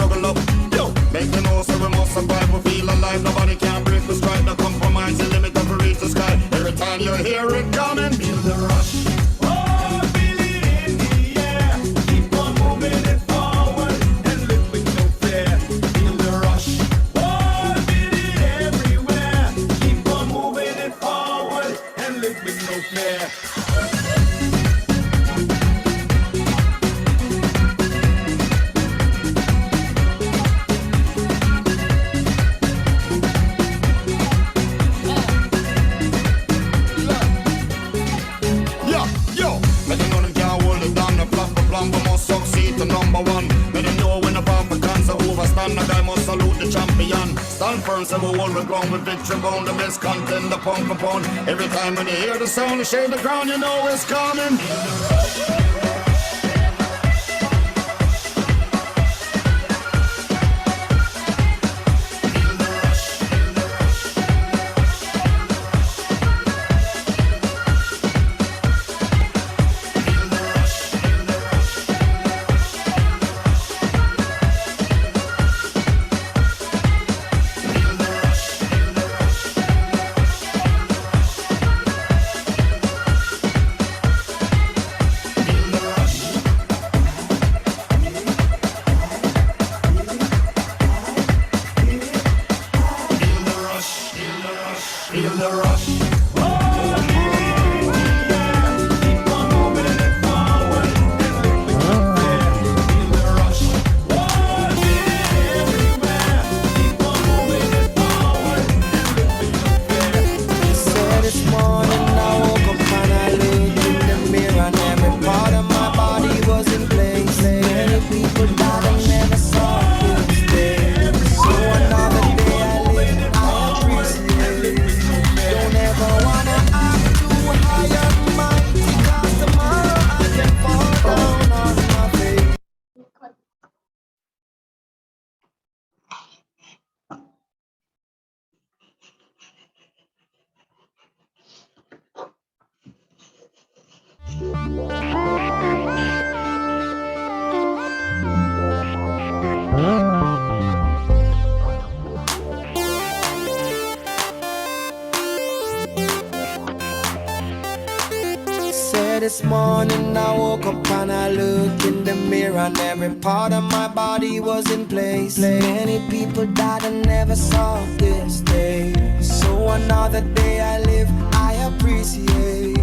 juggle up. Yo, make me know so we must survive. We feel alive, nobody can break the strike. No compromise, the limit of reach the sky. Every time you hear it coming, feel the rush. Oh, feel it in the air. Keep on moving it forward and live with no fear. Feel the rush. Oh, feel it everywhere. Keep on moving it forward and live with no fear. Stand firm, so we hold the ground with victory bound. The best content, the punk upon. Every time when you hear the sound, you shake the ground, you know it's coming. Feel the rush. This morning I woke up and I looked in the mirror and every part of my body was in place. Many people died and never saw this day. So another day I live, I appreciate.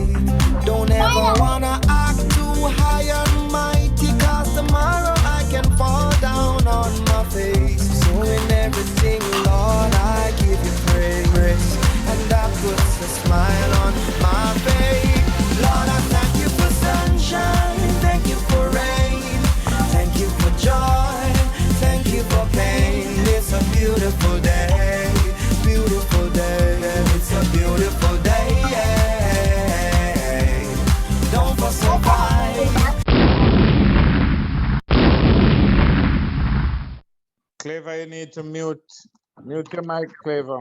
Don't ever wanna act too high and mighty, cause tomorrow I can fall down on my face. So in everything, Lord, I give you praise, and that puts a smile on my face. Lord, I thank you for sunshine, thank you for rain, thank you for joy, thank you for pain. It's a beautiful day, beautiful day, it's a beautiful day. Don't fuss so high. Clever, you need to mute your mic, Clever.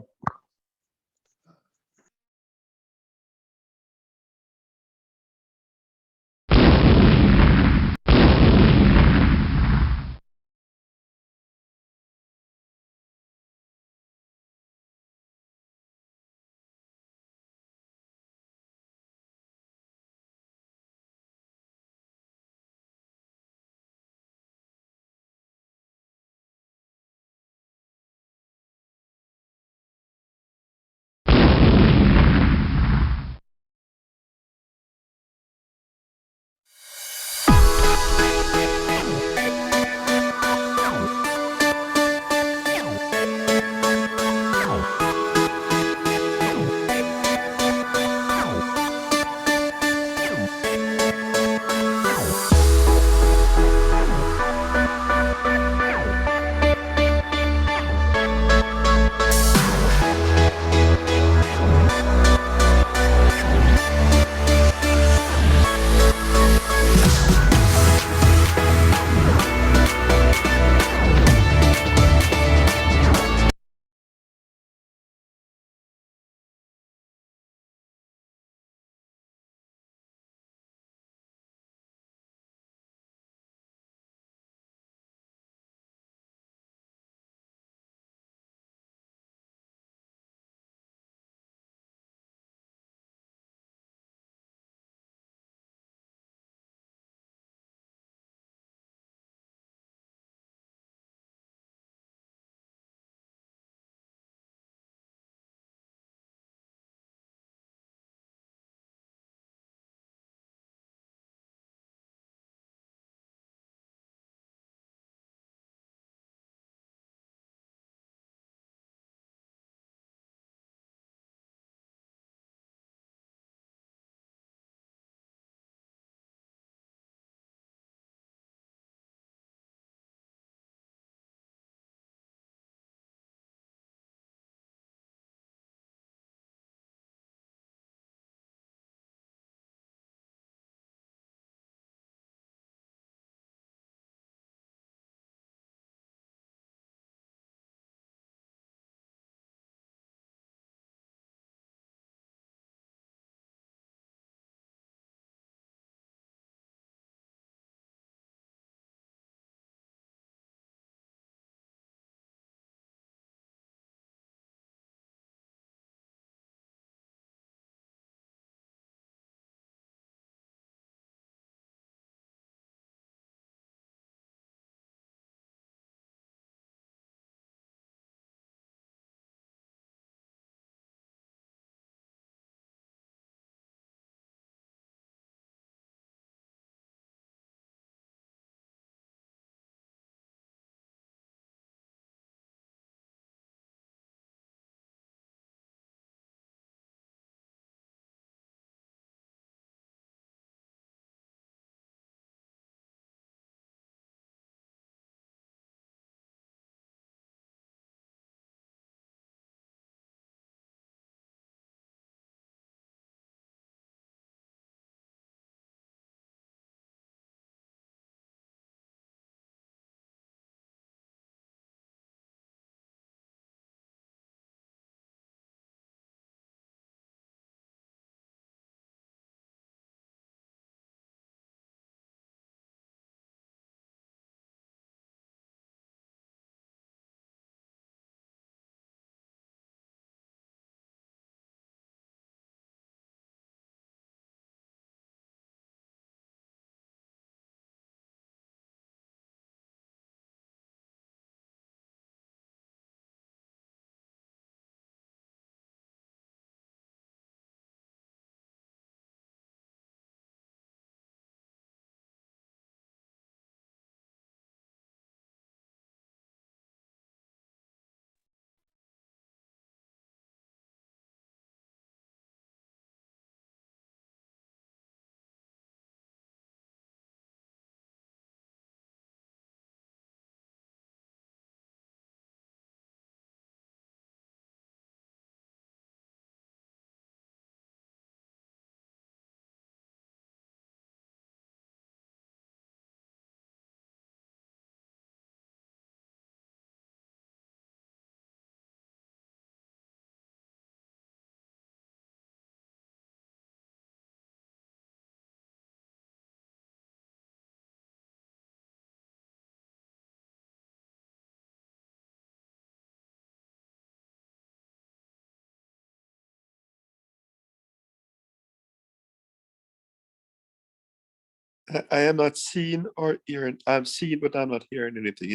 I am not seeing or hearing. I'm seeing, but I'm not hearing anything.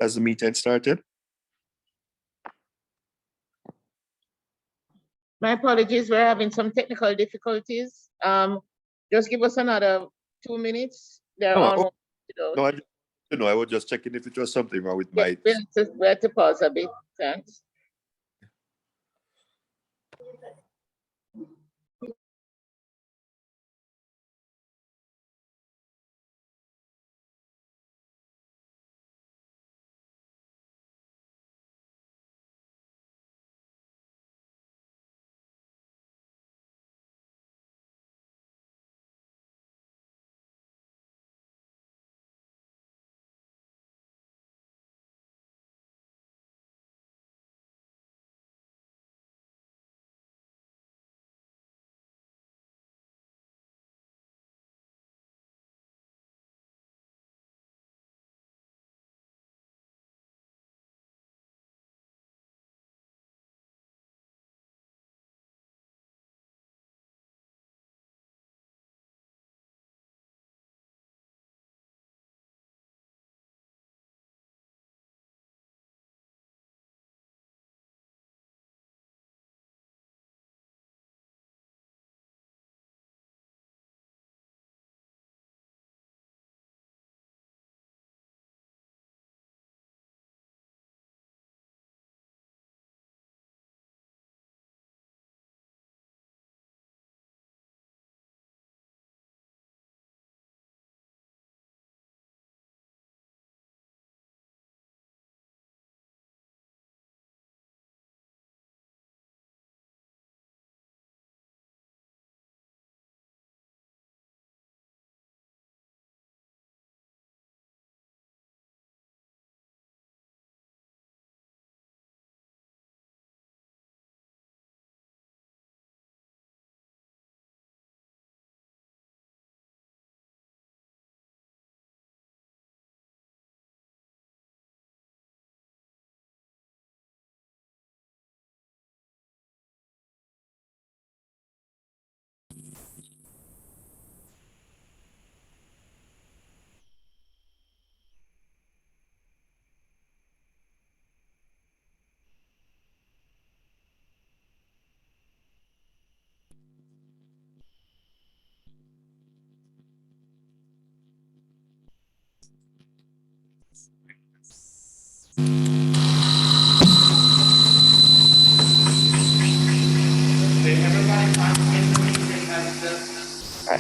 Has the meeting started? My apologies, we're having some technical difficulties. Just give us another 2 minutes. They're Oh, almost. no, I was just checking if it was something wrong with my. We have to pause a bit. Thanks.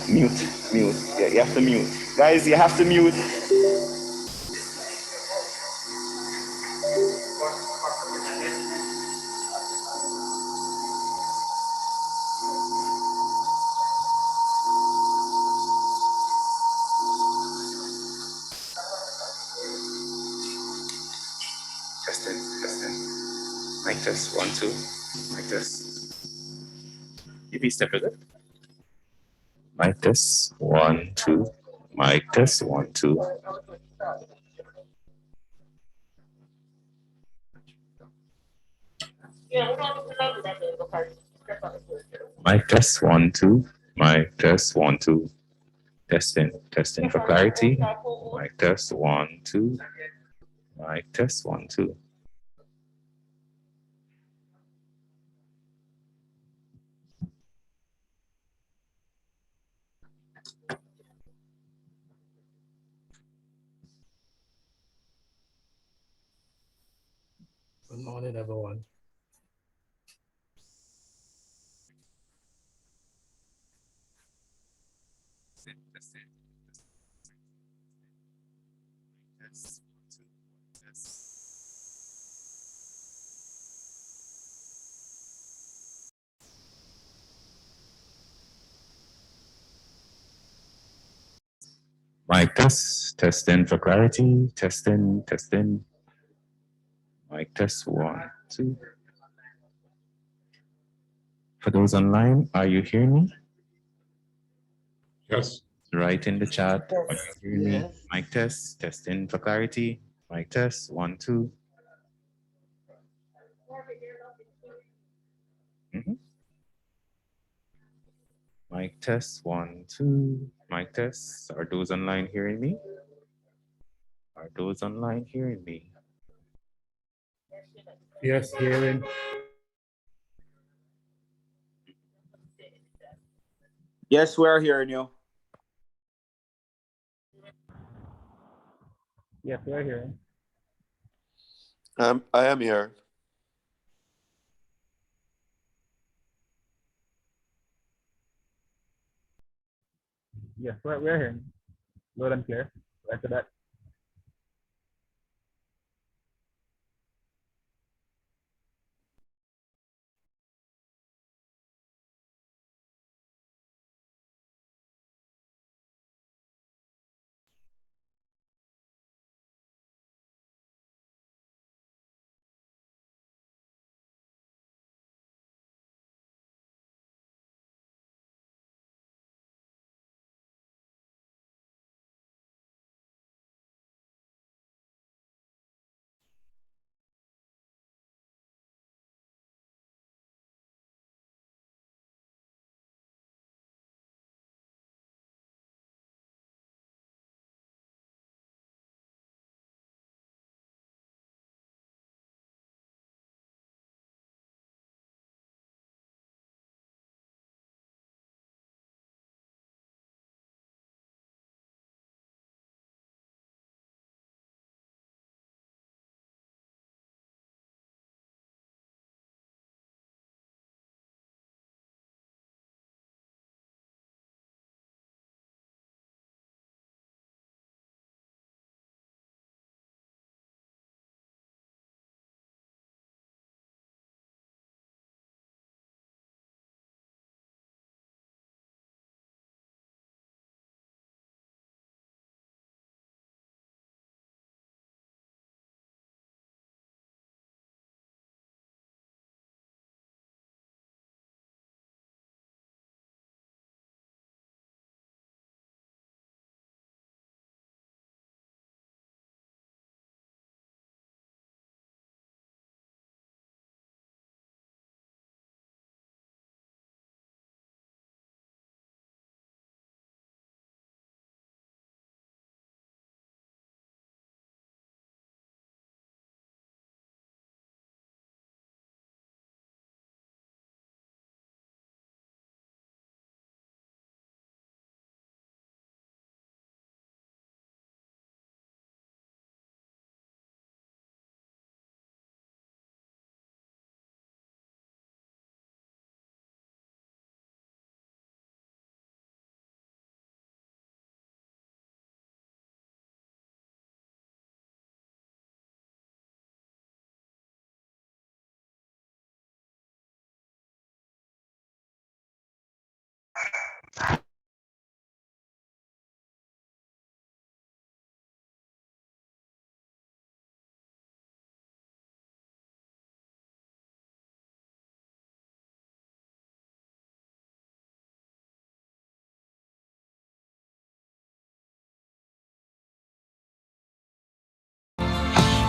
Mute. Yeah, you have to mute. Guys, you have to mute. Testing. Mic test, 1, 2. Mic test. If you step it. Mic test, 1, 2. Mic test, 1, 2. Mic test, 1, 2. Mic test, 1, 2. Testing for clarity. Mic test, 1, 2. Mic test, 1, 2. Good morning, everyone. Mic test, testing for clarity. Testing. Mic test, 1, 2. For those online, are you hearing me? Yes. Write in the chat. Are you hearing me? Yes. Mic test, testing for clarity. Mic test, 1, 2. Mic test, 1, 2. Mic test. Are those online hearing me? Are those online hearing me? Yes, hearing. Yes, we are hearing you. Yes, we are hearing. I am here. Yes, we're hearing. Loud and clear. After that.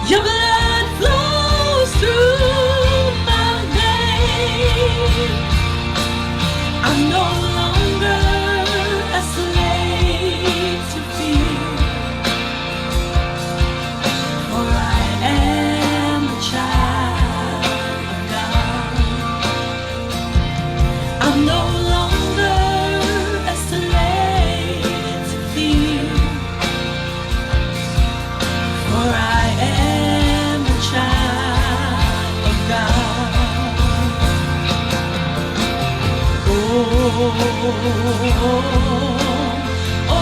Your blood flows through my veins. I'm no longer a slave to fear, for I am a child of God. I'm no longer a slave to fear, for I am a child of God. Oh, oh,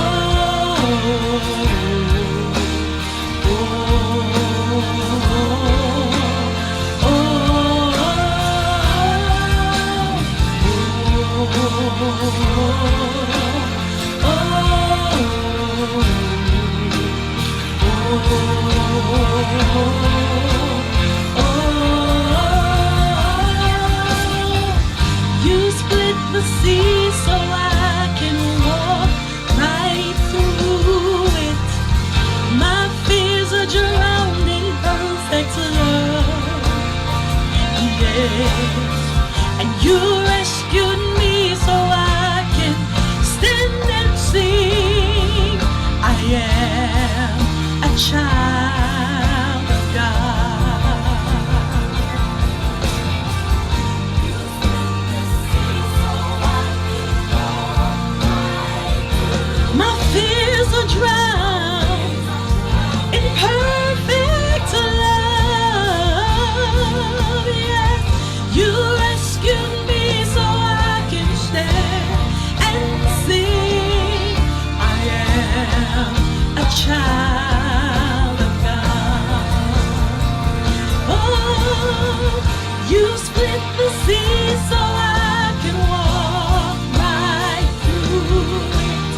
you split the sea so I can walk right through it. My fears are drowned in perfect love. Yes, and you rescued me so I can stand and see. child of God. My fears are drowned in perfect love. Yes, you rescued me so I can stand and sing. I am a child of God. Oh, you split the sea so I can walk right through it.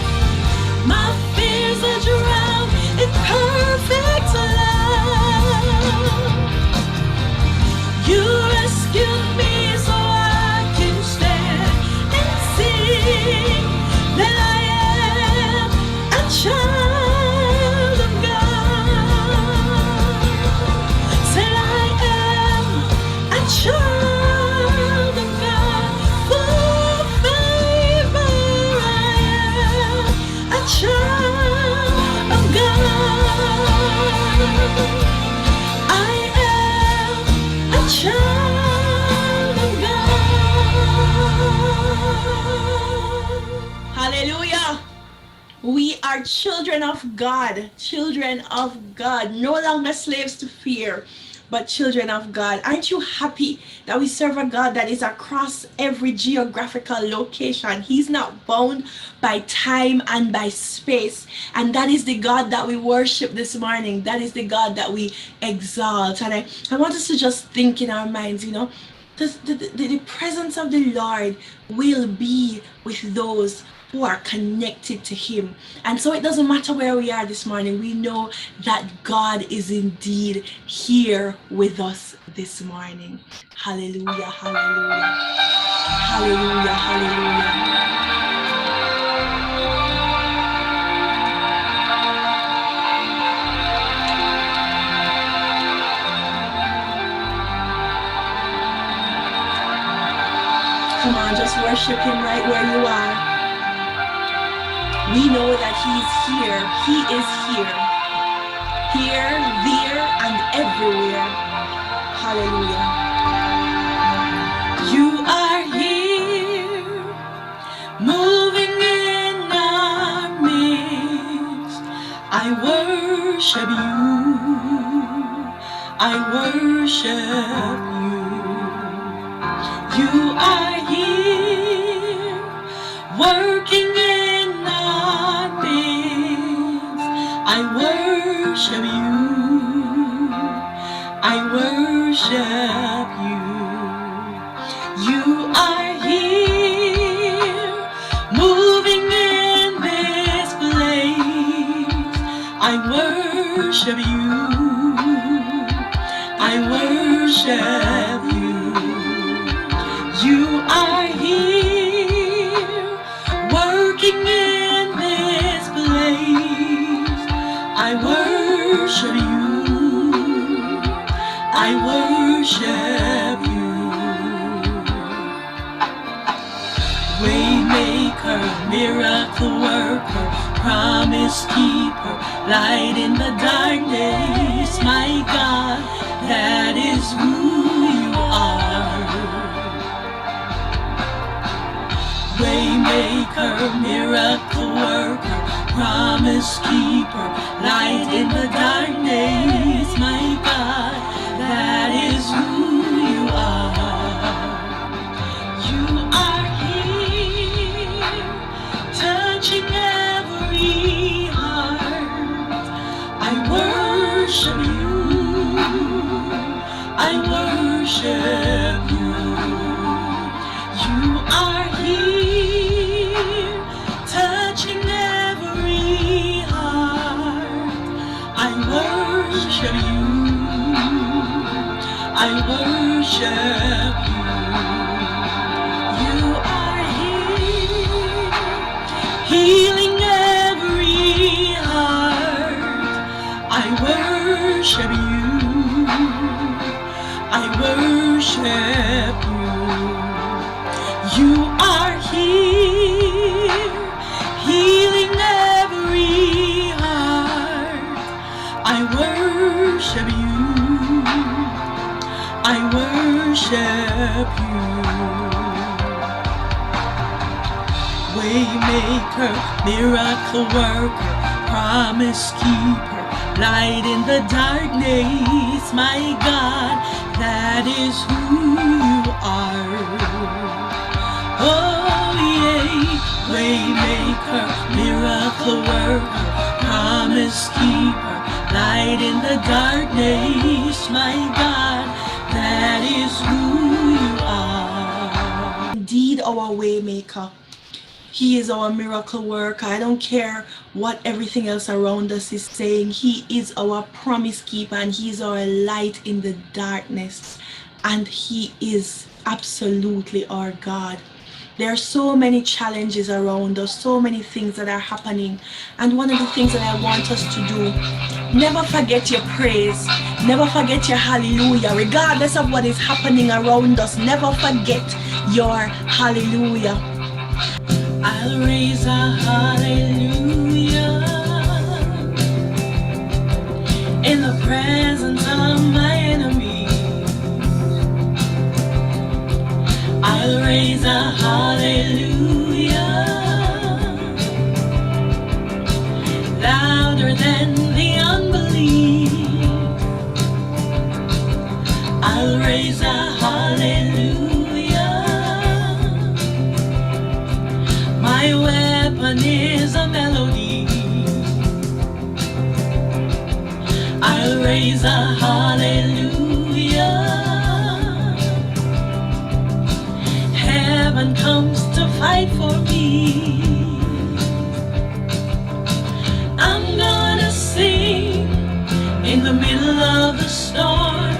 My fears are drowned in perfect love. You rescued me so I can stand and sing that I am a child of God. Said I am a child of God. Full of favor, I am a child of God. I am a child of God. Hallelujah. We are children of God, no longer slaves to fear, but children of God. Aren't you happy that we serve a God that is across every geographical location? He's not bound by time and by space. And that is the God that we worship this morning. That is the God that we exalt. And I want us to just think in our minds, you know, the presence of the Lord will be with those who are connected to him. And so it doesn't matter where we are this morning, we know that God is indeed here with us this morning. Hallelujah, hallelujah, hallelujah, hallelujah. Come on, just worship him right where you are. We know that he's here. He is here. Here, there, and everywhere. Hallelujah. You are here, moving in our midst. I worship you. I worship you. You are here, working in our midst. I worship you. I worship you. You are here, moving in this place. I worship you. I worship you. You are here, working in this place. I worship you. I worship you. Waymaker, miracle worker, promise keeper, light in the darkness. My God, that is who you are. Waymaker, miracle worker, promise keeper, light in the darkness. My God, that is who you are. You are here, touching every heart. I worship you. I worship you. You are here, touching every heart. I worship you. I worship you. You are here, healing every heart. I worship you. I worship you. You are here, healing every heart. I I worship you. Waymaker, miracle worker, promise keeper, light in the darkness, my God, that is who you are. Oh yeah, waymaker, miracle worker, promise keeper, light in the darkness, my God, that is who you are. Indeed, our waymaker. He is our miracle worker. I don't care what everything else around us is saying. He is our promise keeper and he is our light in the darkness. And he is absolutely our God. There are so many challenges around us, so many things that are happening. And one of the things that I want us to do, never forget your praise. Never forget your hallelujah. Regardless of what is happening around us, never forget your hallelujah. I'll raise a hallelujah in the presence of my enemy. I'll raise a hallelujah louder than the unbelief. I'll raise a hallelujah. My weapon is a melody. I'll raise a hallelujah. Heaven comes to fight for me. I'm gonna sing in the middle of the storm.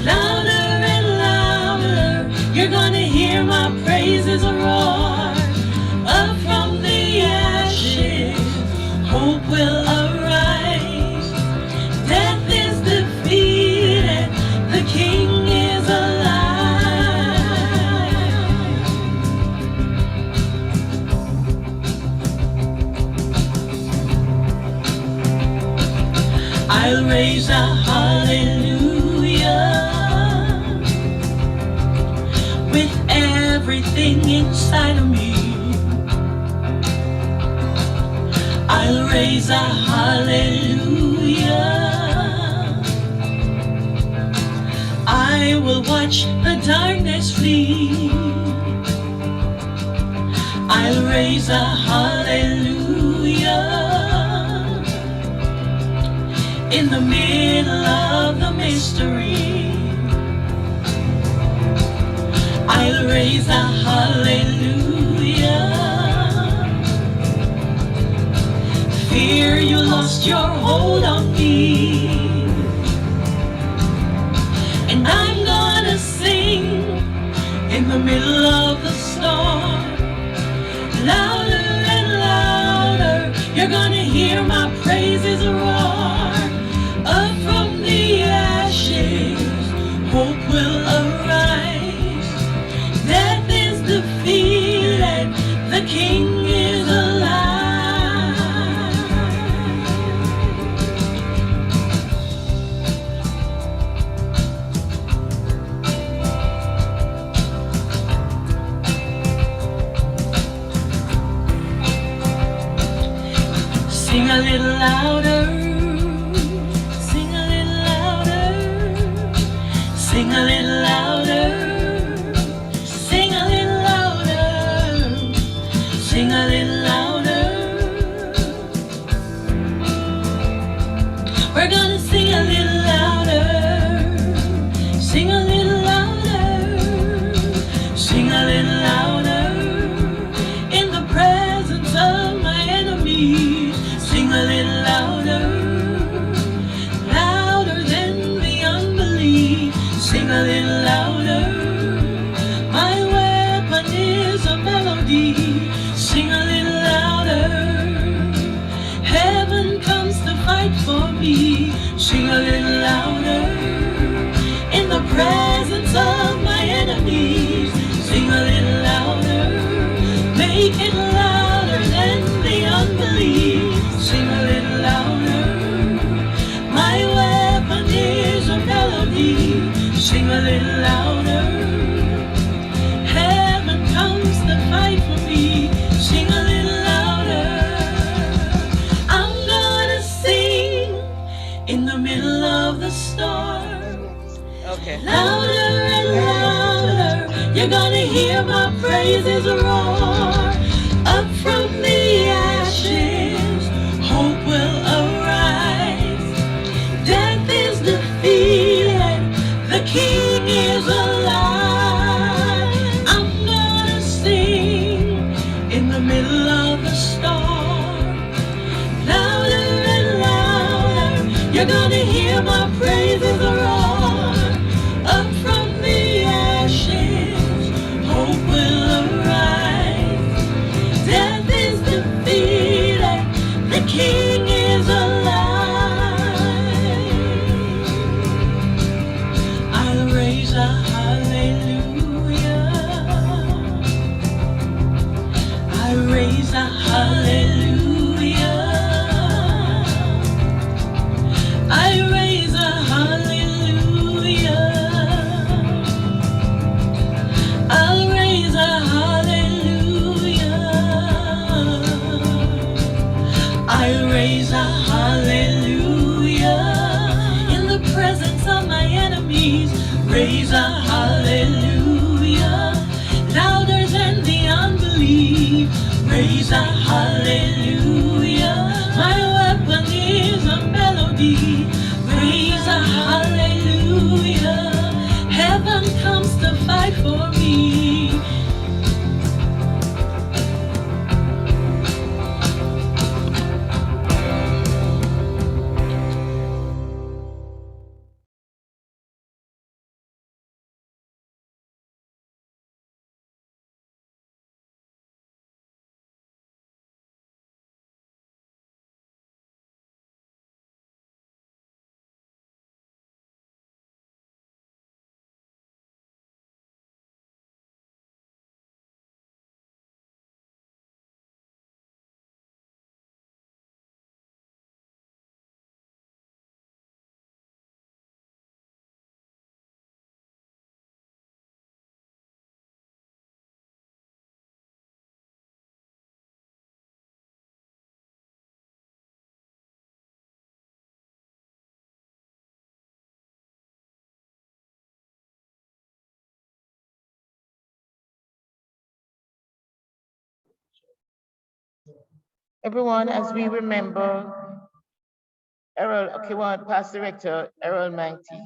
Louder and louder, you're gonna hear my praises roar. Up from the ashes, hope will arise. Death is defeated, the King is alive. I'll raise a hallelujah with everything inside of me. I'll raise a hallelujah. I will watch the darkness flee. I'll raise a hallelujah in the middle of the mystery. I'll raise a hallelujah. Fear you lost your hold on me, and I'm gonna sing in the middle of the storm. Louder and louder, you're gonna hear my praises roar. Up from the ashes, hope will arise. Death is defeated, the King is alive. Sing a little louder, sing a little louder, sing a little louder, sing a little louder, sing a little louder. We're gonna sing a little louder, sing a little louder, sing a little louder in the presence of my enemies. Sing a little louder, louder than the unbelief. Sing a little louder, my weapon is a melody. Sing a little louder, heaven comes to fight for me. Sing a little louder, in the presence of my enemies. Sing a little louder, make it louder than the unbelief. Sing a little louder, my weapon is a melody. Sing a little louder. Heaven comes to fight for me. Sing a little louder. I'm gonna sing in the middle of the storm. Okay. Louder and louder, you're gonna hear my praises roar. Up from the ashes, hope will arise. Death is defeated, the King is alive. I'm gonna sing in the middle of the storm. Louder and louder, you're gonna hear my praises roar. Up from the ashes, hope will arise. Death is defeated, the King is alive. I'll raise a hallelujah. I'll raise a hallelujah. I raise a hallelujah. I'll raise a hallelujah. I raise a hallelujah. In the presence of my enemies, raise a hallelujah. Louder than the unbelief, raise a hallelujah. My weapon is a melody, raise a hallelujah. Heaven comes to fight for me. Everyone, as we remember Errol, okay, one past director, Errol Manti.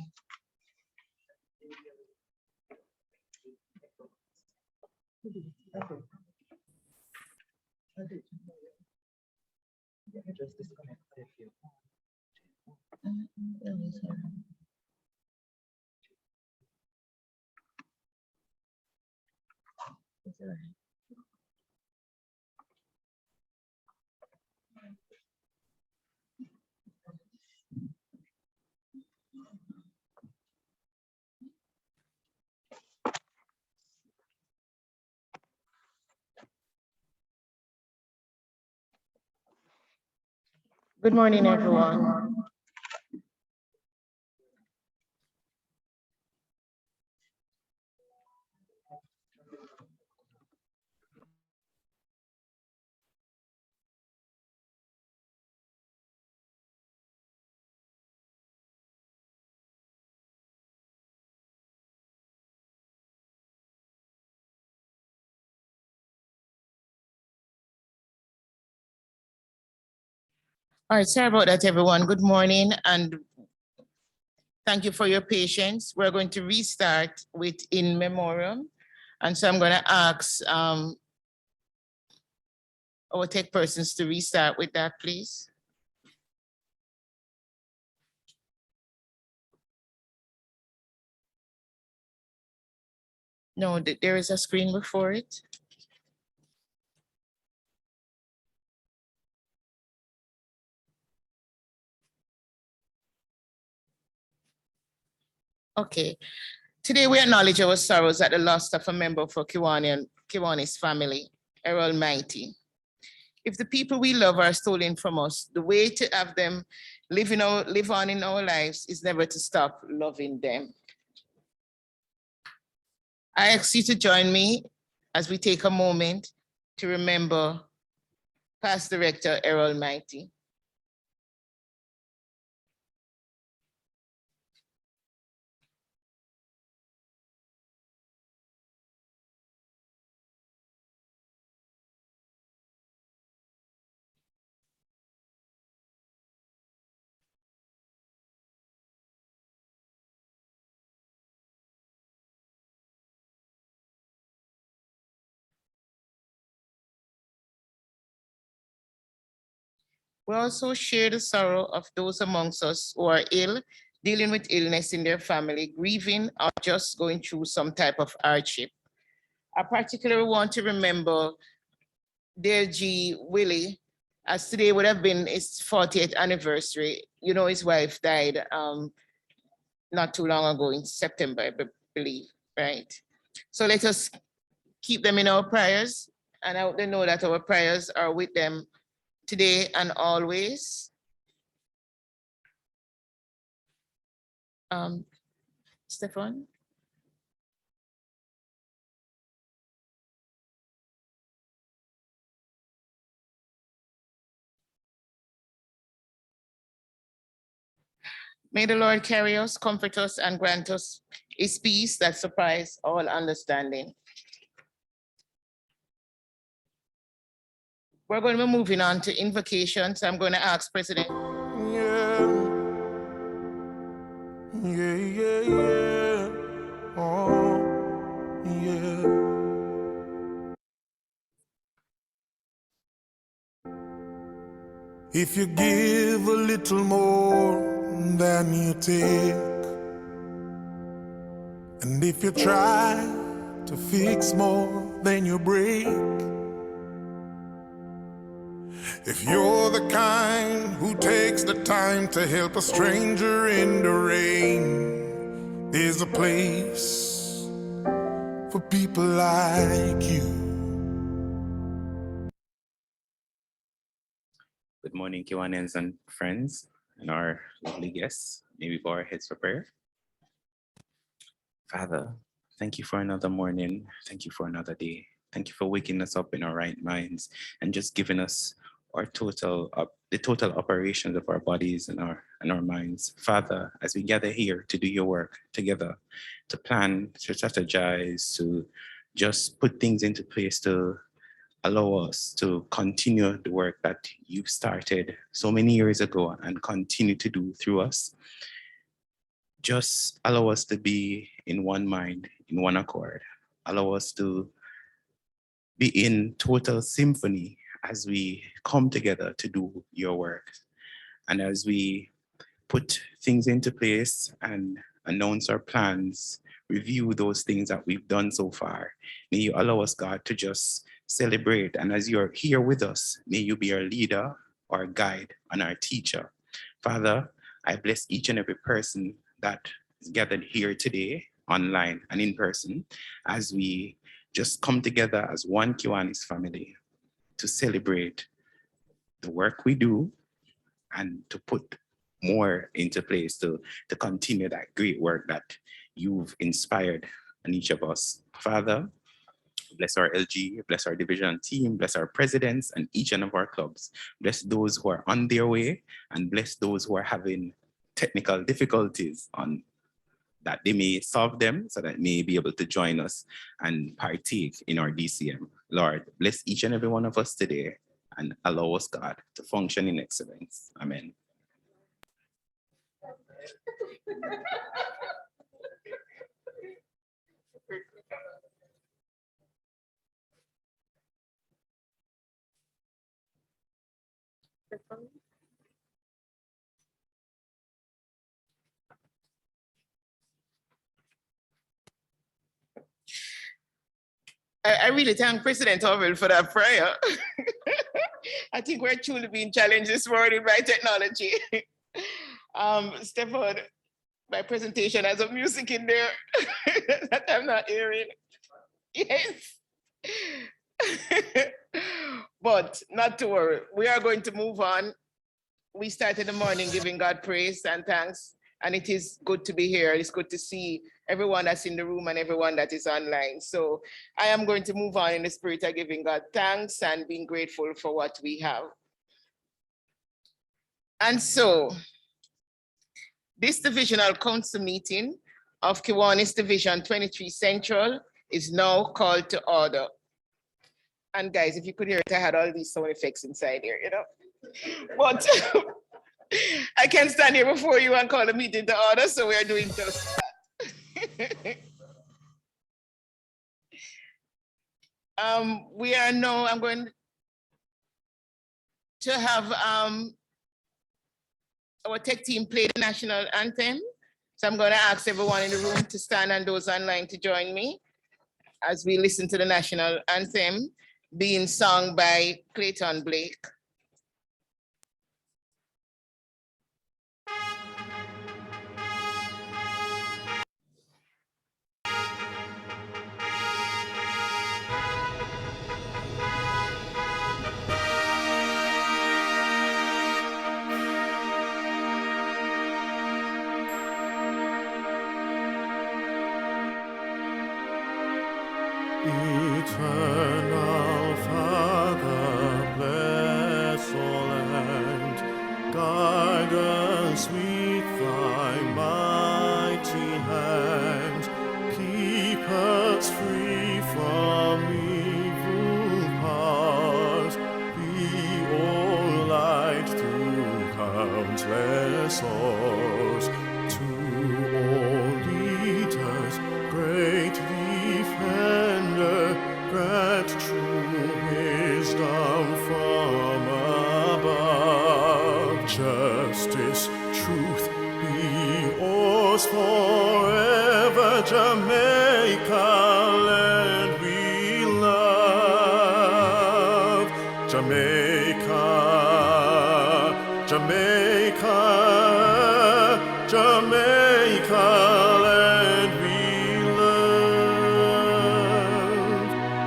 Good morning, everyone. All right, sorry about that, everyone. Good morning, and thank you for your patience. We're going to restart with In Memoriam. And so I'm going to ask our tech persons to restart with that, please. No, there is a screen before it. Okay. Today we acknowledge our sorrows at the loss of a member of Kiwani and Kiwani's family, Errol Mighty. If the people we love are stolen from us, the way to have them live on in our lives is never to stop loving them. I ask you to join me as we take a moment to remember past director Errol Mighty. We also share the sorrow of those amongst us who are ill, dealing with illness in their family, grieving, or just going through some type of hardship. I particularly want to remember dear G. Willie, as today would have been his 40th anniversary. You know, his wife died not too long ago in September, I believe, right? So let us keep them in our prayers, and I hope they know that our prayers are with them today and always. Stefan? May the Lord carry us, comfort us, and grant us his peace that surpasses all understanding. We're going to be moving on to invocations. I'm going to ask President. Oh, yeah. If you give a little more than you take, and if you try to fix more than you break, if you're the kind who takes the time to help a stranger in the rain, there's a place for people like you. Good morning, Kiwanians and friends, and our lovely guests. May we bow our heads for prayer. Father, thank you for another morning. Thank you for another day. Thank you for waking us up in our right minds and just giving us our the total operations of our bodies and our minds. Father, as we gather here to do your work together, to plan, to strategize, to just put things into place to allow us to continue the work that you've started so many years ago and continue to do through us. Just allow us to be in one mind, in one accord. Allow us to be in total symphony as we come together to do your work. And as we put things into place and announce our plans, review those things that we've done so far, may you allow us, God, to just celebrate. And as you're here with us, may you be our leader, our guide, and our teacher. Father, I bless each and every person that is gathered here today, online and in person, as we just come together as one Kiwanis family to celebrate the work we do and to put more into place to continue that great work that you've inspired in each of us. Father, bless our LG, bless our division team, bless our presidents and each and of our clubs. Bless those who are on their way and bless those who are having technical difficulties on that they may solve them so that they may be able to join us and partake in our DCM. Lord, bless each and every one of us today and allow us, God, to function in excellence. Amen. I really thank President Orwell for that prayer. I think we're truly being challenged this morning by technology. Stefan, my presentation has a music in there that I'm not hearing. Yes. But not to worry, we are going to move on. We started the morning giving God praise and thanks And it is good to be here. It's good to see everyone that's in the room and everyone that is online. So I am going to move on in the spirit of giving God thanks and being grateful for what we have. And so this divisional council meeting of Kiwanis Division 23 Central is now called to order. And guys, if you could hear it, I had all these sound effects inside here, you know. But I can't stand here before you and call the meeting to order, so we are doing just that. We are now, I'm going to have our tech team play the national anthem. So I'm going to ask everyone in the room to stand and those online to join me as we listen to the national anthem being sung by Clayton Blake. Eternal Father, bless all land, guide us with thy mighty hand, keep us free from evil powers, be all light through countless hours, to all leaders, great defender, grant true wisdom from above. Justice, truth be ours forever. Jamaica, land we love. Jamaica, Jamaica, Jamaica, land we love.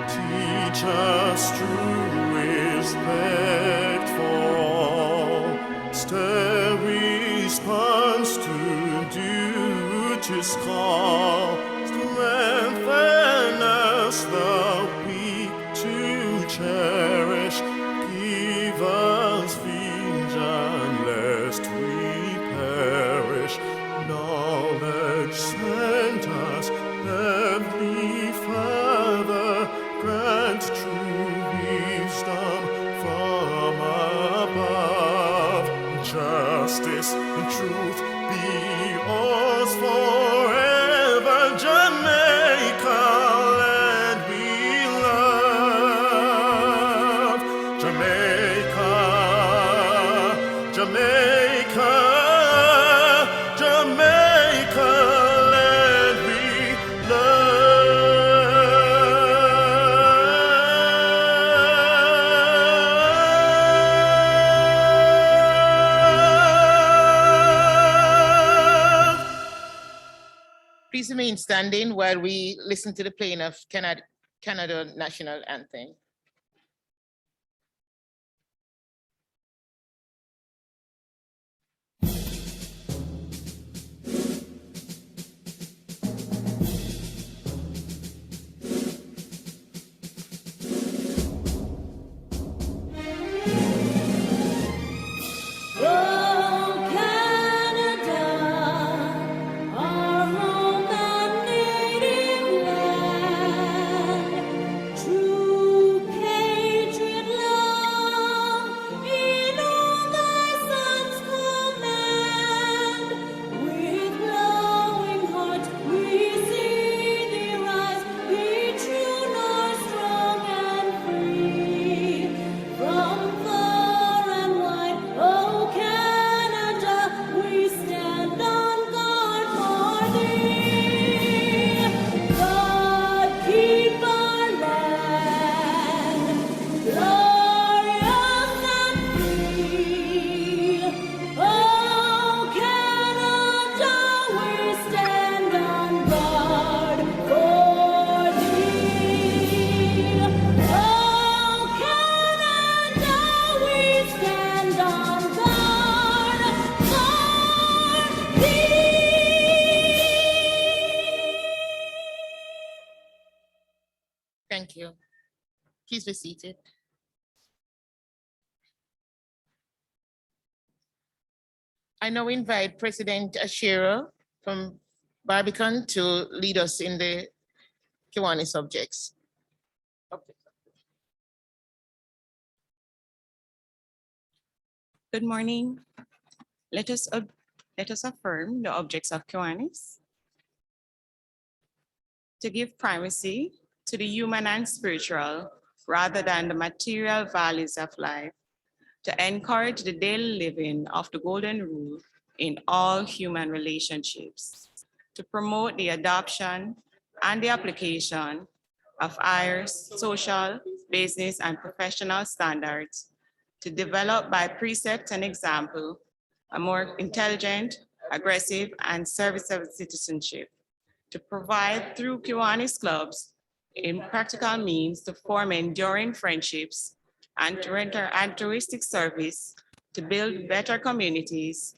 Teach us true respect for all, steady response to duty's call, strengthen us the weak to cherish, give us vision lest we perish, knowledge send us, Heavenly Father, grant true wisdom from above. Justice and truth be ours forever. Jamaica, land we love. Jamaica, Jamaica, Jamaica, land we love. Please remain standing while we listen to the playing of Canada National Anthem. Oh, Canada, our home and native land, true Thank you. Please be seated. I now invite President Ashira from Barbican to lead us in the Kiwani subjects. Good morning. Let us affirm the objects of Kiwanis. To give primacy to the human and spiritual rather than the material values of life. To encourage the daily living of the golden rule in all human relationships. To promote the adoption and the application of higher social, business, and professional standards. To develop by precept and example, a more intelligent, aggressive, and serviceable citizenship. To provide through Kiwanis clubs in practical means to form enduring friendships and to render altruistic service to build better communities,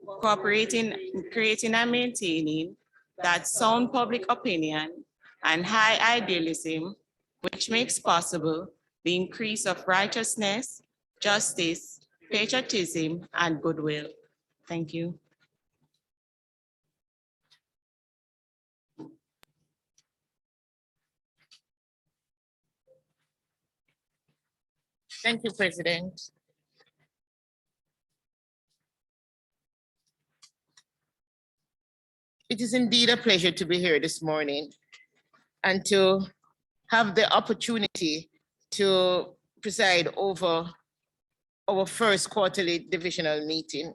cooperating, creating and maintaining that sound public opinion and high idealism, which makes possible the increase of righteousness, justice, patriotism, and goodwill. Thank you. Thank you, President. It is indeed a pleasure to be here this morning and to have the opportunity to preside over our first quarterly divisional meeting.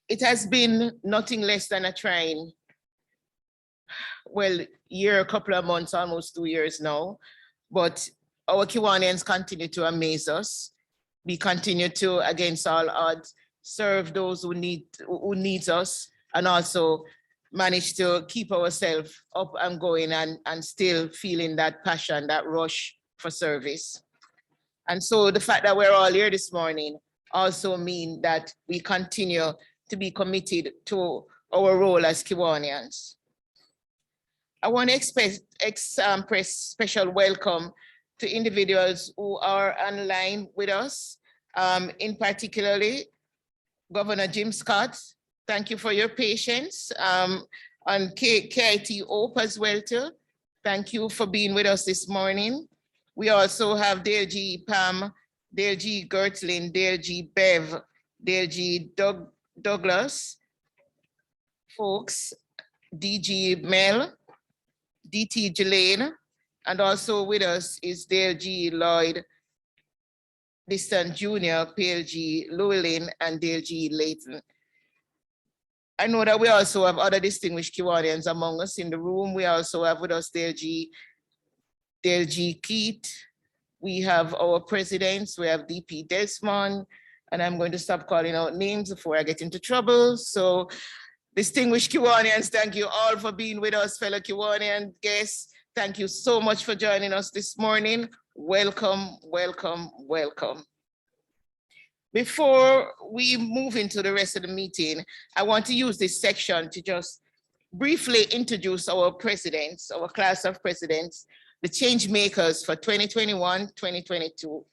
It has been nothing less than a trying, well, year, a couple of months, almost 2 years now, but our Kiwanians continue to amaze us. We continue to, against all odds, serve those who needs us, and also manage to keep ourselves up and going and still feeling that passion, that rush for service. And so the fact that we're all here this morning also mean that we continue to be committed to our role as Kiwanians. I want to express special welcome to individuals who are online with us, in particularly Governor Jim Scott. Thank you for your patience, and KIT Hope as well too. Thank you for being with us this morning. We also have Dale G. Pam, Dale G. Gertlin, Dale G. Bev, Dale G. Douglas, folks, DG Mel, DT Jelaine, and also with us is Dale G. Lloyd, Distant Jr., Pale G. Llewellyn, and Dale G. Layton. I know that we also have other distinguished Kiwanians among us in the room. We also have with us Dale G. Keith. We have our presidents. We have DP Desmond, and I'm going to stop calling out names before I get into trouble. So distinguished Kiwanians, thank you all for being with us, fellow Kiwanian guests. Thank you so much for joining us this morning. Welcome, welcome, welcome. Before we move into the rest of the meeting, I want to use this section to just briefly introduce our presidents, our class of presidents, the change makers for 2021-2022.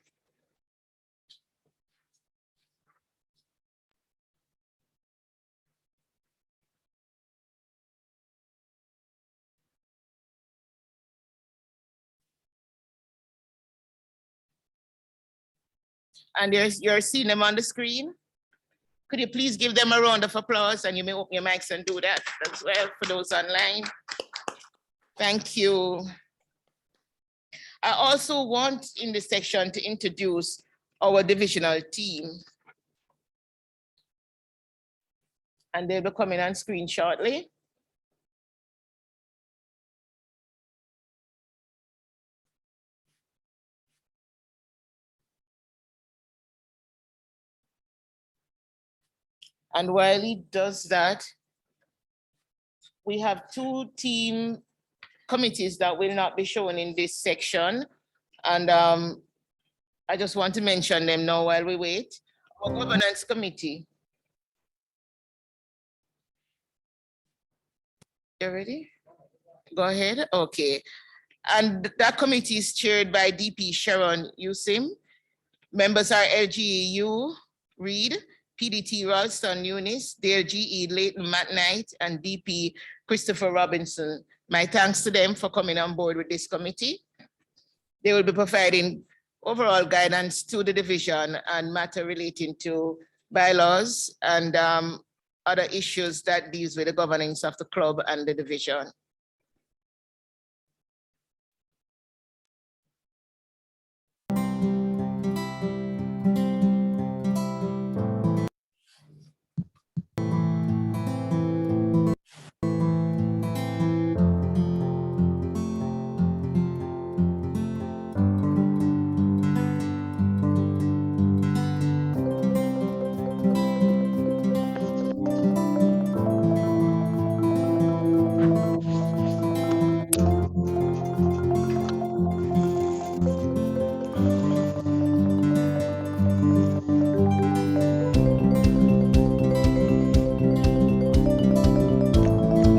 And you're seeing them on the screen. Could you please give them a round of applause, and you may open your mics and do that as well for those online. Thank you. I also want in this section to introduce our divisional team. And they'll be coming on screen shortly. And while he does that, we have two team committees that will not be shown in this section. And I just want to mention them now while we wait. Our governance committee. You ready? Go ahead. Okay. And that committee is chaired by DP Sharon Usim. Members are LGEU, Reed, PDT Ralston Eunice, Dale GE Leighton McKnight, and DP Christopher Robinson. My thanks to them for coming on board with this committee. They will be providing overall guidance to the division and matter relating to bylaws and other issues that deals with the governance of the club and the division.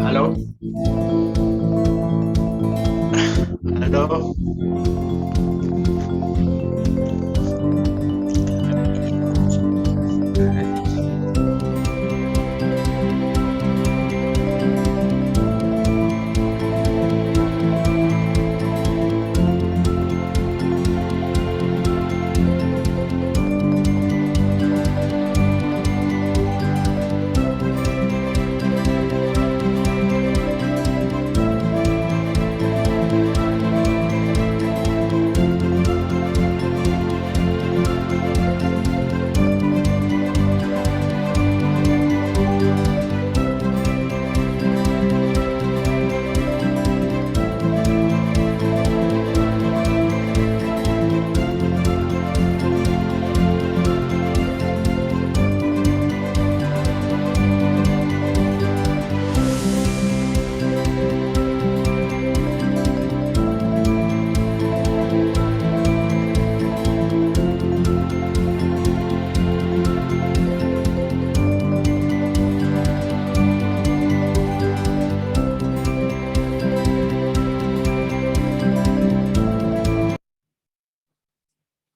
Hello? Hello?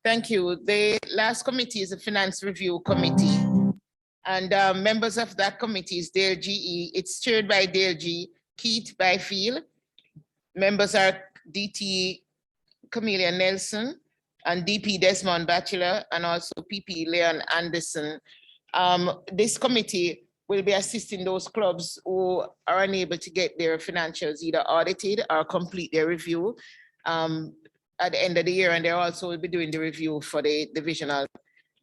Thank you. The last committee is the Finance Review Committee. And members of that committee is Dale GE. It's chaired by Dale G. Keith Byfield. Members are DT Camelia Nelson and DP Desmond Batchelor and also PP Leon Anderson. This committee will be assisting those clubs who are unable to get their financials either audited or complete their review at the end of the year, and they also will be doing the review for the divisional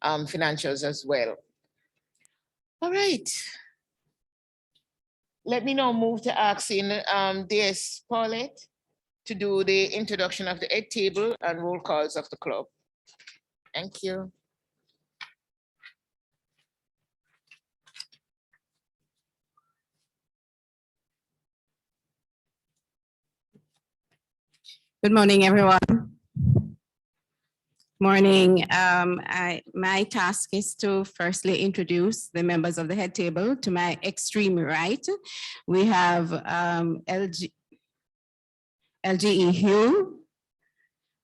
financials as well. All right. Let me now move to asking DS Paulette to do the introduction of the head table and roll calls of the club. Thank you. Good morning, everyone. Morning. My task is to firstly introduce the members of the head table. To my extreme right, we have LGE Hugh.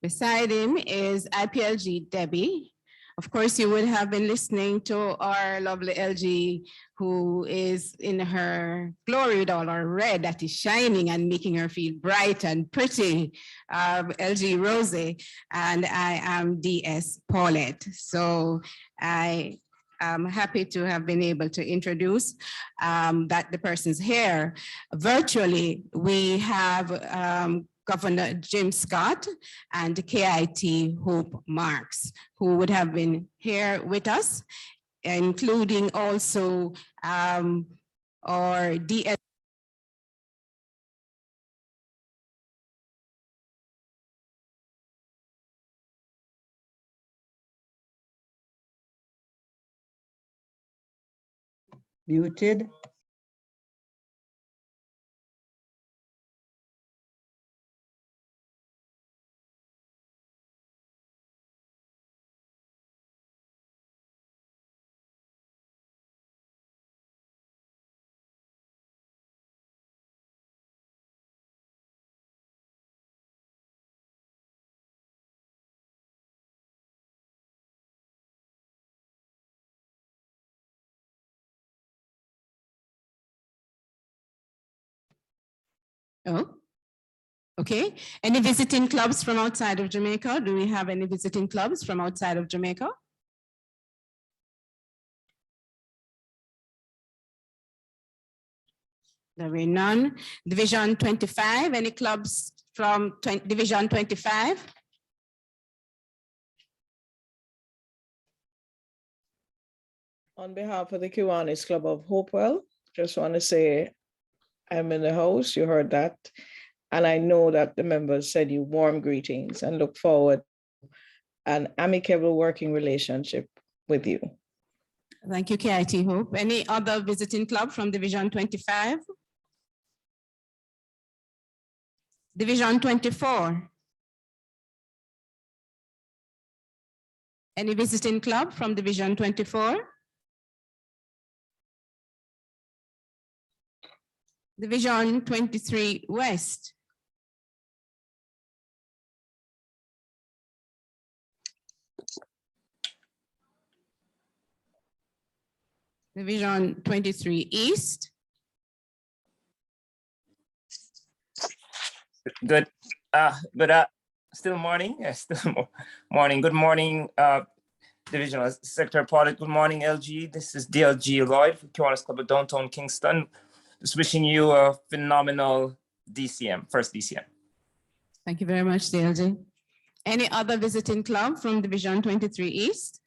Beside him is IPLG Debbie. Of course, you would have been listening to our lovely LG, who is in her glory with all her red that is shining and making her feel bright and pretty, LG Rosie, and I am DS Paulette. So I am happy to have been able to introduce that the person's here. Virtually, we have Governor Jim Scott and KIT Hope Marks, who would have been here with us, including also our DS. Muted. Oh, okay. Any visiting clubs from outside of Jamaica? Do we have any visiting clubs from outside of Jamaica? There were none. Division 25, any clubs from Division 25? On behalf of the Kiwanis Club of Hopewell, just want to say I'm in the house, you heard that. And I know that the members said you warm greetings and look forward to an amicable working relationship with you. Thank you, KIT Hope. Any other visiting club from Division 25? Division 24? Any visiting club from Division 24? Division 23 West? Division 23 East? Good, still morning, yes, still morning. Good morning, Divisional Secretary Product. Good morning, LG. This is DLG Lloyd from Kiwanis Club of Downtown Kingston. Just wishing you a phenomenal DCM, first DCM. Thank you very much, DLG. Any other visiting club from Division 23 East?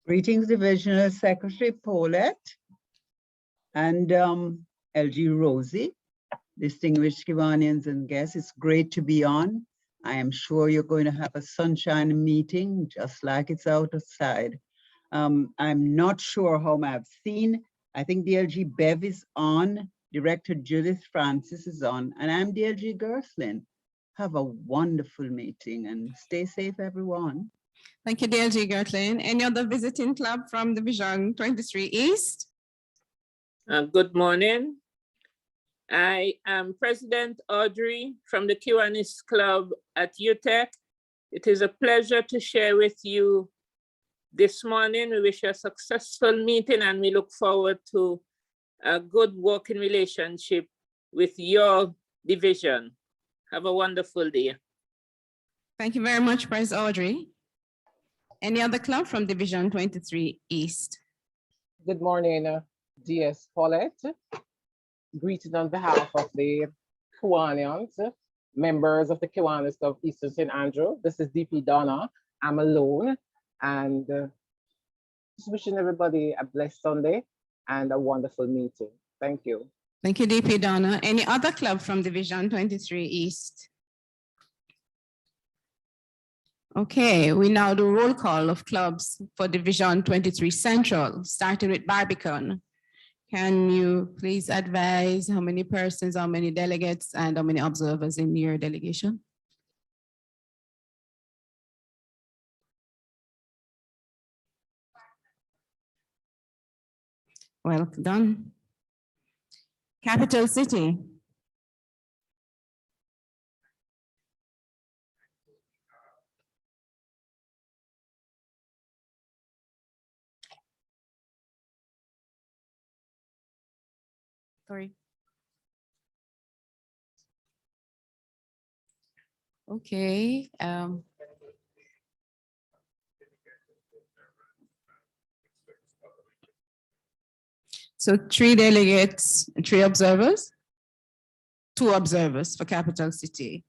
Greetings, Divisional Secretary Paulette and LG Rosie, distinguished Kiwanians and guests. It's great to be on. I am sure you're going to have a sunshine meeting, just like it's outside. I'm not sure whom I've seen. I think DLG Bev is on, Director Judith Francis is on, and I'm DLG Gerslin. Have a wonderful meeting and stay safe, everyone. Thank you, DLG Gertlin. Any other visiting club from Division 23 East? Good morning. I am President Audrey from the Kiwanis Club at UTEC. It is a pleasure to share with you this morning. We wish you a successful meeting and we look forward to a good working relationship with your division. Have a wonderful day. Thank you very much, Pres Audrey. Any other club from Division 23 East? Good morning, DS Paulette. Greeted on behalf of the Kiwanians, members of the Kiwanis of Eastern St. Andrew. This is DP Donna. I'm alone and just wishing everybody a blessed Sunday and a wonderful meeting. Thank you. Thank you, DP Donna. Any other club from Division 23 East? Okay, we now do roll call of clubs for Division 23 Central, starting with Barbican. Can you please advise how many persons, how many delegates, and how many observers in your delegation? Well done. Capital City. Sorry. Okay. So 3 delegates, 3 observers, 2 observers for Capital City.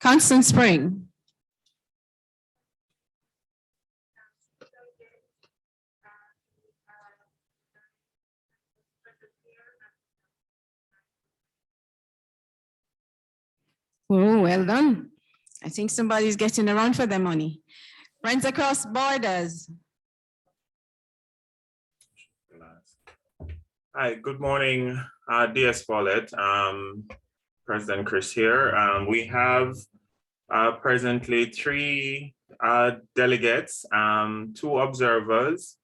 Constant Spring. Oh, well done. I think somebody's getting around for their money. Friends Across Borders. Hi, good morning, DS Paulette. President Chris here. We have presently 3 delegates, 2 observers,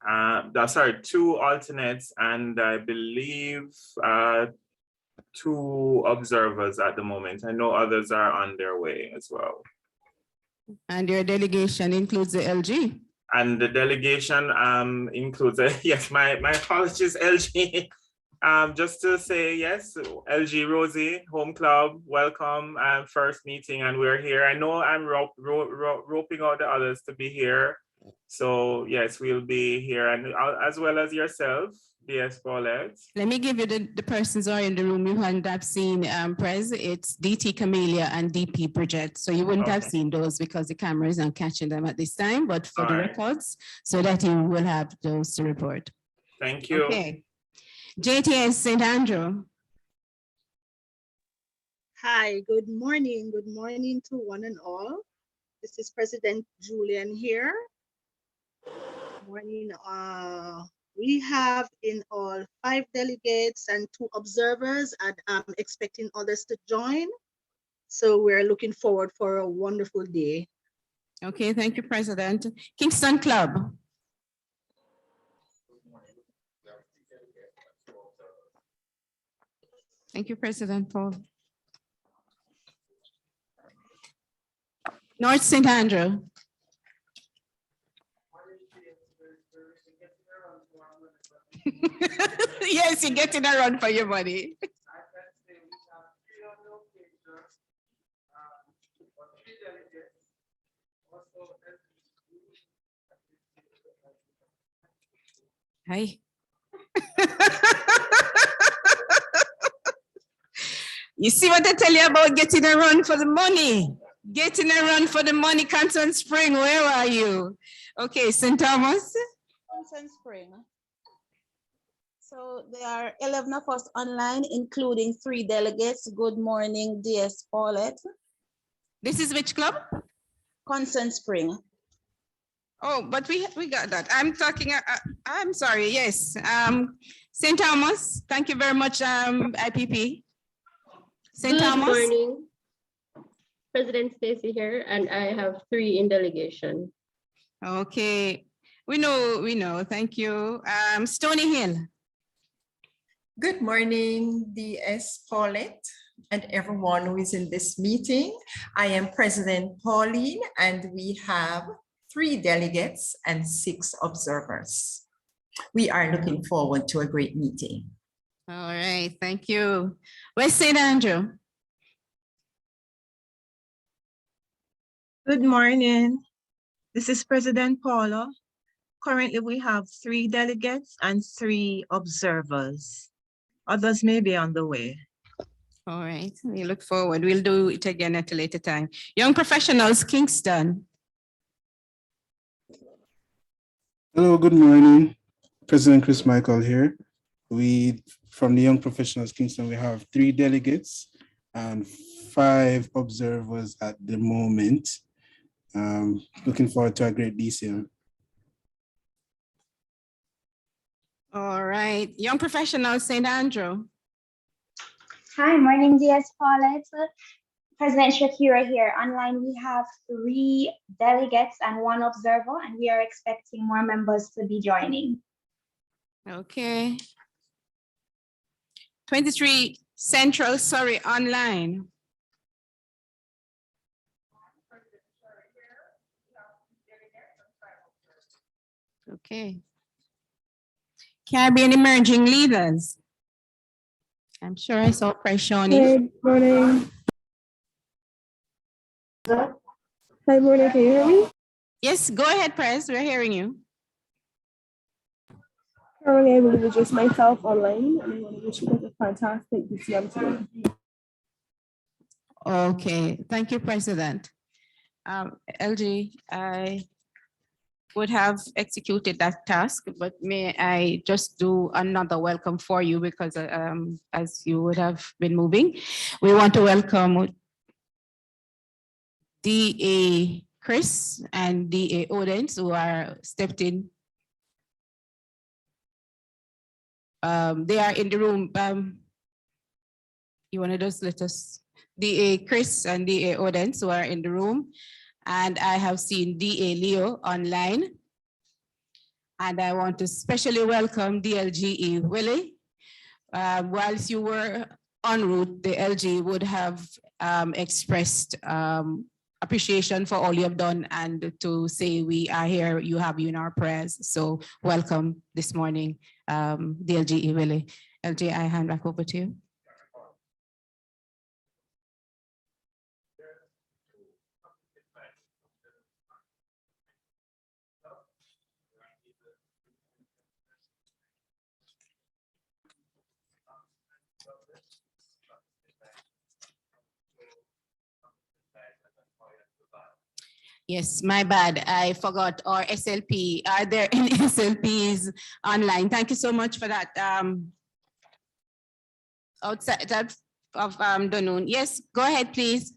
2 alternates, and I believe 2 observers at the moment. I know others are on their way as well. And your delegation includes the LG? And the delegation includes, yes, my apologies, LG. Just to say, yes, LG Rosie, home club, welcome, first meeting, and we're here. I know I'm roping out the others to be here. So yes, we'll be here, and as well as yourself, DS Paulette. Let me give you the persons who are in the room you hadn't have seen, Prez. It's DT Camellia and DP Bridget. So you wouldn't have seen those because the camera is not catching them at this time, but for the records, so that you will have those to report. Thank you. Okay. JTS St. Andrew. Hi, good morning. Good morning to one and all. This is President Julian here. Morning. We have in all 5 delegates and 2 observers, and I'm expecting others to join. So we're looking forward for a wonderful day. Okay, thank you, President. Kingston Club. Thank you, President Paul. North St. Andrew. Yes, you're getting a run for your money. Hi. You see what I tell you about getting a run for the money? Getting a run for the money, Constant Spring, where are you? Okay, St. Thomas. Constant Spring. So there are 11 of us online, including 3 delegates. Good morning, DS Paulette. This is which club? Constant Spring. Oh, but we got that. I'm talking, I'm sorry, yes. St. Thomas, thank you very much, IPP. St. Thomas. Good morning. President Stacy here, and I have 3 in delegation. Okay, we know, thank you. Stony Hill. Good morning, DS Paulette and everyone who is in this meeting. I am President Pauline, and we have 3 delegates and 6 observers. We are looking forward to a great meeting. All right, thank you. West St. Andrew. Good morning. This is President Paula. Currently, we have 3 delegates and 3 observers. Others may be on the way. All right, we look forward. We'll do it again at a later time. Young Professionals, Kingston. Hello, good morning. President Chris Michael here. From the Young Professionals Kingston, we have 3 delegates and 5 observers at the moment. Looking forward to a great DCM. All right, Young Professionals, St. Andrew. Hi, morning, DS Paulette. President Shakira here. Online, we have 3 delegates and 1 observer, and we are expecting more members to be joining. Okay. 23 Central, sorry, online. Okay. Caribbean Emerging Leaders. I'm sure I saw Preshoni. Good morning. Hi, morning. Can you hear me? Yes, go ahead, Press. We're hearing you. Currently, I believe it's just myself online, and I want to wish you guys a fantastic DCM today. Okay, thank you, President. LG, I would have executed that task, but may I just do another welcome for you because as you would have been moving, we want to welcome DA Chris and DA Odens who are stepped in. They are in the room. You want to just let us, DA Chris and DA Odens who are in the room. And I have seen DA Leo online. And I want to especially welcome DLGE Willie. Whilst you were en route, the LG would have expressed appreciation for all you have done and to say we are here, you have you in our prayers. So welcome this morning, DLG Willie. LG, I hand back over to you. Yes, my bad. I forgot our SLP. Are there any SLPs online? Thank you so much for that. Outside that of Donoon. Yes, go ahead, please.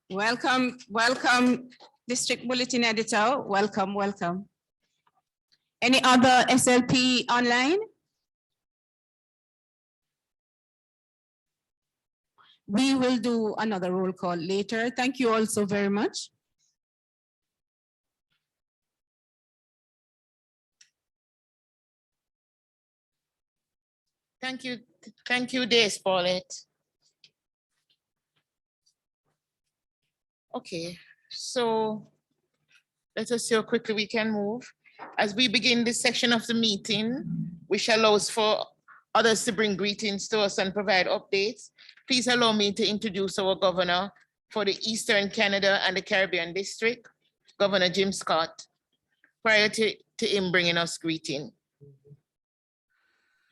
Welcome, welcome, District Bulletin Editor. Welcome, welcome. Any other SLP online? We will do another roll call later. Thank you all so very much. Thank you, Des Paulette. Okay, so let us see how quickly we can move. As we begin this section of the meeting, which allows for others to bring greetings to us and provide updates, please allow me to introduce our governor for the Eastern Canada and the Caribbean District, Governor Jim Scott, prior to him bringing us greeting.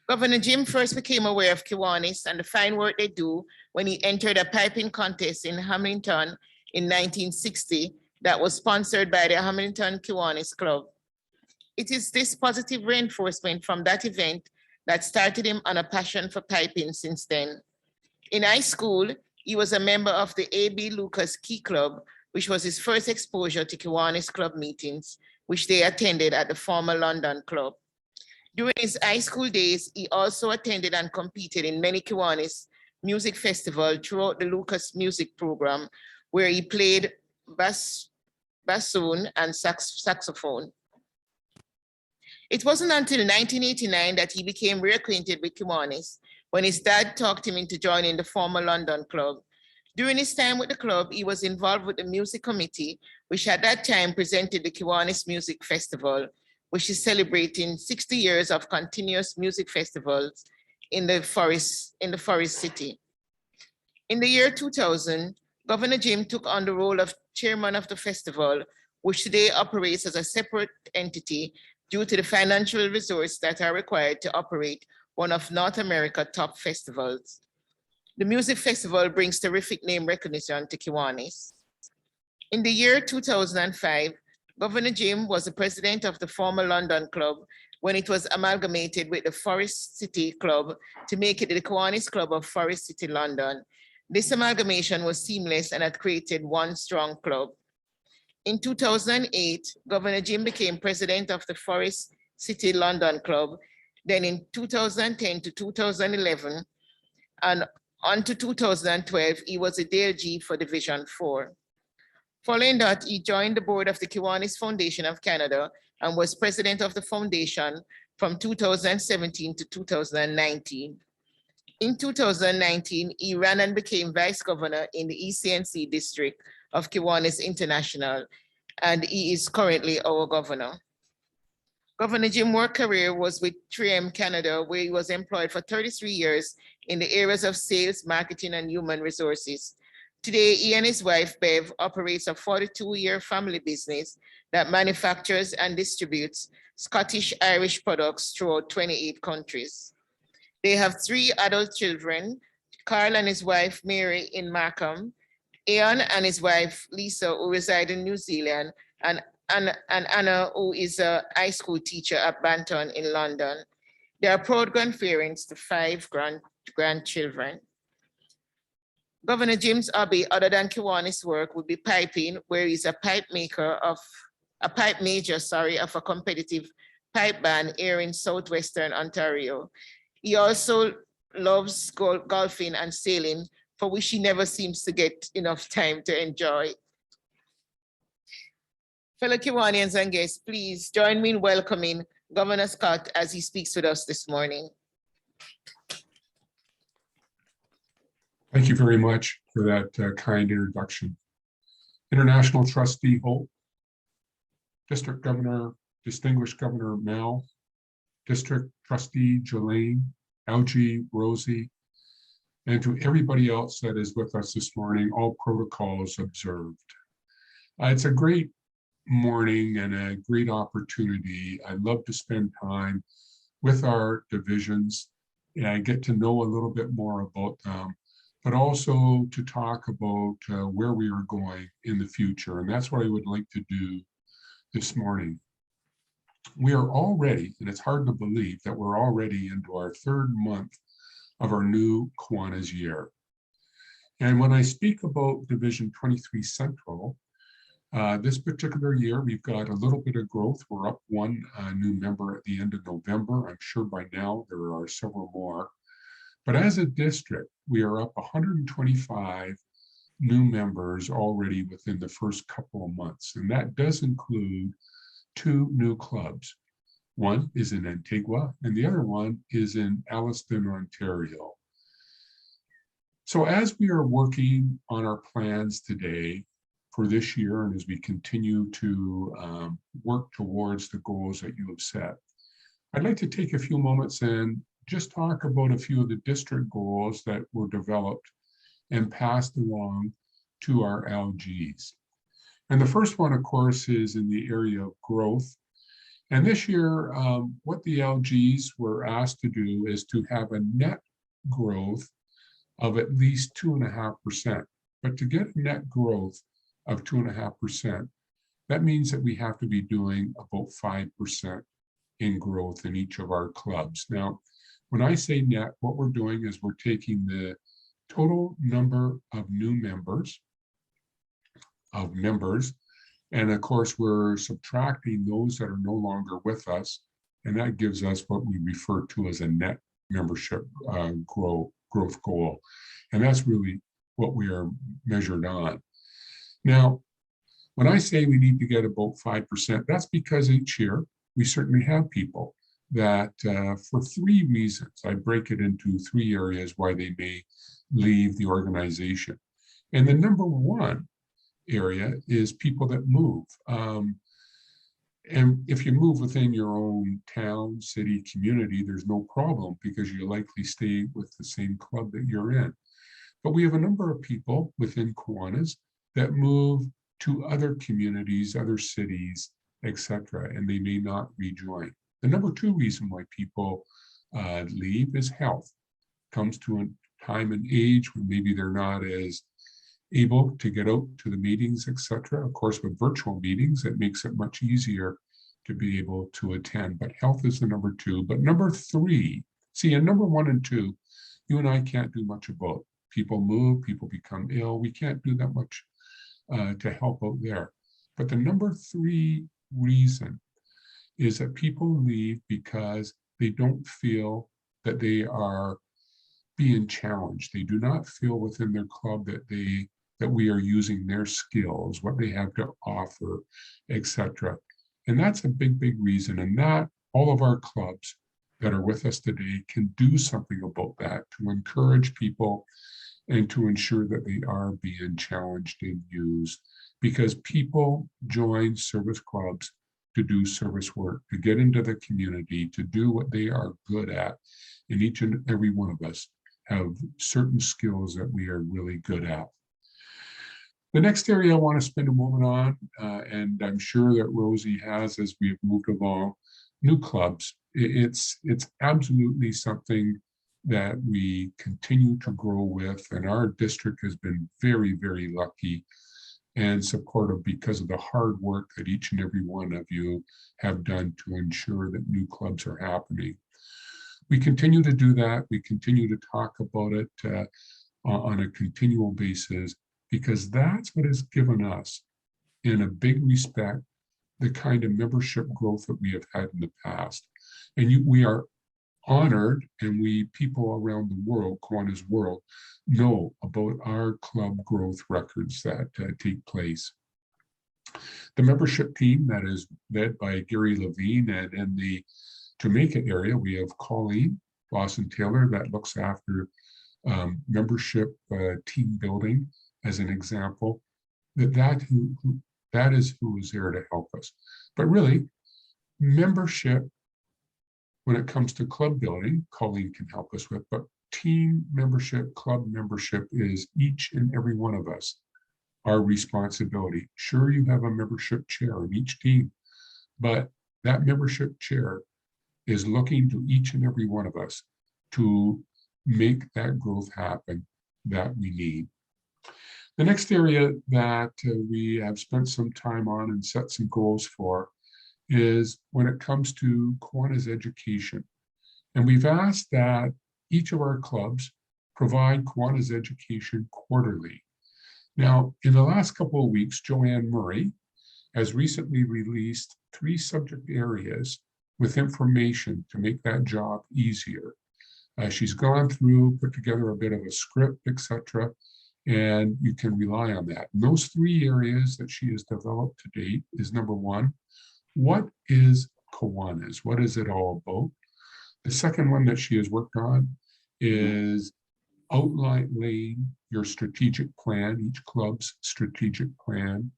Governor Jim first became aware of Kiwanis and the fine work they do when he entered a piping contest in Hamilton in 1960 that was sponsored by the Hamilton Kiwanis Club. It is this positive reinforcement from that event that started him on a passion for piping since then. In high school, he was a member of the A.B. Lucas Key Club, which was his first exposure to Kiwanis Club meetings, which they attended at the former London Club. During his high school days, he also attended and competed in many Kiwanis music festivals throughout the Lucas music program, where he played bassoon and saxophone. It wasn't until 1989 that he became reacquainted with Kiwanis, when his dad talked him into joining the former London Club. During his time with the club, he was involved with the music committee, which at that time presented the Kiwanis Music Festival, which is celebrating 60 years of continuous music festivals in the forest city. In the year 2000, Governor Jim took on the role of chairman of the festival, which today operates as a separate entity due to the financial resources that are required to operate one of North America's top festivals. The music festival brings terrific name recognition to Kiwanis. In the year 2005, Governor Jim was the president of the former London Club when it was amalgamated with the Forest City Club to make it the Kiwanis Club of Forest City, London. This amalgamation was seamless and had created one strong club. In 2008, Governor Jim became president of the Forest City London Club. Then in 2010 to 2011, and on to 2012, he was a DLG for Division 4. Following that, he joined the board of the Kiwanis Foundation of Canada and was president of the foundation from 2017 to 2019. In 2019, he ran and became vice governor in the ECNC district of Kiwanis International, and he is currently our governor. Governor Jim's work career was with 3M Canada, where he was employed for 33 years in the areas of sales, marketing, and human resources. Today, he and his wife, Bev, operates a 42-year family business that manufactures and distributes Scottish-Irish products throughout 28 countries. They have 3 adult children, Carl and his wife, Mary, in Markham, Ian and his wife, Lisa, who reside in New Zealand, and Anna, who is a high school teacher at Banton in London. They are proud grandparents to 5 grandchildren. Governor Jim's hobby, other than Kiwanis work, would be piping, where he's a pipe major of a competitive pipe band here in Southwestern Ontario. He also loves golfing and sailing, for which he never seems to get enough time to enjoy. Fellow Kiwanians and guests, please join me in welcoming Governor Scott as he speaks with us this morning. Thank you very much for that kind introduction. International Trustee Hope, District Governor, Distinguished Governor Mel, District Trustee Jelaine, LG, Rosie, and to everybody else that is with us this morning, all protocols observed. It's a great morning and a great opportunity. I love to spend time with our divisions and get to know a little bit more about them, but also to talk about where we are going in the future. And that's what I would like to do this morning. We are already, and it's hard to believe that we're already into our third month of our new Kiwanis year. And when I speak about Division 23 Central, this particular year, we've got a little bit of growth. We're up one new member at the end of November. I'm sure by now there are several more. But as a district, we are up 125 new members already within the first couple of months. And that does include 2 new clubs. One is in Antigua and the other one is in Alliston, Ontario. So as we are working on our plans today for this year, and as we continue to work towards the goals that you have set, I'd like to take a few moments and just talk about a few of the district goals that were developed and passed along to our LGs. And the first one, of course, is in the area of growth. And this year, what the LGs were asked to do is to have a net growth of at least 2.5%. But to get a net growth of 2.5%, that means that we have to be doing about 5% in growth in each of our clubs. Now, when I say net, what we're doing is we're taking the total number of new members, and of course, we're subtracting those that are no longer with us, and that gives us what we refer to as a net membership growth goal. And that's really what we are measured on. Now, when I say we need to get about 5%, that's because each year we certainly have people that for 3 reasons, I break it into 3 areas why they may leave the organization. And the number one area is people that move. And if you move within your own town, city, community, there's no problem because you likely stay with the same club that you're in. But we have a number of people within Kiwanis that move to other communities, other cities, etc., and they may not rejoin. The number 2 reason why people leave is health. Comes to a time and age when maybe they're not as able to get out to the meetings, etc. Of course, with virtual meetings, it makes it much easier to be able to attend. But health is the number 2. But number 3, see, and number 1 and 2, you and I can't do much about. People move, people become ill. We can't do that much to help out there. But the number 3 reason is that people leave because they don't feel that they are being challenged. They do not feel within their club that we are using their skills, what they have to offer, etc. And that's a big, big reason. And that all of our clubs that are with us today can do something about that to encourage people and to ensure that they are being challenged and used, because people join service clubs to do service work, to get into the community, to do what they are good at. And each and every one of us have certain skills that we are really good at. The next area I want to spend a moment on, and I'm sure that Rosie has as we've moved along, new clubs. It's absolutely something that we continue to grow with, and our district has been very, very lucky and supportive because of the hard work that each and every one of you have done to ensure that new clubs are happening. We continue to do that. We continue to talk about it on a continual basis, because that's what has given us, in a big respect, the kind of membership growth that we have had in the past. And we are honored, and people around the world, Kiwanis world, know about our club growth records that take place. The membership team that is led by Gary Levine, and in the Jamaica area, we have Colleen Lawson-Taylor that looks after membership team building as an example. That is who is there to help us. But really, membership, when it comes to club building, Colleen can help us with, but team membership, club membership is each and every one of us, our responsibility. Sure, you have a membership chair in each team, but that membership chair is looking to each and every one of us to make that growth happen that we need. The next area that we have spent some time on and set some goals for is when it comes to Kiwanis education. And we've asked that each of our clubs provide Kiwanis education quarterly. Now, in the last couple of weeks, Joanne Murray has recently released 3 subject areas with information to make that job easier. She's gone through, put together a bit of a script, etc., and you can rely on that. And those 3 areas that she has developed to date is number 1, what is Kiwanis? What is it all about? The second one that she has worked on is outlining your strategic plan, each club's strategic plan.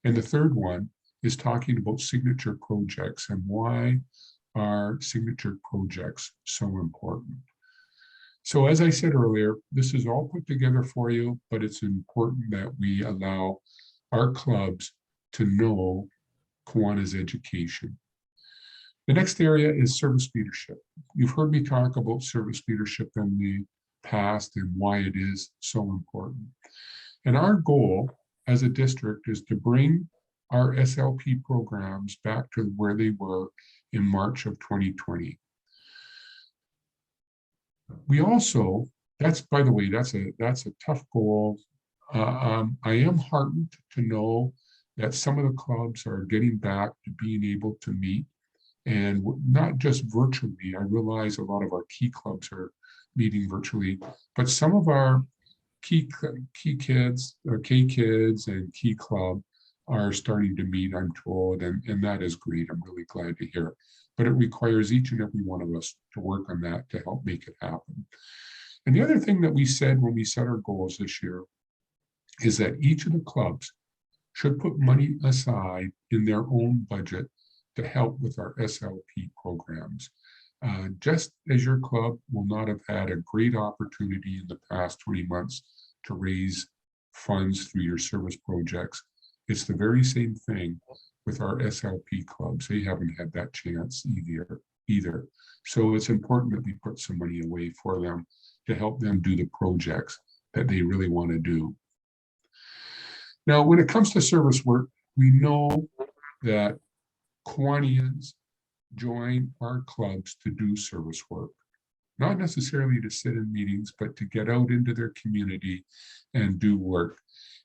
And the third one is talking about signature projects and why are signature projects so important. So as I said earlier, this is all put together for you, but it's important that we allow our clubs to know Kiwanis education. The next area is service leadership. You've heard me talk about service leadership in the past and why it is so important. And our goal as a district is to bring our SLP programs back to where they were in March of 2020. We also, that's, by the way, that's a tough goal. I am heartened to know that some of the clubs are getting back to being able to meet, and not just virtually. I realize a lot of our key clubs are meeting virtually, but some of our key kids, or K kids and key club are starting to meet, I'm told, and that is great. I'm really glad to hear. But it requires each and every one of us to work on that to help make it happen. And the other thing that we said when we set our goals this year is that each of the clubs should put money aside in their own budget to help with our SLP programs. Just as your club will not have had a great opportunity in the past 20 months to raise funds through your service projects, it's the very same thing with our SLP clubs. They haven't had that chance either. So it's important that we put some money away for them to help them do the projects that they really want to do. Now, when it comes to service work, we know that Kiwanians join our clubs to do service work, not necessarily to sit in meetings, but to get out into their community and do work.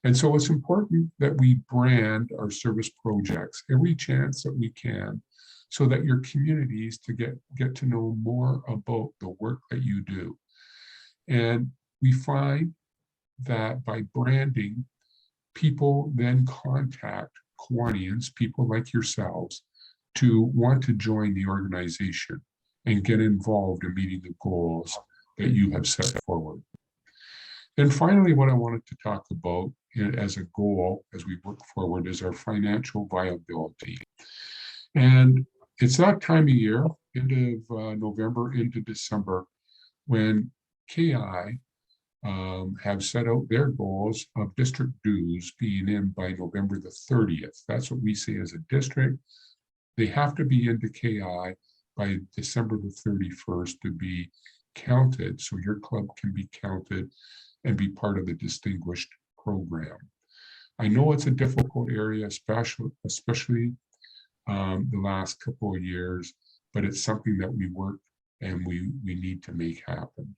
And so it's important that we brand our service projects every chance that we can, so that your communities to get to know more about the work that you do. And we find that by branding, people then contact Kiwanians, people like yourselves, to want to join the organization and get involved in meeting the goals that you have set forward. And finally, what I wanted to talk about as a goal as we work forward is our financial viability. And it's that time of year, end of November into December, when KI have set out their goals of district dues being in by November the 30th. That's what we say as a district. They have to be into KI by December the 31st to be counted, so your club can be counted and be part of the distinguished program. I know it's a difficult area, especially the last couple of years, but it's something that we work and we need to make happen.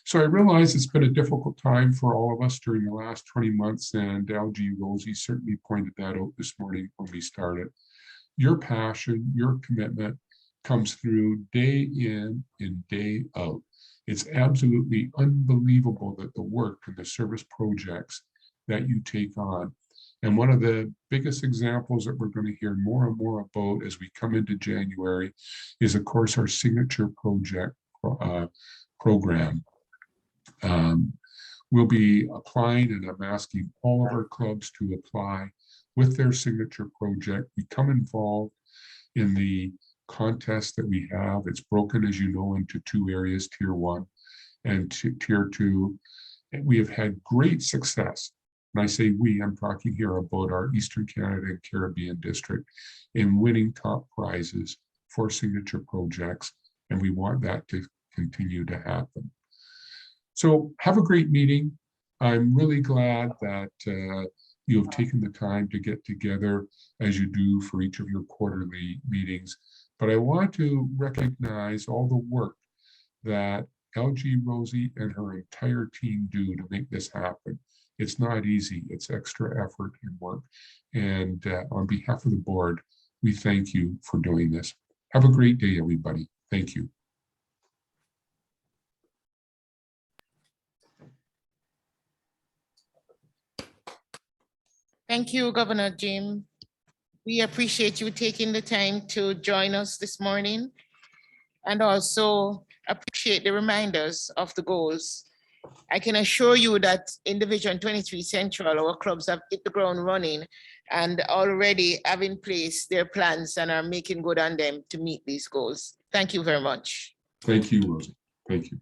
So I realize it's been a difficult time for all of us during the last 20 months, and LG Rosie certainly pointed that out this morning when we started. Your passion, your commitment comes through day in and day out. It's absolutely unbelievable that the work and the service projects that you take on And one of the biggest examples that we're going to hear more and more about as we come into January is, of course, our signature project program. We'll be applying, and I'm asking all of our clubs to apply with their signature project, become involved in the contest that we have. It's broken, as you know, into two areas, Tier 1 and Tier 2. And we have had great success. And I say we, I'm talking here about our Eastern Canada and Caribbean district in winning top prizes for signature projects. And we want that to continue to happen. So have a great meeting. I'm really glad that you have taken the time to get together as you do for each of your quarterly meetings. But I want to recognize all the work that LG Rosie and her entire team do to make this happen. It's not easy, it's extra effort and work. And on behalf of the board, we thank you for doing this. Have a great day, everybody. Thank you. Thank you, Governor Jim. We appreciate you taking the time to join us this morning, and also appreciate the reminders of the goals. I can assure you that in Division 23 Central, our clubs have hit the ground running and already have in place their plans and are making good on them to meet these goals. Thank you very much. Thank you, Rosie. Thank you.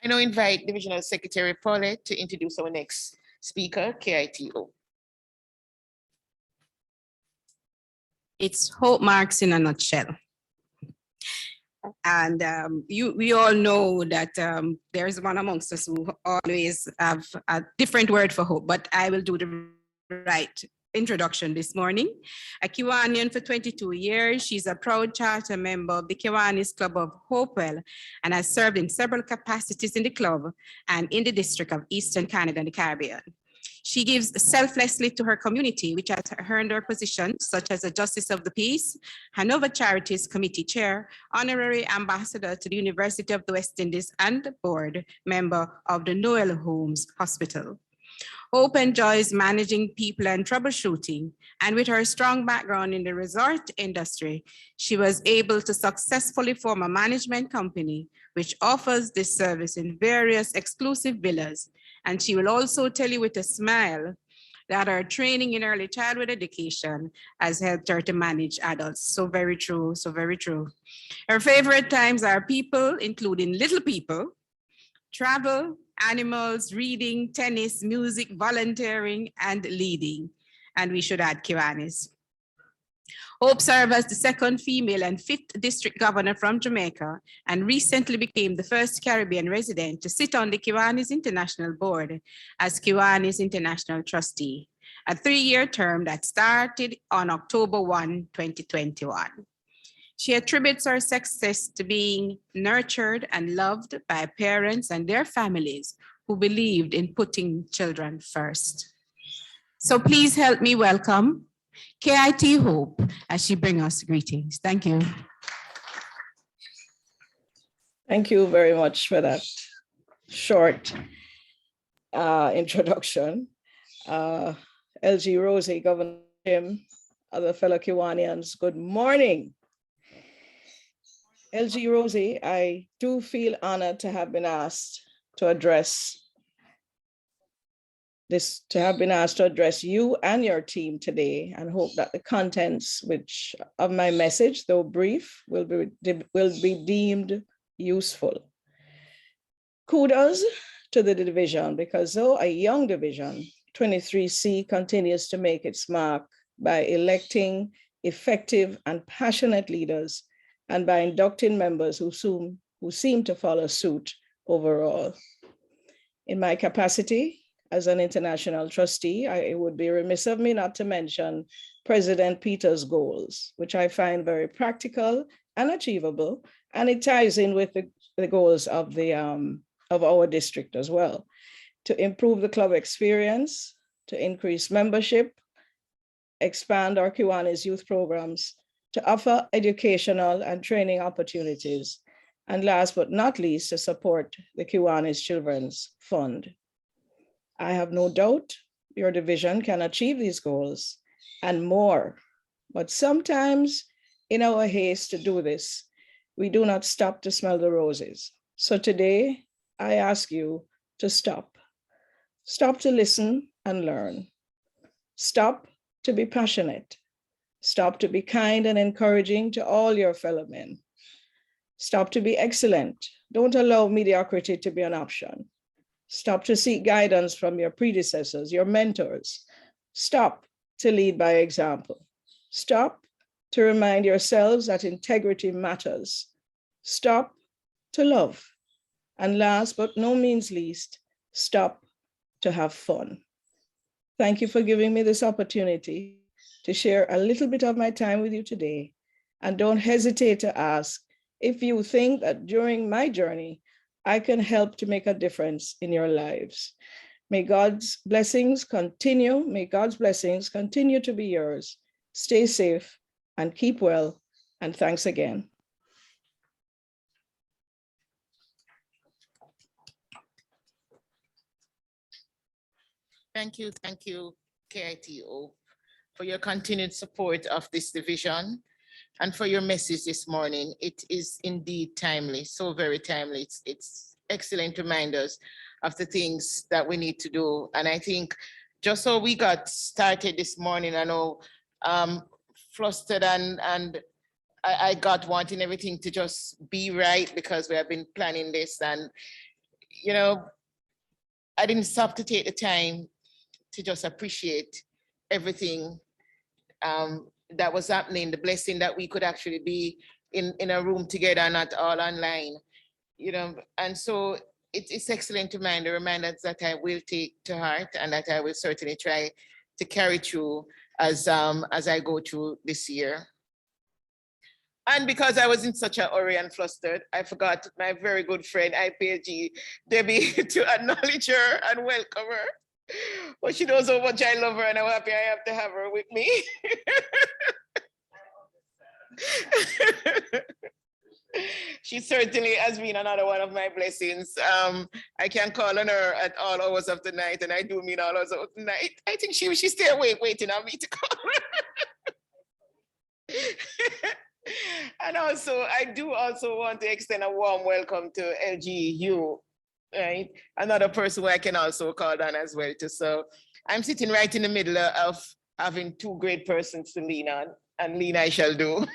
I now invite Divisional Secretary Paulette to introduce our next speaker, KITO. It's hope marks in a nutshell. And we all know that there's one amongst us who always have a different word for hope, but I will do the right introduction this morning. A Kiwanian for 22 years, she's a proud charter member of the Kiwanis Club of Hopewell and has served in several capacities in the club and in the District of Eastern Canada and the Caribbean. She gives selflessly to her community, which has earned her positions such as a Justice of the Peace, Hanover Charities Committee Chair, Honorary Ambassador to the University of the West Indies, and board member of the Noel Holmes Hospital. Hope enjoys managing people and troubleshooting, and with her strong background in the resort industry, she was able to successfully form a management company which offers this service in various exclusive villas. And she will also tell you with a smile that her training in early childhood education has helped her to manage adults. So very true, so very true. Her favorite times are people, including little people, travel, animals, reading, tennis, music, volunteering, and leading. And we should add Kiwanis. Hope served as the second female and 5th district governor from Jamaica and recently became the first Caribbean resident to sit on the Kiwanis International Board as Kiwanis International Trustee, a 3-year term that started on October 1, 2021. She attributes her success to being nurtured and loved by parents and their families who believed in putting children first. So please help me welcome KIT Hope as she brings us greetings. Thank you. Thank you very much for that short introduction. LG Rosie, Governor Jim, other fellow Kiwanians, good morning. LG Rosie, I do feel honored to have been asked to address you and your team today, and hope that the contents of my message, though brief, will be deemed useful. Kudos to the division, because though a young division, 23C continues to make its mark by electing effective and passionate leaders and by inducting members who seem to follow suit overall. In my capacity as an international trustee, it would be remiss of me not to mention President Peter's goals, which I find very practical and achievable, and it ties in with the goals of our district as well, to improve the club experience, to increase membership, expand our Kiwanis youth programs, to offer educational and training opportunities, And last but not least, to support the Kiwanis Children's Fund. I have no doubt your division can achieve these goals and more. But sometimes in our haste to do this, we do not stop to smell the roses. So today, I ask you to stop. Stop to listen and learn. Stop to be passionate. Stop to be kind and encouraging to all your fellow men. Stop to be excellent. Don't allow mediocrity to be an option. Stop to seek guidance from your predecessors, your mentors. Stop to lead by example. Stop to remind yourselves that integrity matters. Stop to love. And last but no means least, stop to have fun. Thank you for giving me this opportunity to share a little bit of my time with you today. And don't hesitate to ask if you think that during my journey, I can help to make a difference in your lives. May God's blessings continue. May God's blessings continue to be yours. Stay safe and keep well. And thanks again. Thank you, KITO, for your continued support of this division and for your message this morning. It is indeed timely, so very timely. It's excellent reminders of the things that we need to do. And I think just so we got started this morning, I know flustered and I got wanting everything to just be right because we have been planning this, and you know, I didn't stop to take the time to just appreciate everything that was happening, the blessing that we could actually be in a room together, not all online, you know. And so it's excellent to mind, the reminders that I will take to heart and that I will certainly try to carry through as I go through this year. And because I was in such a hurry and flustered, I forgot my very good friend, IPLG, Debbie, to acknowledge her and welcome her. But she knows how much I love her and how happy I am to have her with me. She certainly has been another one of my blessings. I can call on her at all hours of the night, and I do mean all hours of the night. I think she's still awake waiting on me to call her. And also, I do also want to extend a warm welcome to LGU, right? Another person who I can also call on as well too. So I'm sitting right in the middle of having two great persons to lean on, and lean I shall do.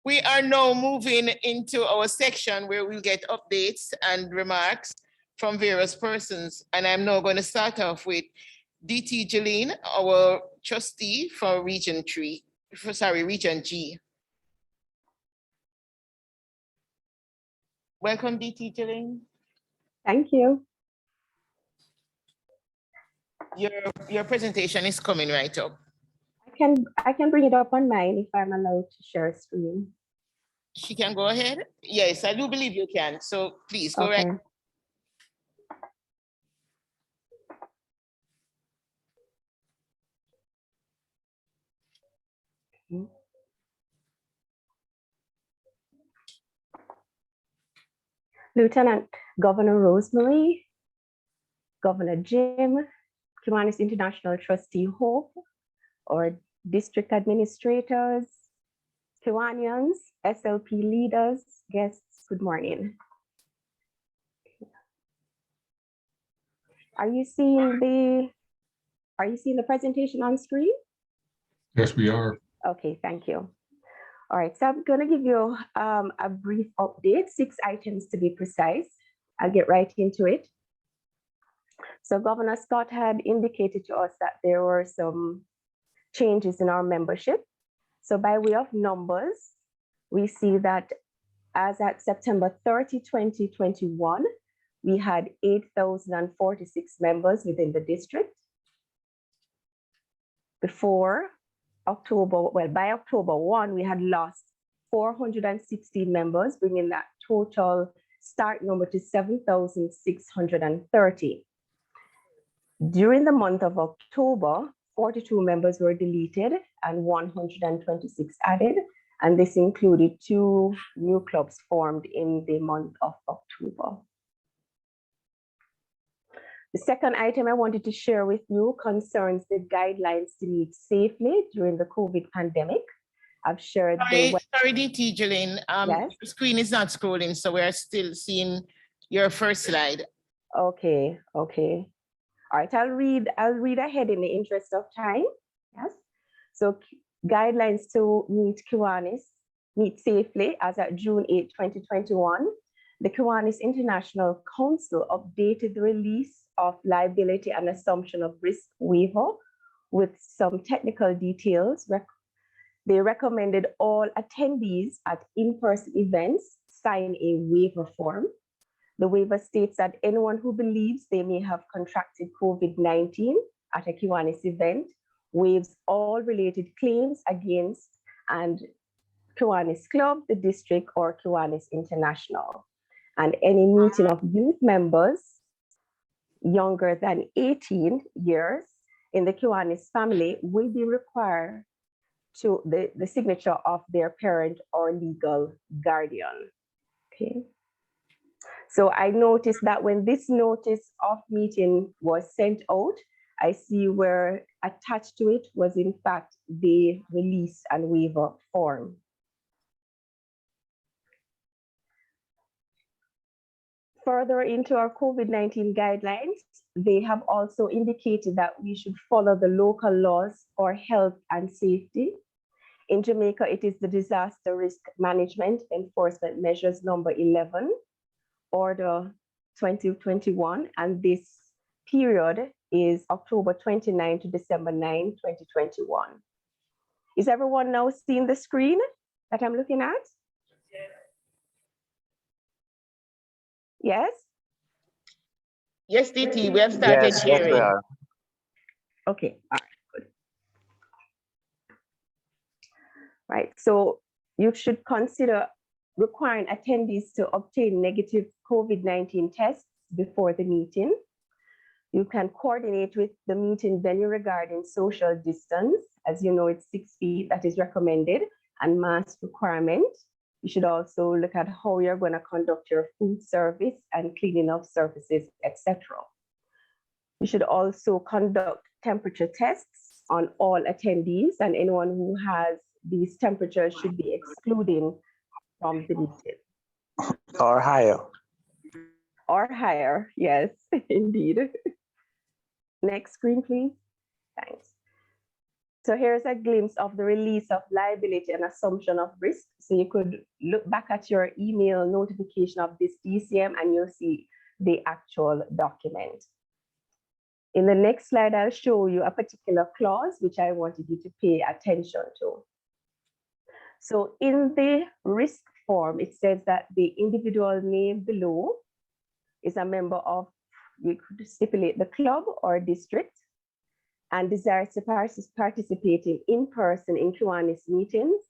We are now moving into our section where we'll get updates and remarks from various persons. And I'm now going to start off with DT Jeline, our trustee for Region G. Welcome, DT Jeline. Thank you. Your presentation is coming right up. I can bring it up on mine if I'm allowed to share screen. She can go ahead? Yes, I do believe you can. So please go right. Lieutenant Governor Rosemary, Governor Jim, Kiwanis International Trustee Hope, our district administrators, Kiwanians, SLP leaders, guests, good morning. Are you seeing the presentation on screen? Yes, we are. Okay, thank you. All right, so I'm going to give you a brief update, 6 items to be precise. I'll get right into it. So Governor Scott had indicated to us that there were some changes in our membership. So by way of numbers, we see that as at September 30, 2021, we had 8,046 members within the district. By October 1, we had lost 416 members, bringing that total start number to 7,630. During the month of October, 42 members were deleted and 126 added, and this included 2 new clubs formed in the month of October. The second item I wanted to share with you concerns the guidelines to meet safely during the COVID pandemic. I've shared Sorry, DT Jolene. Yes? The screen is not scrolling, so we're still seeing your first slide. Okay. All right, I'll read ahead in the interest of time. Yes. So guidelines to meet safely as at June 8, 2021. The Kiwanis International Council updated the release of liability and assumption of risk waiver with some technical details. They recommended all attendees at in-person events sign a waiver form. The waiver states that anyone who believes they may have contracted COVID-19 at a Kiwanis event waives all related claims against and Kiwanis Club, the district, or Kiwanis International. And any meeting of youth members younger than 18 years in the Kiwanis family will be required to the signature of their parent or legal guardian. Okay. So I noticed that when this notice of meeting was sent out, I see where attached to it was in fact the release and waiver form. Further into our COVID-19 guidelines, they have also indicated that we should follow the local laws for health and safety. In Jamaica, it is the Disaster Risk Management Enforcement Measures number 11, Order 2021, and this period is October 29 to December 9, 2021. Is everyone now seeing the screen that I'm looking at? Yes? Yes, DT, we have started sharing. Yes, we are. Okay, all right, good. Right, so you should consider requiring attendees to obtain negative COVID-19 tests before the meeting. You can coordinate with the meeting venue regarding social distance. As you know, it's 6 feet that is recommended and mask requirement. You should also look at how you're going to conduct your food service and cleaning of surfaces, etc. You should also conduct temperature tests on all attendees, and anyone who has these temperatures should be excluded from the meeting. Or higher. Or higher, yes, indeed. Next screen, please. Thanks. So here's a glimpse of the release of liability and assumption of risk. So you could look back at your email notification of this DCM and you'll see the actual document. In the next slide, I'll show you a particular clause which I wanted you to pay attention to. So in the risk form, it says that the individual named below is a member of, we could stipulate the club or district, and desires to participate in person in Kiwanis meetings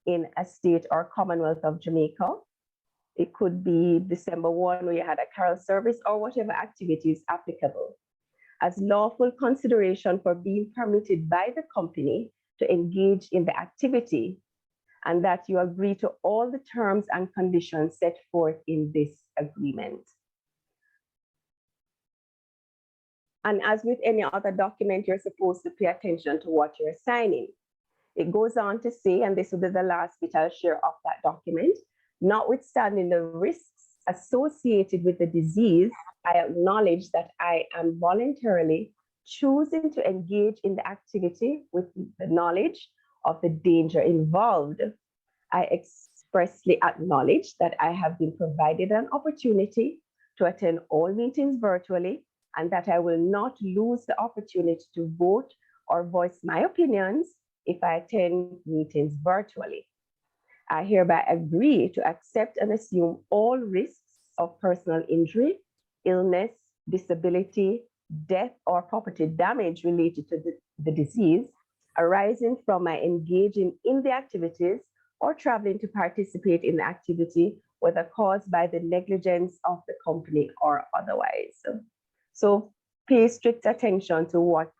in a state or Commonwealth of Jamaica. It could be December 1 where you had a carol service or whatever activity is applicable. As lawful consideration for being permitted by the company to engage in the activity, and that you agree to all the terms and conditions set forth in this agreement. And as with any other document, you're supposed to pay attention to what you're signing. It goes on to say, and this will be the last bit I'll share of that document, notwithstanding the risks associated with the disease, I acknowledge that I am voluntarily choosing to engage in the activity with the knowledge of the danger involved. I expressly acknowledge that I have been provided an opportunity to attend all meetings virtually, and that I will not lose the opportunity to vote or voice my opinions if I attend meetings virtually. I hereby agree to accept and assume all risks of personal injury, illness, disability, death, or property damage related to the disease arising from my engaging in the activities or traveling to participate in the activity, whether caused by the negligence of the company or otherwise. So pay strict attention to what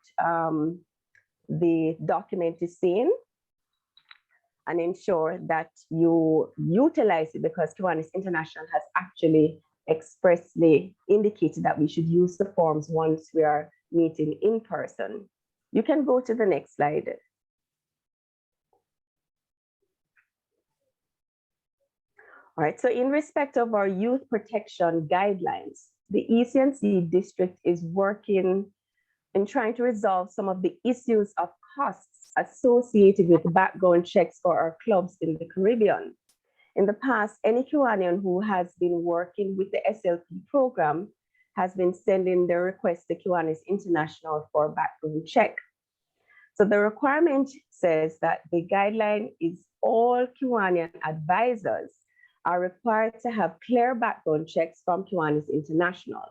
the document is seen and ensure that you utilize it, because Kiwanis International has actually expressly indicated that we should use the forms once we are meeting in person. You can go to the next slide. All right, so in respect of our youth protection guidelines, the ECNC district is working in trying to resolve some of the issues of costs associated with background checks for our clubs in the Caribbean. In the past, any Kiwanian who has been working with the SLP program has been sending their request to Kiwanis International for background check. So the requirement says that the guideline is all Kiwanian advisors are required to have clear background checks from Kiwanis International,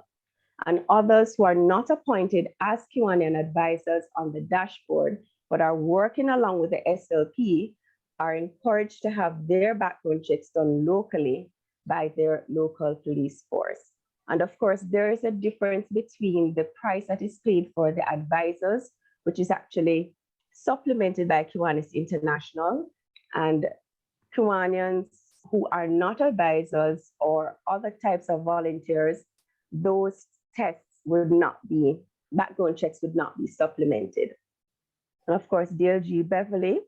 and others who are not appointed as Kiwanian advisors on the dashboard but are working along with the SLP are encouraged to have their background checks done locally by their local police force. And of course, there is a difference between the price that is paid for the advisors, which is actually supplemented by Kiwanis International, and Kiwanians who are not advisors or other types of volunteers, those tests would not be, background checks would not be supplemented. And of course, DLG Beverly,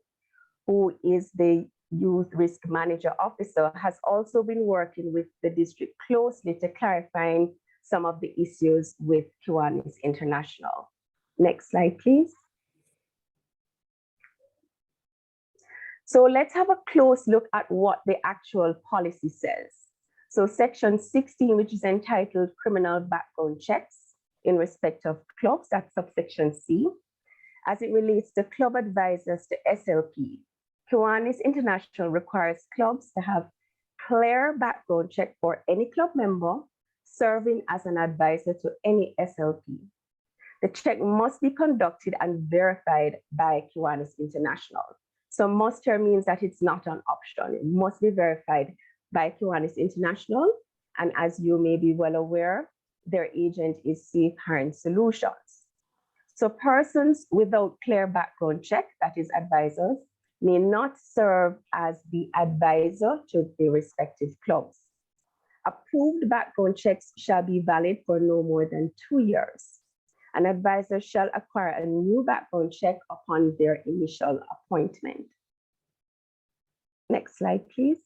who is the Youth Risk Manager Officer, has also been working with the district closely to clarifying some of the issues with Kiwanis International. Next slide, please. So let's have a close look at what the actual policy says. So section 16, which is entitled Criminal Background Checks in respect of clubs, that's subsection C, as it relates to club advisors to SLP. Kiwanis International requires clubs to have clear background check for any club member serving as an advisor to any SLP. The check must be conducted and verified by Kiwanis International. So must here means that it's not an option. It must be verified by Kiwanis International. And as you may be well aware, their agent is Safe Haven Solutions. So persons without clear background check, that is advisors, may not serve as the advisor to the respective clubs. Approved background checks shall be valid for no more than 2 years. An advisor shall acquire a new background check upon their initial appointment. Next slide, please.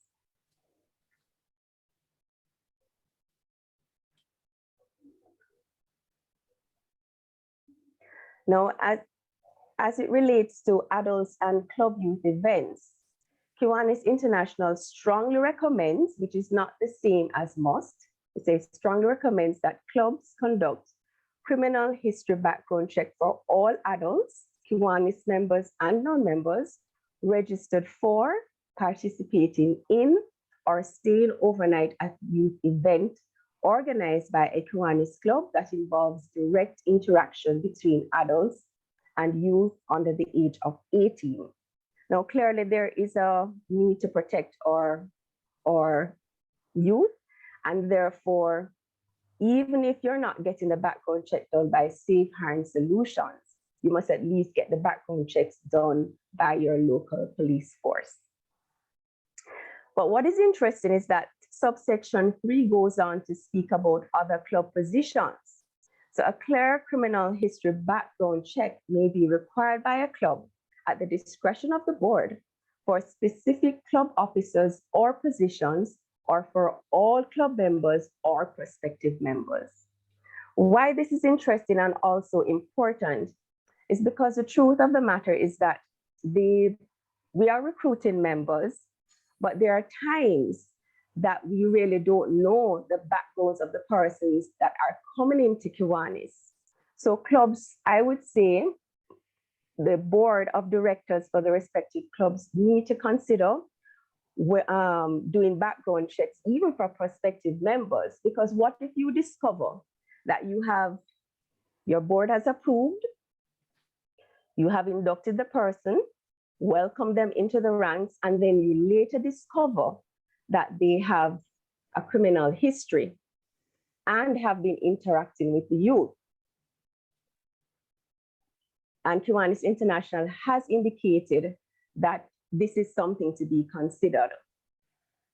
Now, as it relates to adults and club youth events, Kiwanis International strongly recommends, which is not the same as must, it says strongly recommends that clubs conduct criminal history background check for all adults, Kiwanis members and non-members registered for, participating in, or staying overnight at youth event organized by a Kiwanis club that involves direct interaction between adults and youth under the age of 18. Now, clearly there is a need to protect our youth, and therefore, even if you're not getting the background check done by Safe Haven Solutions, you must at least get the background checks done by your local police force. But what is interesting is that subsection 3 goes on to speak about other club positions. So a clear criminal history background check may be required by a club at the discretion of the board for specific club officers or positions, or for all club members or prospective members. Why this is interesting and also important is because the truth of the matter is that we are recruiting members, but there are times that we really don't know the backgrounds of the persons that are coming into Kiwanis. So clubs, I would say, the board of directors for the respective clubs need to consider doing background checks, even for prospective members, because what if you discover that your board has approved, you have inducted the person, welcome them into the ranks, and then you later discover that they have a criminal history and have been interacting with the youth. And Kiwanis International has indicated that this is something to be considered.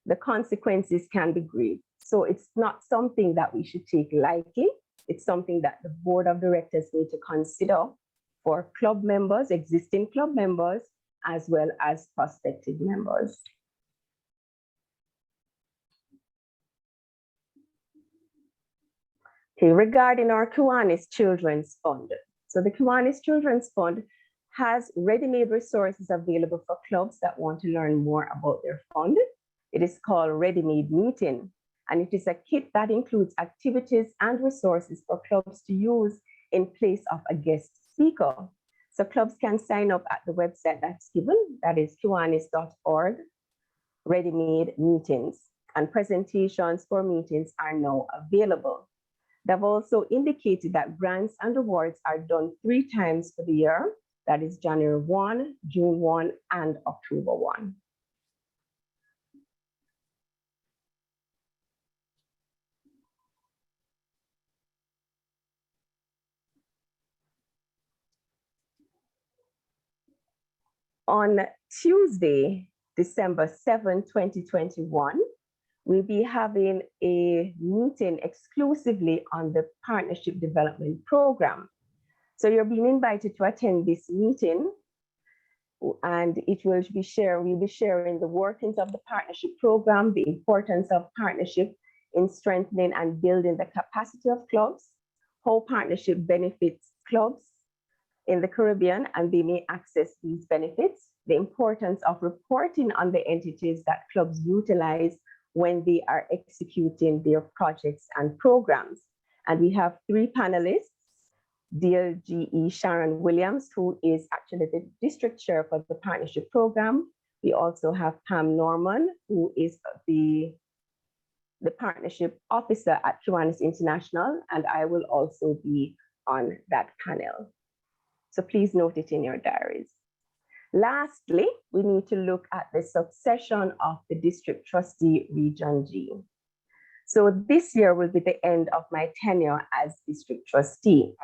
The consequences can be grave. So it's not something that we should take lightly. It's something that the board of directors need to consider for club members, existing club members, as well as prospective members. Okay, regarding our Kiwanis Children's Fund. So the Kiwanis Children's Fund has ready-made resources available for clubs that want to learn more about their fund. It is called Ready-Made Meeting, and it is a kit that includes activities and resources for clubs to use in place of a guest speaker. So clubs can sign up at the website that's given, that is kiwanis.org, Ready-Made Meetings, and presentations for meetings are now available. They've also indicated that grants and awards are done 3 times for the year. That is January 1, June 1, and October 1. On Tuesday, December 7, 2021, we'll be having a meeting exclusively on the Partnership Development Program. So you're being invited to attend this meeting, and we'll be sharing the workings of the partnership program, the importance of partnership in strengthening and building the capacity of clubs, how partnership benefits clubs in the Caribbean and they may access these benefits, the importance of reporting on the entities that clubs utilize when they are executing their projects and programs. And we have 3 panelists, DLGE Sharon Williams, who is actually the district chair for the partnership program. We also have Pam Norman, who is the partnership officer at Kiwanis International, and I will also be on that panel. So please note it in your diaries. Lastly, we need to look at the succession of the district trustee Region G. So this year will be the end of my tenure as district trustee.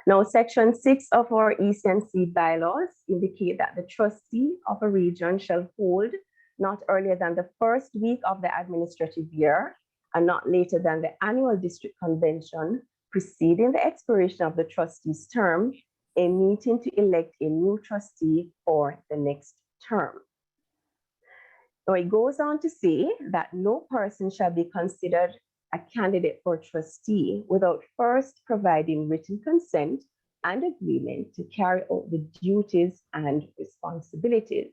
Now, Section 6 of our ECNC bylaws indicate that the trustee of a region shall hold not earlier than the first week of the administrative year and not later than the annual district convention preceding the expiration of the trustee's term, a meeting to elect a new trustee for the next term. Now, it goes on to say that no person shall be considered a candidate for trustee without first providing written consent and agreement to carry out the duties and responsibilities.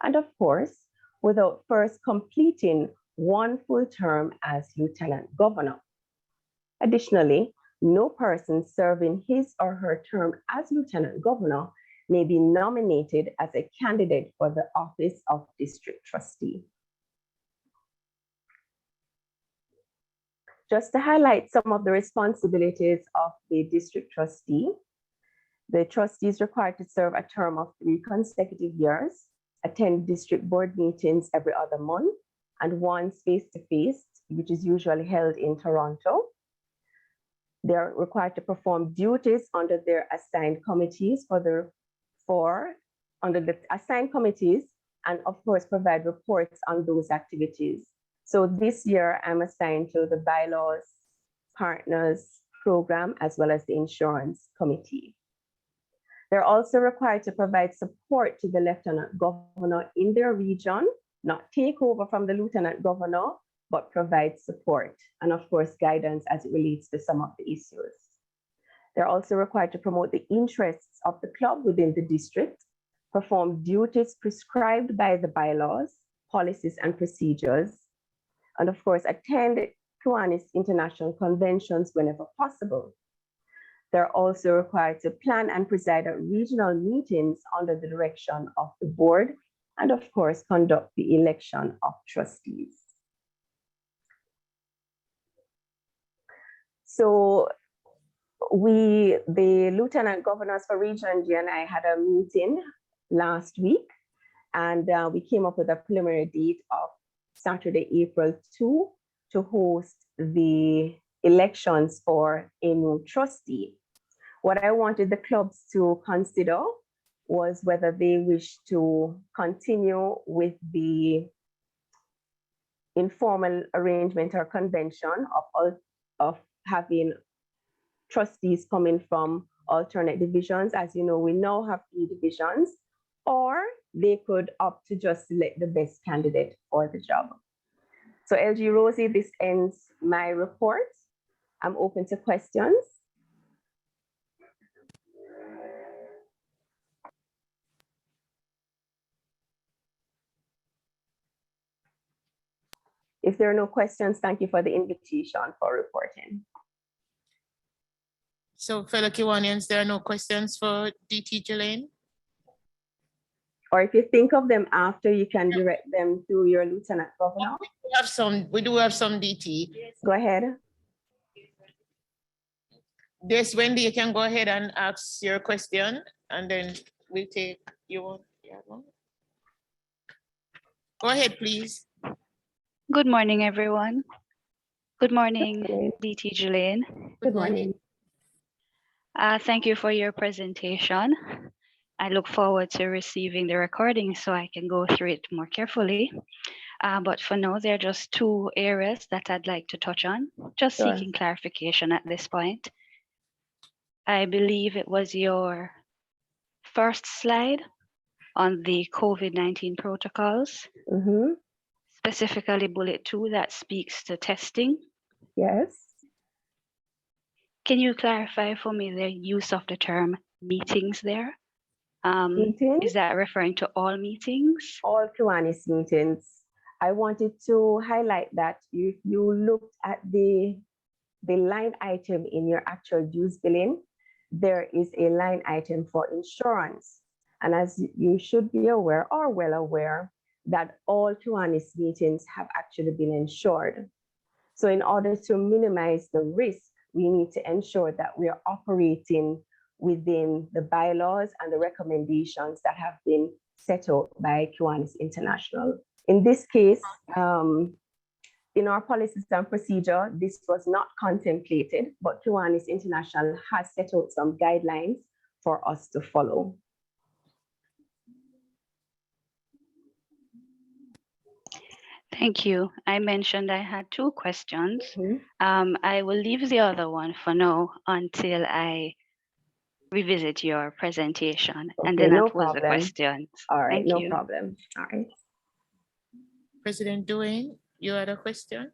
And of course, without first completing 1 full term as lieutenant governor. Additionally, no person serving his or her term as lieutenant governor may be nominated as a candidate for the office of district trustee. Just to highlight some of the responsibilities of the district trustee, the trustee is required to serve a term of 3 consecutive years, attend district board meetings every other month, and once face-to-face, which is usually held in Toronto. They're required to perform duties under their assigned committees under the assigned committees, and of course provide reports on those activities. So this year I'm assigned to the bylaws, partners program, as well as the insurance committee. They're also required to provide support to the lieutenant governor in their region, not take over from the lieutenant governor, but provide support and of course guidance as it relates to some of the issues. They're also required to promote the interests of the club within the district, perform duties prescribed by the bylaws, policies and procedures, and of course attend Kiwanis international conventions whenever possible. They're also required to plan and preside at regional meetings under the direction of the board, and of course conduct the election of trustees. So the lieutenant governors for Region G and I had a meeting last week, and we came up with a preliminary date of Saturday, April 2, to host the elections for a new trustee. What I wanted the clubs to consider was whether they wish to continue with the informal arrangement or convention of having trustees coming from alternate divisions. As you know, we now have 3 divisions, or they could opt to just select the best candidate for the job. So LG Rosie, this ends my report. I'm open to questions. If there are no questions, thank you for the invitation for reporting. So fellow Kiwanians, there are no questions for DT Jelaine? Or if you think of them after, you can direct them to your Lieutenant Governor. We do have some DT. Go ahead. Yes, Wendy, you can go ahead and ask your question, and then we'll take your one. Go ahead, please. Good morning, everyone. Good morning, DT Jelaine. Good morning. Thank you for your presentation. I look forward to receiving the recording so I can go through it more carefully. But for now, there are just 2 areas that I'd like to touch on, just Sure. seeking clarification at this point. I believe it was your first slide on the COVID-19 protocols, specifically bullet 2 that speaks to testing. Yes. Can you clarify for me the use of the term meetings there? Meetings? Is that referring to all meetings? All Kiwanis meetings. I wanted to highlight that if you looked at the line item in your actual dues billing, there is a line item for insurance. And as you should be aware or well aware, that all Kiwanis meetings have actually been insured. So in order to minimize the risk, we need to ensure that we are operating within the bylaws and the recommendations that have been set out by Kiwanis International. In this case, in our policies and procedure, this was not contemplated, but Kiwanis International has set out some guidelines for us to follow. Thank you. I mentioned I had 2 questions. I will leave the other one for now until I revisit your presentation, and then no I'll pose the problem. questions. All right, Thank no you. problem. All right. President Dwayne, you had a question?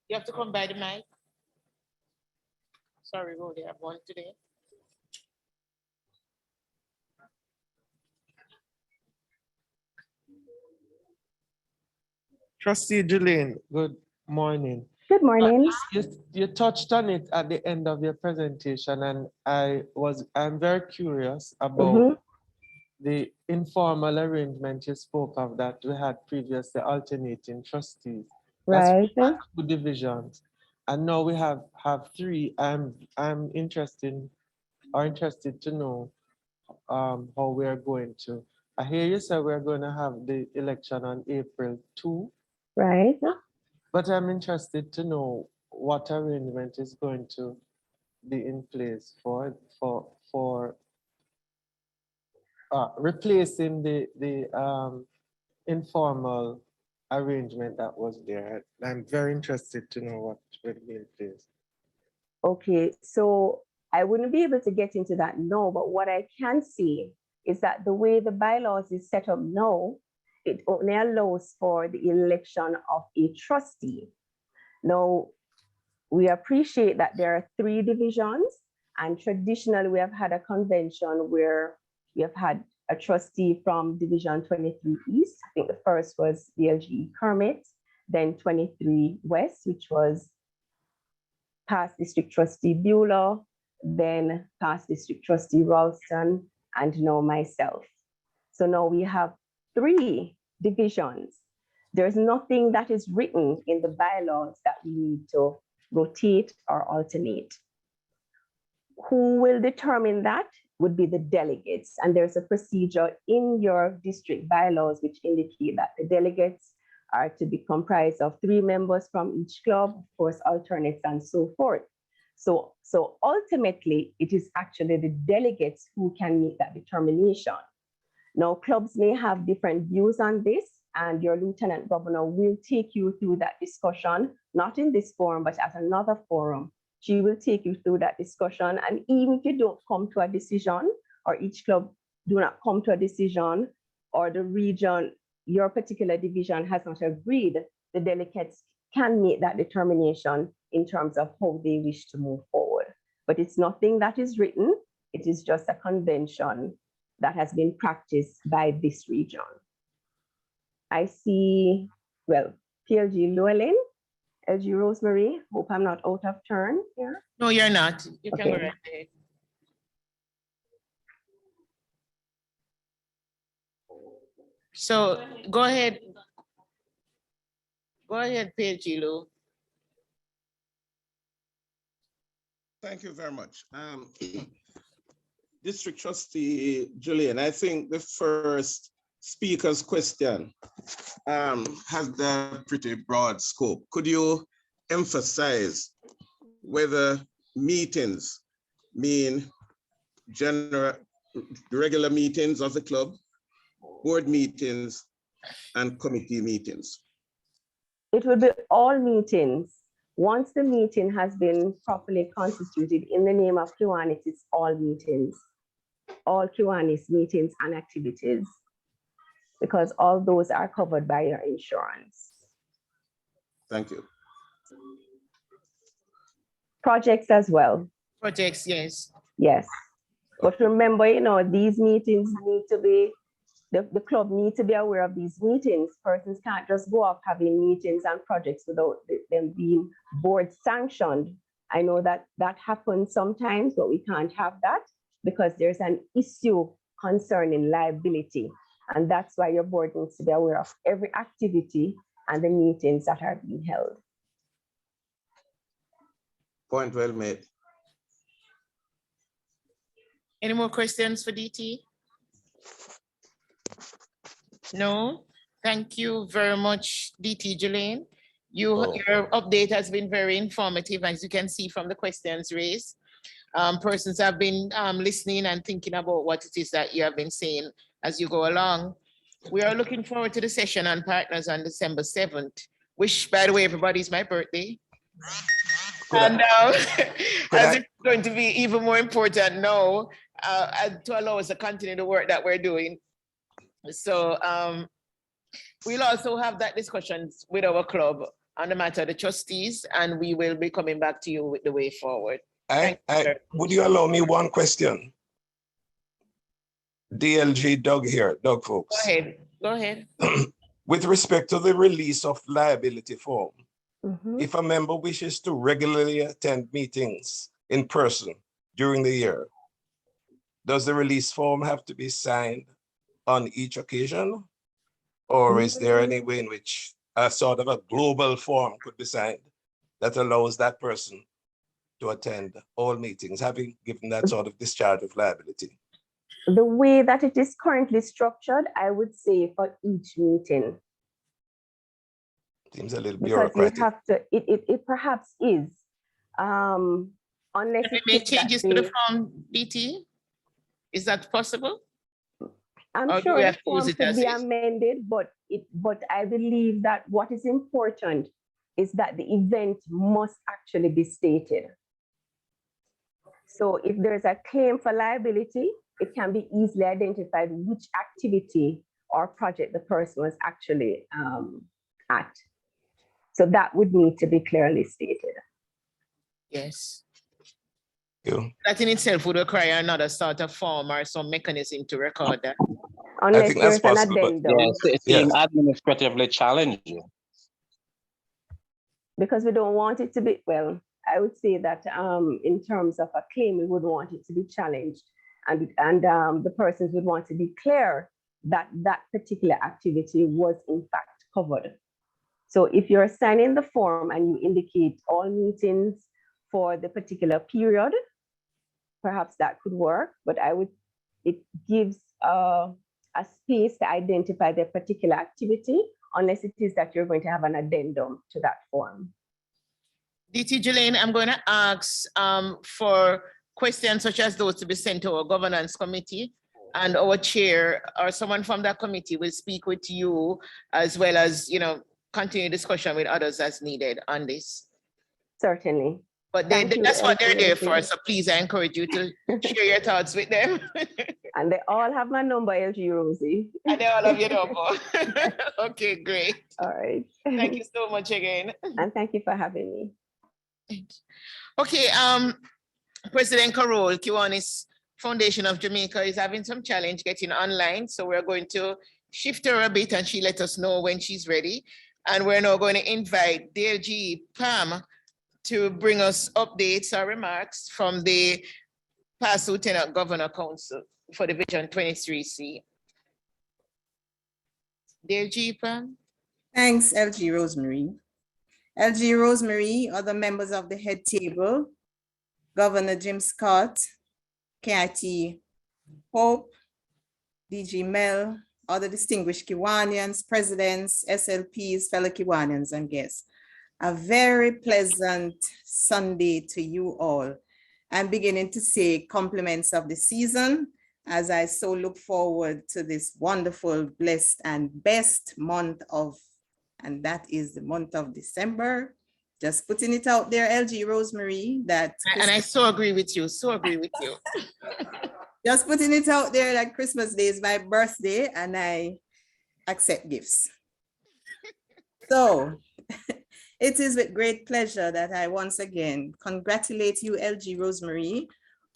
You have to come by the mic. Sorry, we only have one today. Trustee Jelaine, good morning. Good morning. You touched on it at the end of your presentation, and I'm very curious about the informal arrangement you spoke of that we had previously, alternating trustees. Right. That's 2 divisions, and now we have 3. I'm interested to know how we are going to. I hear you say we're going to have the election on April 2. Right. But I'm interested to know what arrangement is going to be in place for replacing the informal arrangement that was there. I'm very interested to know what will be in place. Okay, so I wouldn't be able to get into that now, but what I can see is that the way the bylaws is set up now, it only allows for the election of a trustee. Now, we appreciate that there are 3 divisions, and traditionally we have had a convention where we have had a trustee from Division 23 East. I think the first was DLG Kermit, then 23 West, which was past District Trustee Bueller, then past District Trustee Ralston, and now myself. So now we have 3 divisions. There's nothing that is written in the bylaws that we need to rotate or alternate. Who will determine that would be the delegates. And there's a procedure in your district bylaws which indicate that the delegates are to be comprised of 3 members from each club, of course, alternates and so forth. So ultimately, it is actually the delegates who can make that determination. Now, clubs may have different views on this, and your Lieutenant Governor will take you through that discussion, not in this forum, but at another forum. She will take you through that discussion, and even if you don't come to a decision, or each club do not come to a decision, or the region, your particular division has not agreed, the delegates can make that determination in terms of how they wish to move forward. But it's nothing that is written, it is just a convention that has been practiced by this region. I see, well, PLG Llewellyn, LG Rosemary, hope I'm not out of turn here. No, you're not. You can go Okay. right ahead. So go ahead. Go ahead, PLG Lou. Thank you very much. District Trustee Julian, I think the first speaker's question has a pretty broad scope. Could you emphasize whether meetings mean regular meetings of the club, board meetings, and committee meetings? It will be all meetings. Once the meeting has been properly constituted in the name of Kiwanis, it's all meetings, all Kiwanis meetings and activities, because all those are covered by your insurance. Thank you. Projects as well. Projects, yes. Yes. But remember, you know, these meetings need to be, the club needs to be aware of these meetings. Persons can't just go off having meetings and projects without them being board sanctioned. I know that that happens sometimes, but we can't have that because there's an issue concerning liability. And that's why your board needs to be aware of every activity and the meetings that are being held. Point well made. Any more questions for DT? No? Thank you very much, DT Jolene. Your update has been very informative, as you can see from the questions raised. Persons have been listening and thinking about what it is that you have been saying as you go along. We are looking forward to the session on partners on December 7th, which, by the way, everybody, is my birthday. And as it's going to be even more important now to allow us to continue the work that we're doing. So we'll also have that discussion with our club on the matter of the trustees, and we will be coming back to you with the way forward. Would you allow me one question? DLG Doug here, Doug folks. Go ahead, go ahead. With respect to the release of liability form, if a member wishes to regularly attend meetings in person during the year, does the release form have to be signed on each occasion? Or is there any way in which a sort of a global form could be signed that allows that person to attend all meetings, having given that sort of discharge of liability? The way that it is currently structured, I would say for each meeting. Seems a little Because bureaucratic. you have to, it perhaps is. Unless Can we make changes to the form, DT? Is that possible? I'm Or do sure we the have to use form it could as be is? amended, but I believe that what is important is that the event must actually be stated. So if there's a claim for liability, it can be easily identified which activity or project the person was actually at. So that would need to be clearly stated. Yes. You. That in itself would require another sort of form or some mechanism to record that. Unless there's an addendum. Yes, it seems administratively challenging. Because we don't want it to be, well, I would say that in terms of a claim, we would want it to be challenged, and the persons would want to be clear that that particular activity was in fact covered. So if you're signing the form and you indicate all meetings for the particular period, perhaps that could work, but it gives a space to identify the particular activity unless it is that you're going to have an addendum to that form. DT Jelaine, I'm going to ask for questions such as those to be sent to our governance committee, and our chair or someone from that committee will speak with you, as well as, you know, continue discussion with others as needed on this. Certainly. But Thank you, that's what they're there for. LG. So please, I encourage you to share your thoughts with them. And they all have my number, LG Rosie. And they all have your number. Okay, great. All right. Thank you so much again. And thank you for having me. Okay, President Carol, Kiwanis Foundation of Jamaica is having some challenge getting online. So we're going to shift her a bit and she let us know when she's ready. And we're now going to invite DLG Pam to bring us updates or remarks from the past Lieutenant Governor Council for Division 23C. DLG Pam. Thanks, LG Rosemary. LG Rosemary, other members of the head table, Governor Jim Scott, KIT Hope, DG Mel, other distinguished Kiwanians, presidents, SLPs, fellow Kiwanians, and guests. A very pleasant Sunday to you all. I'm beginning to say compliments of the season as I so look forward to this wonderful, blessed, and best month of, and that is the month of December. Just putting it out there, LG Rosemary, that. And I so agree with you, so agree with you. Just putting it out there that Christmas Day is my birthday and I accept gifts. So it is with great pleasure that I once again congratulate you, LG Rosemary,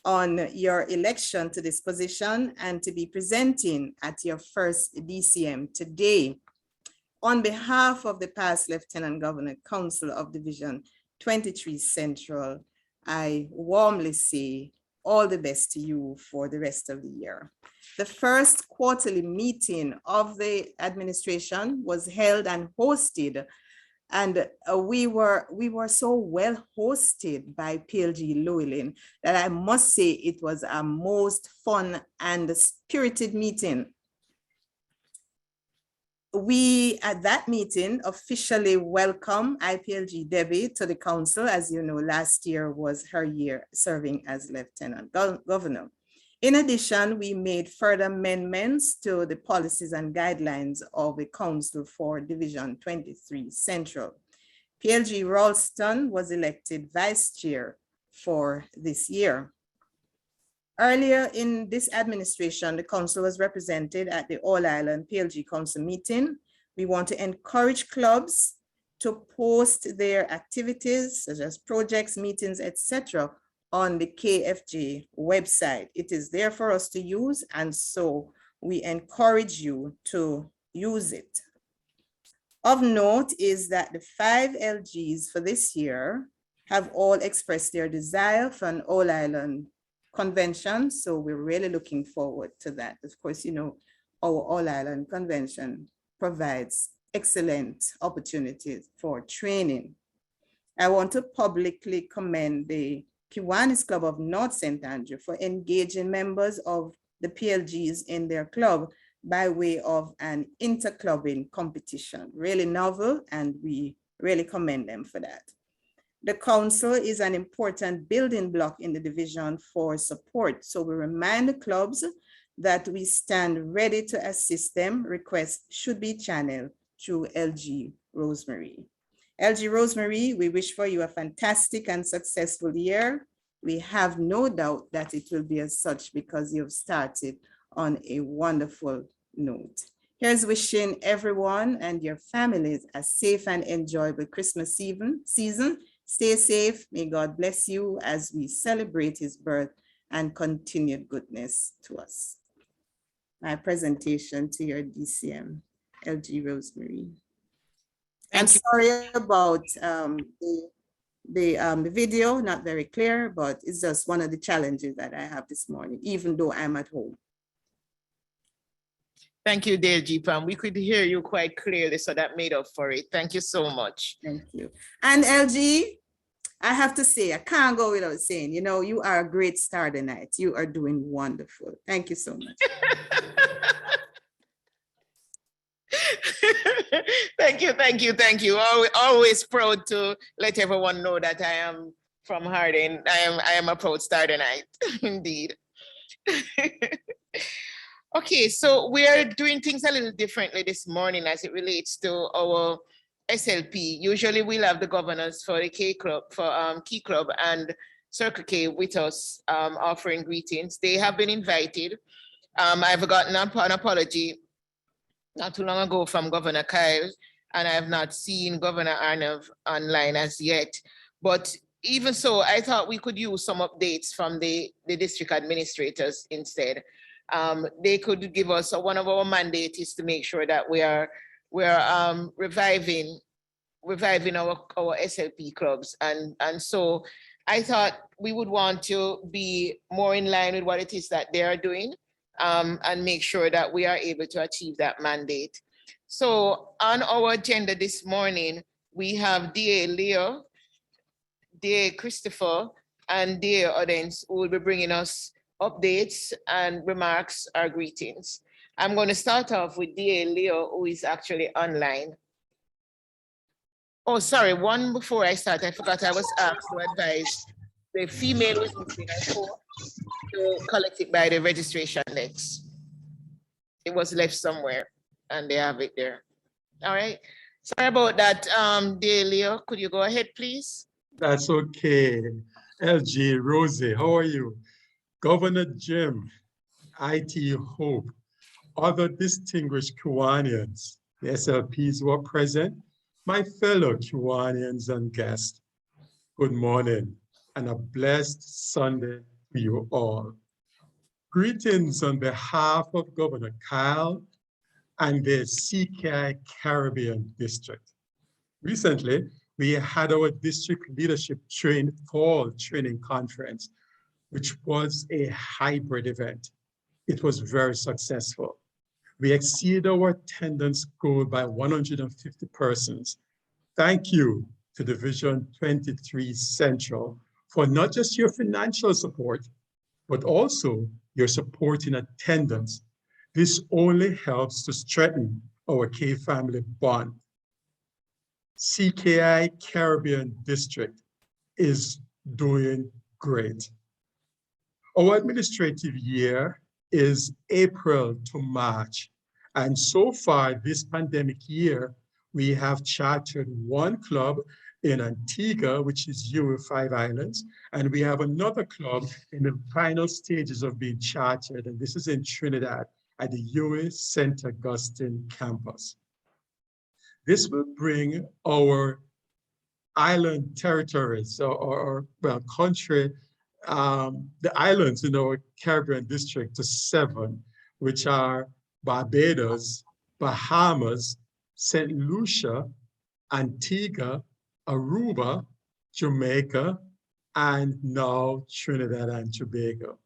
on your election to this position and to be presenting at your first DCM today. On behalf of the past Lieutenant Governor Council of Division 23 Central, I warmly say all the best to you for the rest of the year. The first quarterly meeting of the administration was held and hosted, and we were so well hosted by PLG Llewellyn that I must say it was a most fun and spirited meeting. We, at that meeting, officially welcome IPLG Debbie to the council. As you know, last year was her year serving as Lieutenant Governor. In addition, we made further amendments to the policies and guidelines of the council for Division 23 Central. PLG Ralston was elected vice chair for this year. Earlier in this administration, the council was represented at the All Island PLG Council meeting. We want to encourage clubs to post their activities such as projects, meetings, etc. on the KFJ website. It is there for us to use, and so we encourage you to use it. Of note is that the 5 LGs for this year have all expressed their desire for an All Island convention, so we're really looking forward to that. Of course, you know, our All Island Convention provides excellent opportunities for training. I want to publicly commend the Kiwanis Club of North St. Andrew for engaging members of the PLGs in their club by way of an interclubbing competition. Really novel, and we really commend them for that. The council is an important building block in the division for support. So we remind the clubs that we stand ready to assist them. Requests should be channeled through LG Rosemary. LG Rosemary, we wish for you a fantastic and successful year. We have no doubt that it will be as such because you've started on a wonderful note. Here's wishing everyone and your families a safe and enjoyable Christmas season. Stay safe. May God bless you as we celebrate his birth and continued goodness to us. My presentation to your DCM, LG Rosemary. I'm sorry about the video, not very clear, but it's just one of the challenges that I have this morning, even though I'm at home. Thank you, DLG Pam. We could hear you quite clearly, so that made up for it. Thank you so much. Thank you. And LG, I have to say, I can't go without saying, you know, you are a great star tonight. You are doing wonderful. Thank you so much. Thank you, thank you, thank you. Always proud to let everyone know that I am from Harding. I am a proud Stardonite, indeed. Okay, so we are doing things a little differently this morning as it relates to our SLP. Usually we'll have the governors for the K Club, for Key Club and Circle K with us offering greetings. They have been invited. I've gotten an apology not too long ago from Governor Kyle, and I have not seen Governor Arnav online as yet. But even so, I thought we could use some updates from the district administrators instead. They could give us one of our mandates is to make sure that we're reviving our SLP clubs. And so I thought we would want to be more in line with what it is that they are doing and make sure that we are able to achieve that mandate. So on our agenda this morning, we have DA Leo, DA Christopher, and DA Odens who will be bringing us updates and remarks or greetings. I'm going to start off with DA Leo, who is actually online. Oh, sorry, one before I start, I forgot I was asked to advise the female was missing to collect it by the registration desk. It was left somewhere and they have it there. All right. Sorry about that, DA Leo. Could you go ahead, please? That's okay. LG, Rosie, how are you? Governor Jim, IT Hope, other distinguished Kiwanians, the SLPs who are present, my fellow Kiwanians and guests, good morning and a blessed Sunday to you all. Greetings on behalf of Governor Kyle and the CKI Caribbean District. Recently, we had our district leadership fall training conference, which was a hybrid event. It was very successful. We exceeded our attendance goal by 150 persons. Thank you to Division 23 Central for not just your financial support, but also your support in attendance. This only helps to strengthen our K family bond. CKI Caribbean District is doing great. Our administrative year is April to March. And so far this pandemic year, we have chartered one club in Antigua, which is UE5 Islands, and we have another club in the final stages of being chartered, and this is in Trinidad at the UE St. Augustine campus. This will bring our island territories or well, country, the islands in our Caribbean district to 7, which are Barbados, Bahamas, St. Lucia, Antigua, Aruba, Jamaica, and now Trinidad and Tobago.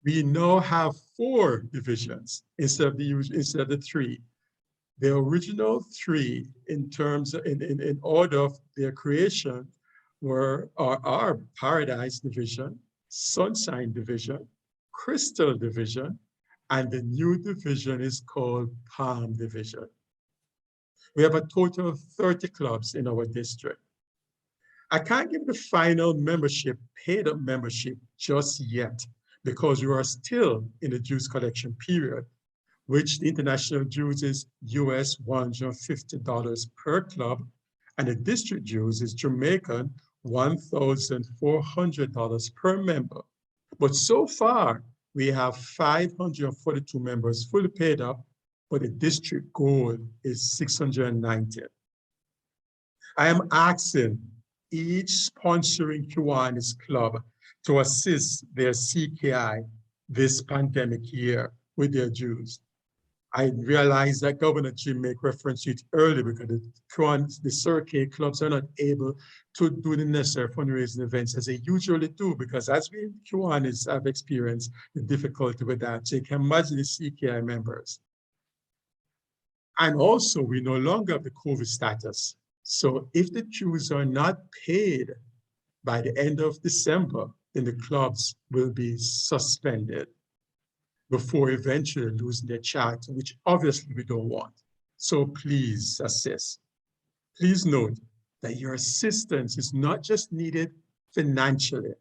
We now have 4 divisions instead of the 3. The original 3 in terms of, in order of their creation were our Paradise Division, Sunshine Division, Crystal Division, and the new division is called Palm Division. We have a total of 30 clubs in our district. I can't give the final membership, paid up membership just yet, because we are still in the dues collection period, which the international dues is US $150 per club, and the district dues is Jamaican $1,400 per member. But so far, we have 542 members fully paid up, but the district goal is 690. I am asking each sponsoring Kiwanis club to assist their CKI this pandemic year with their dues. I realize that Governor Jim made reference to it earlier because the Circle clubs are not able to do the necessary fundraising events as they usually do, because as we Kiwanis have experienced the difficulty with that. So you can imagine the CKI members. And also, we no longer have the COVID status. So if the dues are not paid by the end of December, then the clubs will be suspended before eventually losing their charter, which obviously we don't want. So please assist. Please note that your assistance is not just needed financially,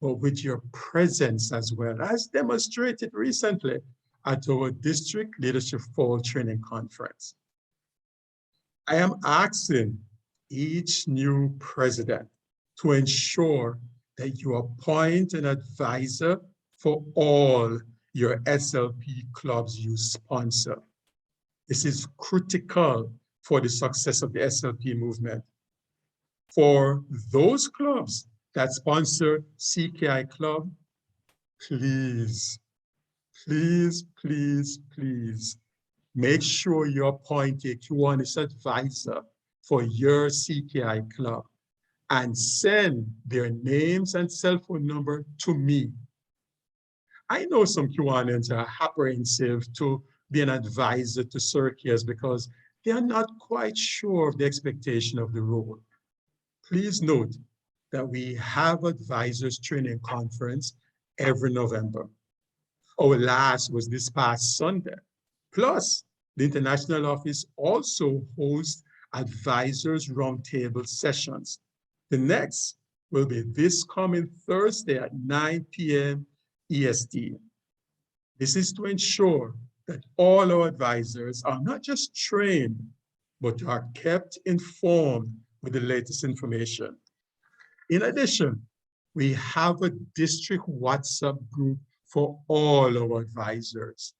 but with your presence as well, as demonstrated recently at our District Leadership Fall Training Conference. I am asking each new president to ensure that you appoint an advisor for all your SLP clubs you sponsor. This is critical for the success of the SLP movement. For those clubs that sponsor CKI Club, please, please, please, please, make sure you appoint a Kiwanis advisor for your CKI Club and send their names and cell phone number to me. I know some Kiwanians are apprehensive to be an advisor to circuits because they are not quite sure of the expectation of the role. Please note that we have advisors training conference every November. Our last was this past Sunday. Plus, the International Office also hosts advisors roundtable sessions. The next will be this coming Thursday at 9 p.m. EST. This is to ensure that all our advisors are not just trained, but are kept informed with the latest information. In addition, we have a district WhatsApp group for all our advisors.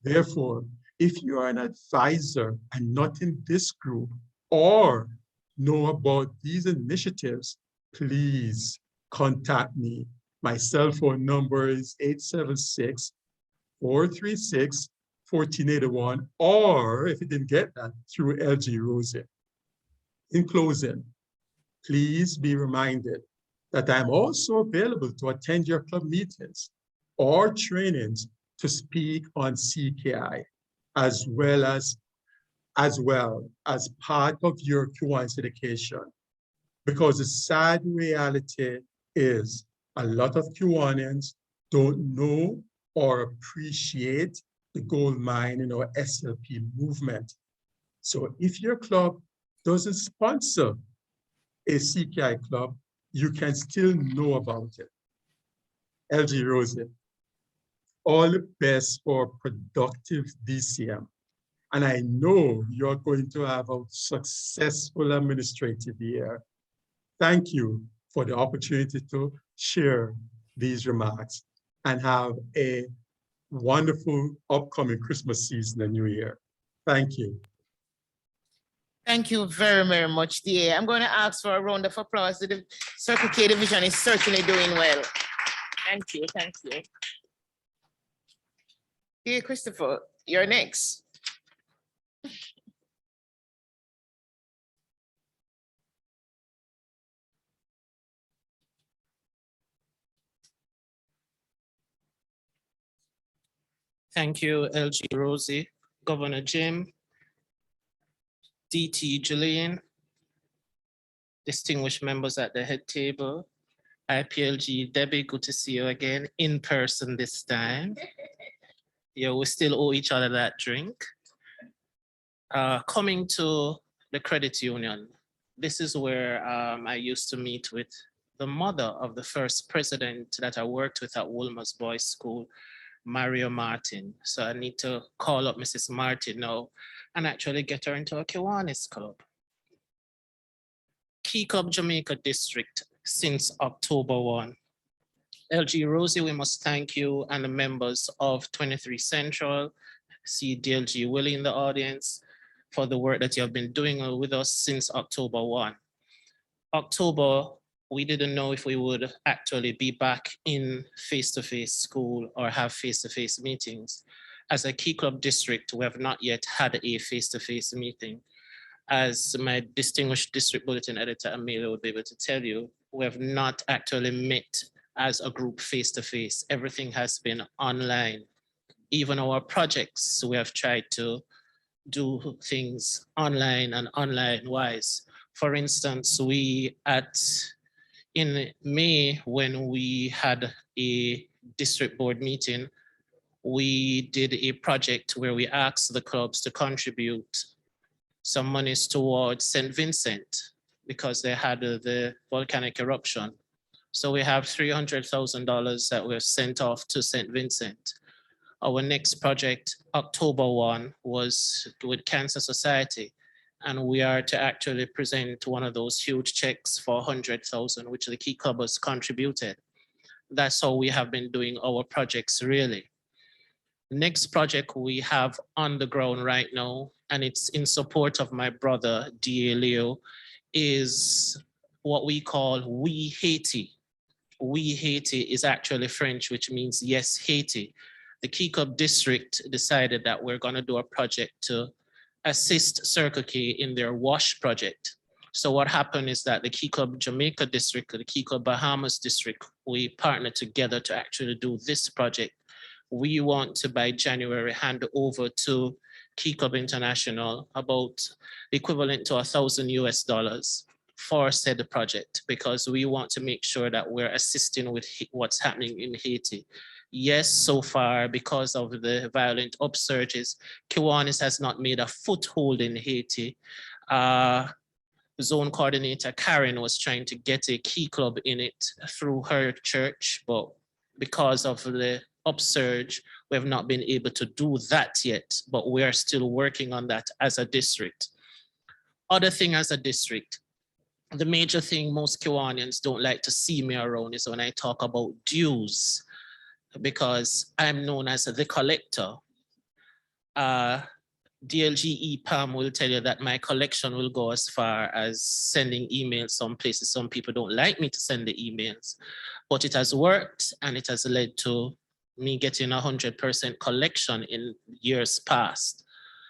Therefore, if you are an advisor and not in this group or know about these initiatives, please contact me. My cell phone number is 876-436-1481, or if you didn't get that, through LG Rosie. In closing, please be reminded that I'm also available to attend your club meetings or trainings to speak on CKI, as well as part of your Kiwanis education. Because the sad reality is a lot of Kiwanians don't know or appreciate the gold mine in our SLP movement. So if your club doesn't sponsor a CKI club, you can still know about it. LG Rosie, all the best for productive DCM. And I know you're going to have a successful administrative year. Thank you for the opportunity to share these remarks and have a wonderful upcoming Christmas season and New Year. Thank you. Thank you very, very much, DA. I'm going to ask for a round of applause. The Circle K division is certainly doing well. Thank you, thank you. DA Christopher, you're next. Thank you, LG Rosie, Governor Jim, DT Julian, distinguished members at the head table, IPLG Debbie, good to see you again in person this time. Yeah, we still owe each other that drink. Coming to the credit union, this is where I used to meet with the mother of the first president that I worked with at Wolmer's Boys School, Mario Martin. So I need to call up Mrs. Martin now and actually get her into a Kiwanis club. Key Club Jamaica District since October 1. LG Rosie, we must thank you and the members of 23 Central, see DLG Willie in the audience, for the work that you have been doing with us since October 1. October, we didn't know if we would actually be back in face-to-face school or have face-to-face meetings. As a Key Club district, we have not yet had a face-to-face meeting. As my distinguished district bulletin editor, Amelia, would be able to tell you, we have not actually met as a group face-to-face. Everything has been online. Even our projects, we have tried to do things online and online-wise. For instance, in May, when we had a district board meeting, we did a project where we asked the clubs to contribute some monies towards St. Vincent because they had the volcanic eruption. So we have $300,000 that were sent off to St. Vincent. Our next project, October 1, was with Cancer Society. And we are to actually present one of those huge checks for 100,000, which the Key Clubbers contributed. That's how we have been doing our projects really. Next project we have on the ground right now, and it's in support of my brother, D.A. Leo, is what we call We Haiti. We Haiti is actually French, which means yes, Haiti. The Key Club district decided that we're gonna do a project to assist Circle K in their WASH project. So what happened is that the Key Club Jamaica district, the Key Club Bahamas district, we partnered together to actually do this project. We want to, by January, hand over to Key Club International about the equivalent to $1,000 for said project, because we want to make sure that we're assisting with what's happening in Haiti. Yes, so far, because of the violent upsurges, Kiwanis has not made a foothold in Haiti. Zone coordinator Karen was trying to get a Key Club in it through her church, but because of the upsurge, we have not been able to do that yet, but we are still working on that as a district. Other thing as a district, the major thing most Kiwanians don't like to see me around is when I talk about dues, because I'm known as the collector. DLG EPAM will tell you that my collection will go as far as sending emails some places. Some people don't like me to send the emails, but it has worked and it has led to me getting 100% collection in years past.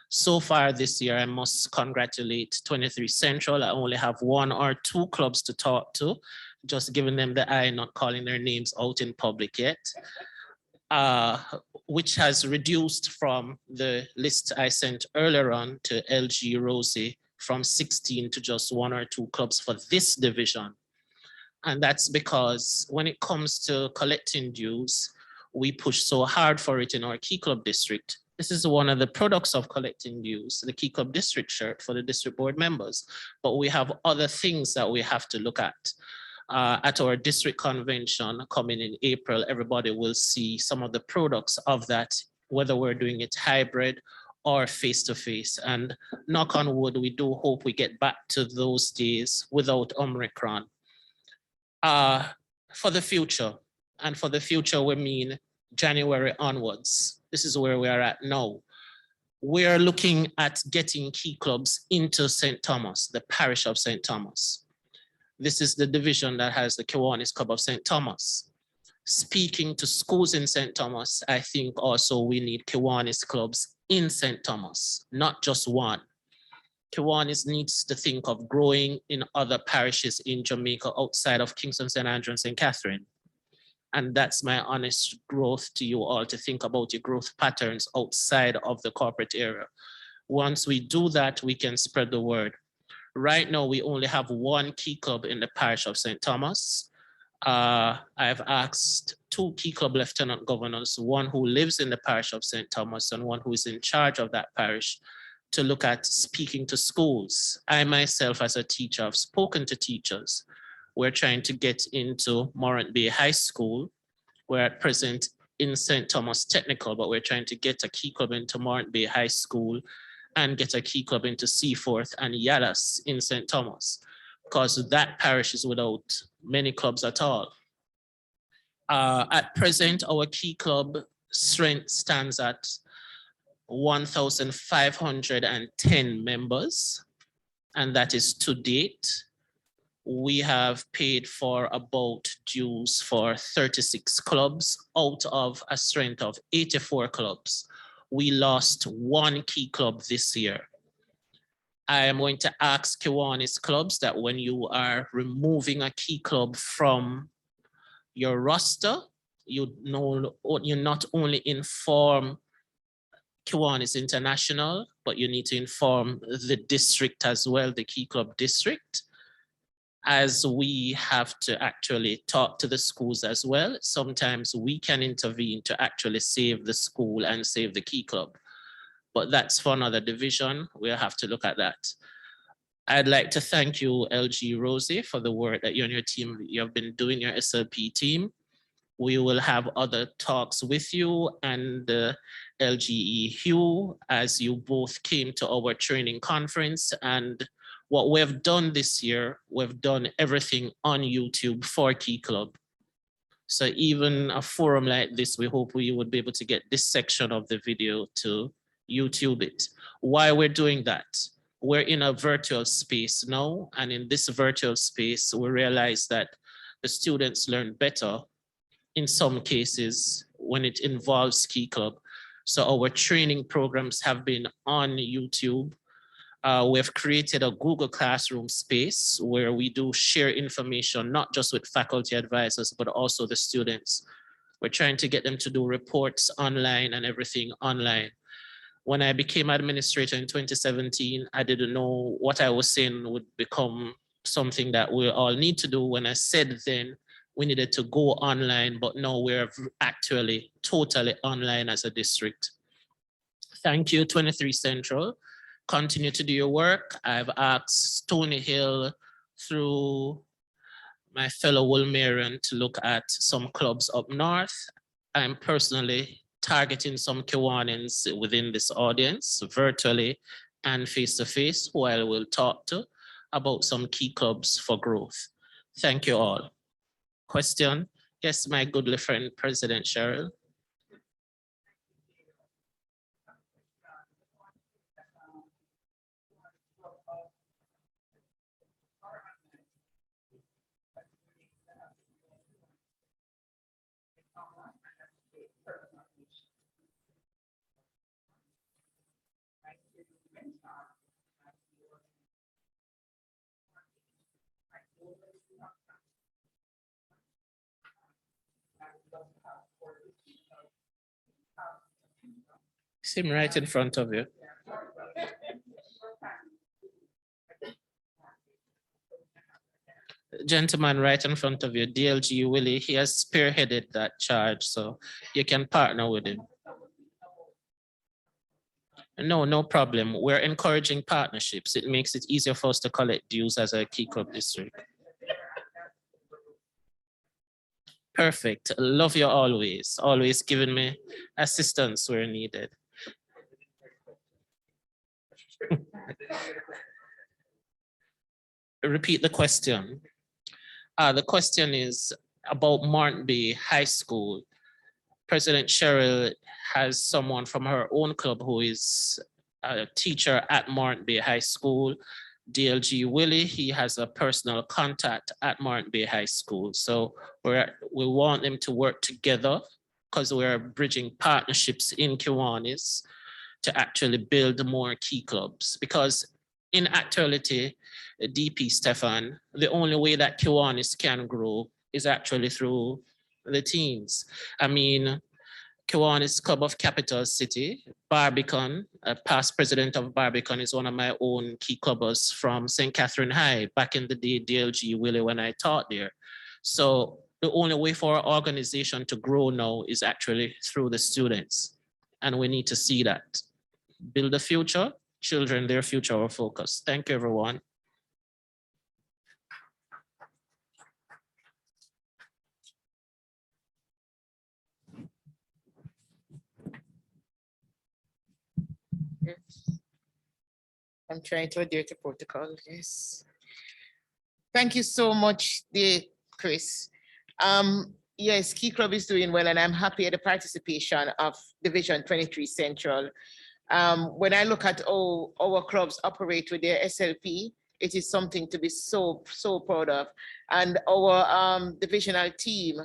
So far this year, I must congratulate 23 Central. I only have 1 or 2 clubs to talk to, just giving them the eye, not calling their names out in public yet. Which has reduced from the list I sent earlier on to LG Rosie from 16 to just 1 or 2 clubs for this division. And that's because when it comes to collecting dues, we push so hard for it in our Key Club district. This is one of the products of collecting dues, the Key Club district shirt for the district board members. But we have other things that we have to look at. At our district convention coming in April, everybody will see some of the products of that, whether we're doing it hybrid or face-to-face. And knock on wood, we do hope we get back to those days without Omicron. For the future, and for the future, we mean January onwards. This is where we are at now. We are looking at getting Key Clubs into St. Thomas, the parish of St. Thomas. This is the division that has the Kiwanis Club of St. Thomas. Speaking to schools in St. Thomas, I think also we need Kiwanis clubs in St. Thomas, not just one. Kiwanis needs to think of growing in other parishes in Jamaica outside of Kingston, St. Andrew, and St. Catherine. And that's my honest growth to you all, to think about your growth patterns outside of the corporate area. Once we do that, we can spread the word. Right now, we only have 1 Key Club in the parish of St. Thomas. I've asked 2 Key Club lieutenant governors, one who lives in the parish of St. Thomas and one who is in charge of that parish, to look at speaking to schools. I myself, as a teacher, have spoken to teachers. We're trying to get into Morant Bay High School. We're at present in St. Thomas Technical, but we're trying to get a Key Club into Morant Bay High School and get a Key Club into Seaforth and Yadas in St. Thomas, because that parish is without many clubs at all. At present, our Key Club strength stands at 1,510 members, and that is to date. We have paid for about dues for 36 clubs out of a strength of 84 clubs. We lost 1 Key Club this year. I am going to ask Kiwanis clubs that when you are removing a Key Club from your roster, you not only inform Kiwanis International, but you need to inform the district as well, the Key Club district, as we have to actually talk to the schools as well. Sometimes we can intervene to actually save the school and save the Key Club. but that's for another division. We'll have to look at that. I'd like to thank you, LG Rosie, for the work that you and your team, you have been doing, your SLP team. We will have other talks with you and LGE Hugh as you both came to our training conference. And what we've done this year, we've done everything on YouTube for Key Club. So even a forum like this, we hope we would be able to get this section of the video to YouTube it. Why we're doing that? We're in a virtual space now, and in this virtual space, we realize that the students learn better in some cases when it involves Key Club. So our training programs have been on YouTube. We have created a Google Classroom space where we do share information, not just with faculty advisors, but also the students. We're trying to get them to do reports online and everything online. When I became administrator in 2017, I didn't know what I was saying would become something that we all need to do. When I said then we needed to go online, but now we're actually totally online as a district. Thank you, 23 Central. Continue to do your work. I've asked Stony Hill through my fellow Wolmerian to look at some clubs up north. I'm personally targeting some Kiwanans within this audience, virtually and face-to-face, who I will talk to about some key clubs for growth. Thank you all. Question? Yes, my goodly friend, President Cheryl. See him right in front of you. Gentleman right in front of you, DLG Willie, he has spearheaded that charge, so you can partner with him. No, no problem. We're encouraging partnerships. It makes it easier for us to collect dues as a Key Club district. Perfect. Love you always. Always giving me assistance where needed. Repeat the question. The question is about Martin Bay High School. President Cheryl has someone from her own club who is a teacher at Martin Bay High School. DLG Willie, he has a personal contact at Martin Bay High School. So we want them to work together because we're bridging partnerships in Kiwanis to actually build more key clubs. Because in actuality, DP Stefan, the only way that Kiwanis can grow is actually through the teams. I mean, Kiwanis Club of Capital City, Barbican, a past president of Barbican, is one of my own key clubbers from St. Catherine High, back in the day, DLG Willie, when I taught there. So the only way for our organization to grow now is actually through the students. And we need to see that. Build the future, children, their future, our focus. Thank you, everyone. Yes. I'm trying to adhere to protocol, yes. Thank you so much, dear Chris. Yes, Key Club is doing well, and I'm happy at the participation of Division 23 Central. When I look at how our clubs operate with their SLP, it is something to be so proud of. And our divisional team,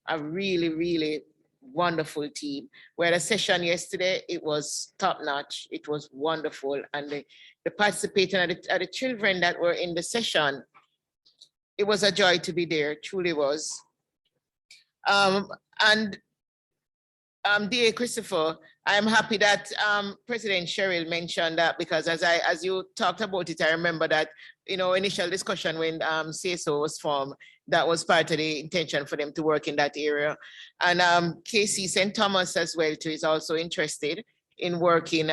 a really wonderful team. We had a session yesterday, it was top notch, it was wonderful. And the participating and the children that were in the session, it was a joy to be there, truly was. Dear Christopher, I'm happy that President Cheryl mentioned that, because as you talked about it, I remember that, initial discussion when CSO was formed, that was part of the intention for them to work in that area. And KC St. Thomas as well too is also interested in working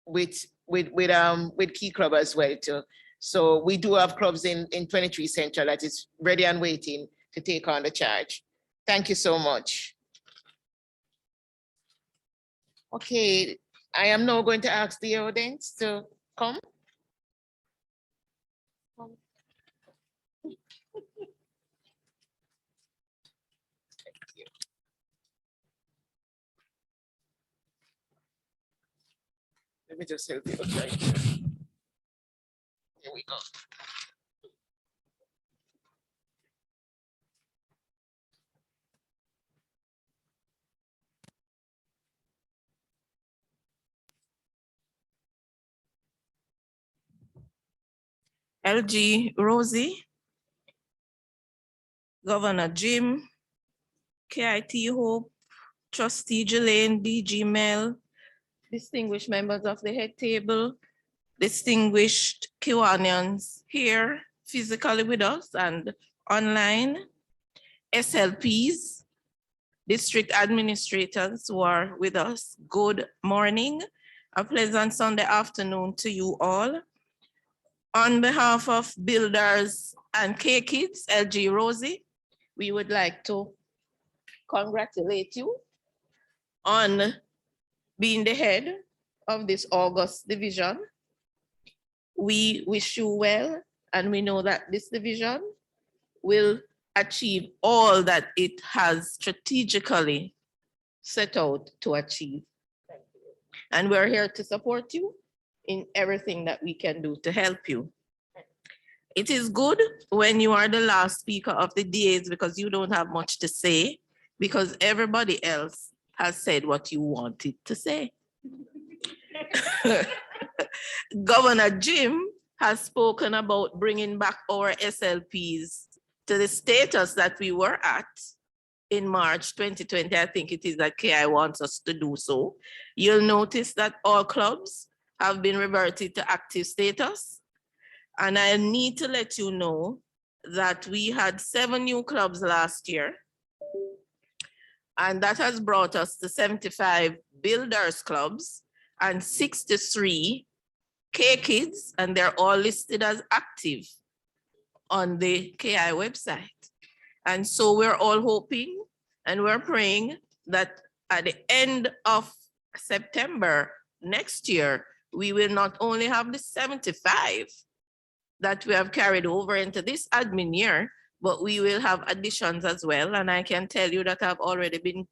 with Key Club as well too. So we do have clubs in 23 Central that is ready and waiting to take on the charge. Thank you so much. Okay, I am now going to ask the audience to come. Let me just help you up right here. Here we go. LG Rosie, Governor Jim, KIT Hope, Trustee Jelaine, DG Mel, distinguished members of the head table, distinguished Kiwanians here physically with us and online, SLPs, district administrators who are with us, good morning. A pleasant Sunday afternoon to you all. On behalf of builders and K-Kids, LG Rosie, we would like to congratulate you on being the head of this August division. We wish you well, and we know that this division will achieve all that it has strategically set out to achieve. And we're here to support you in everything that we can do to help you. It is good when you are the last speaker of the days because you don't have much to say, because everybody else has said what you wanted to say. Governor Jim has spoken about bringing back our SLPs to the status that we were at in March 2020. I think it is that KI wants us to do so. You'll notice that all clubs have been reverted to active status. And I need to let you know that we had 7 new clubs last year. And that has brought us to 75 builders clubs and 63 K-Kids, and they're all listed as active on the KI website. And so we're all hoping and we're praying that at the end of September next year, we will not only have the 75 that we have carried over into this admin year, but we will have additions as well. And I can tell you that I've already been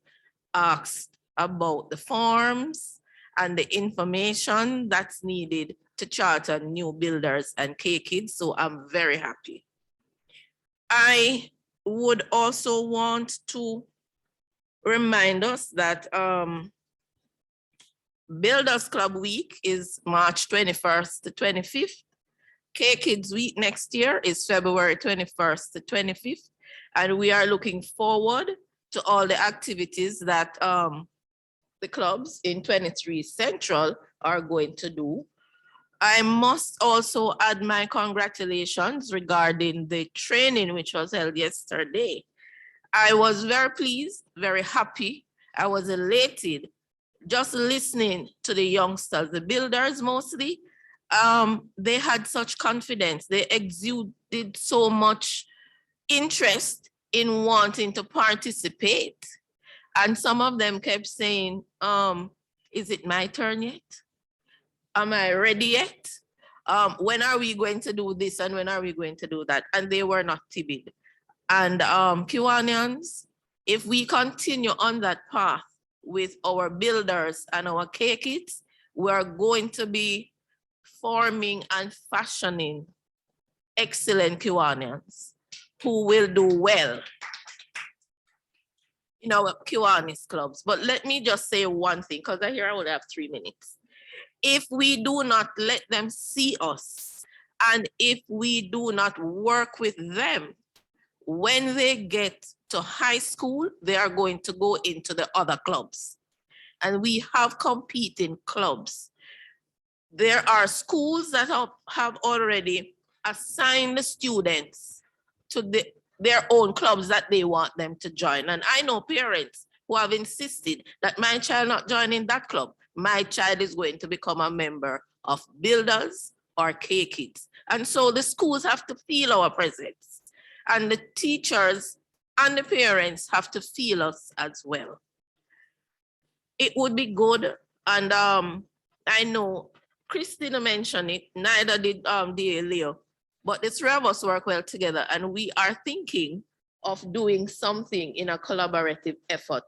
asked about the forms and the information that's needed to charter new builders and K-Kids. So I'm very happy. I would also want to remind us that Builders Club Week is March 21st to 25th. K-Kids Week next year is February 21st to 25th. And we are looking forward to all the activities that the clubs in 23 Central are going to do. I must also add my congratulations regarding the training which was held yesterday. I was very pleased, very happy. I was elated just listening to the youngsters, the builders mostly. They had such confidence. They exuded so much interest in wanting to participate. And some of them kept saying, is it my turn yet? Am I ready yet? When are we going to do this and when are we going to do that? And they were not timid. And Kiwanians, if we continue on that path with our builders and our K-Kids, we are going to be forming and fashioning excellent Kiwanians who will do well in our Kiwanis clubs. But let me just say one thing, because I hear I would have 3 minutes. If we do not let them see us, and if we do not work with them, when they get to high school, they are going to go into the other clubs. And we have competing clubs. There are schools that have already assigned the students to their own clubs that they want them to join. And I know parents who have insisted that my child not join in that club, my child is going to become a member of Builders or K-Kids. And so the schools have to feel our presence, and the teachers and the parents have to feel us as well. It would be good, and I know Christina mentioned it, neither did Leo, but the three of us work well together, and we are thinking of doing something in a collaborative effort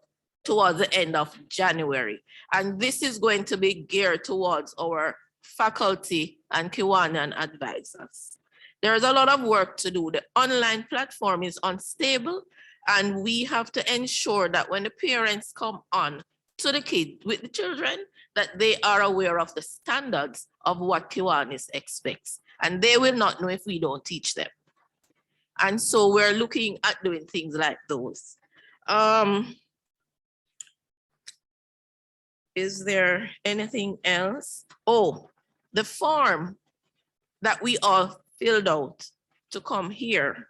towards the end of January. And this is going to be geared towards our faculty and Kiwanis advisors. There is a lot of work to do. The online platform is unstable, and we have to ensure that when the parents come on to the kids with the children, that they are aware of the standards of what Kiwanis expects. And they will not know if we don't teach them. And so we're looking at doing things like those. Is there anything else? Oh, the form that we all filled out to come here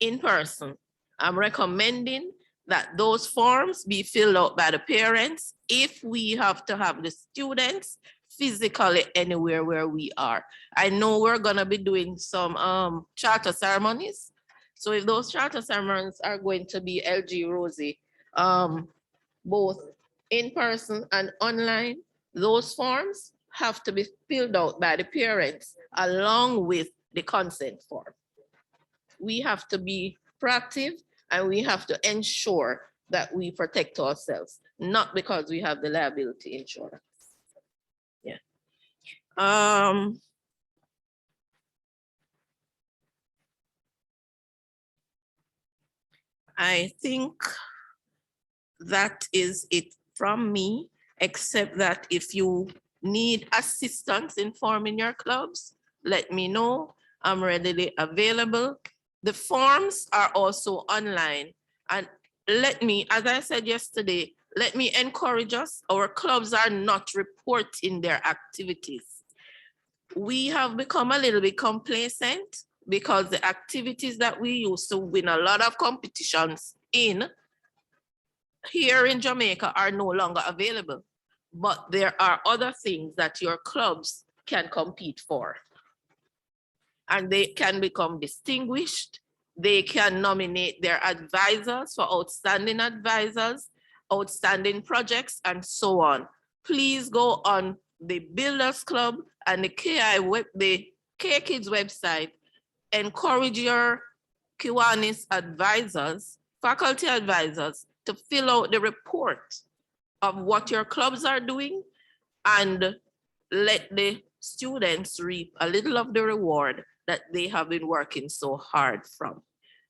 in person. I'm recommending that those forms be filled out by the parents if we have to have the students physically anywhere where we are. I know we're gonna be doing some charter ceremonies. So if those charter ceremonies are going to be LG Rosie, both in person and online, those forms have to be filled out by the parents along with the consent form. We have to be proactive, and we have to ensure that we protect ourselves, not because we have the liability insurance. Yeah. I think that is it from me, except that if you need assistance in forming your clubs, let me know. I'm readily available. The forms are also online. And let me, as I said yesterday, let me encourage us. Our clubs are not reporting their activities. We have become a little bit complacent because the activities that we used to win a lot of competitions in here in Jamaica are no longer available. But there are other things that your clubs can compete for. And they can become distinguished. They can nominate their advisors for outstanding advisors, outstanding projects, and so on. Please go on the Builders Club and the K-Kids website. Encourage your Kiwanis advisors, faculty advisors, to fill out the report of what your clubs are doing, and let the students reap a little of the reward that they have been working so hard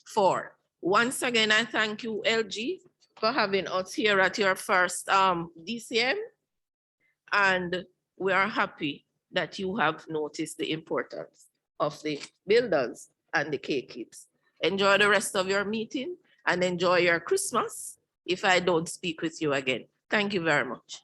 for. Once again, I thank you, LG, for having us here at your first DCM. And we are happy that you have noticed the importance of the Builders and the K-Kids. Enjoy the rest of your meeting and enjoy your Christmas if I don't speak with you again. Thank you very much.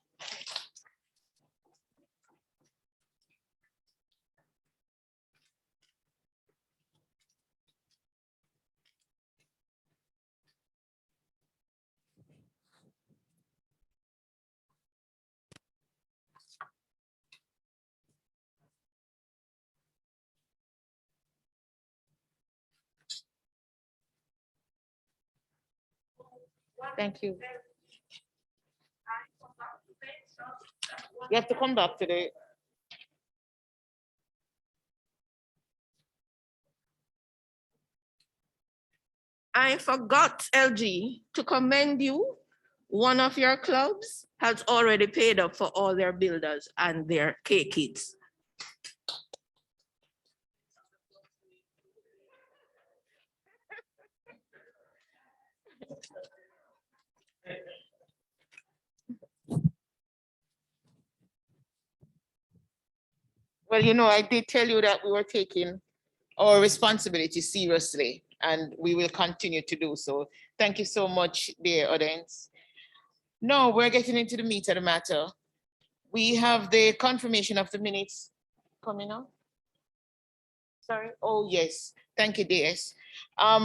Thank you. You have to come back today. I forgot, LG, to commend you. One of your clubs has already paid up for all their Builders and their K-Kids. Well, you know, I did tell you that we were taking our responsibility seriously, and we will continue to do so. Thank you so much, dear audience. Now we're getting into the meat of the matter. We have the confirmation of the minutes coming up. Sorry. Oh, yes. Thank you, DS.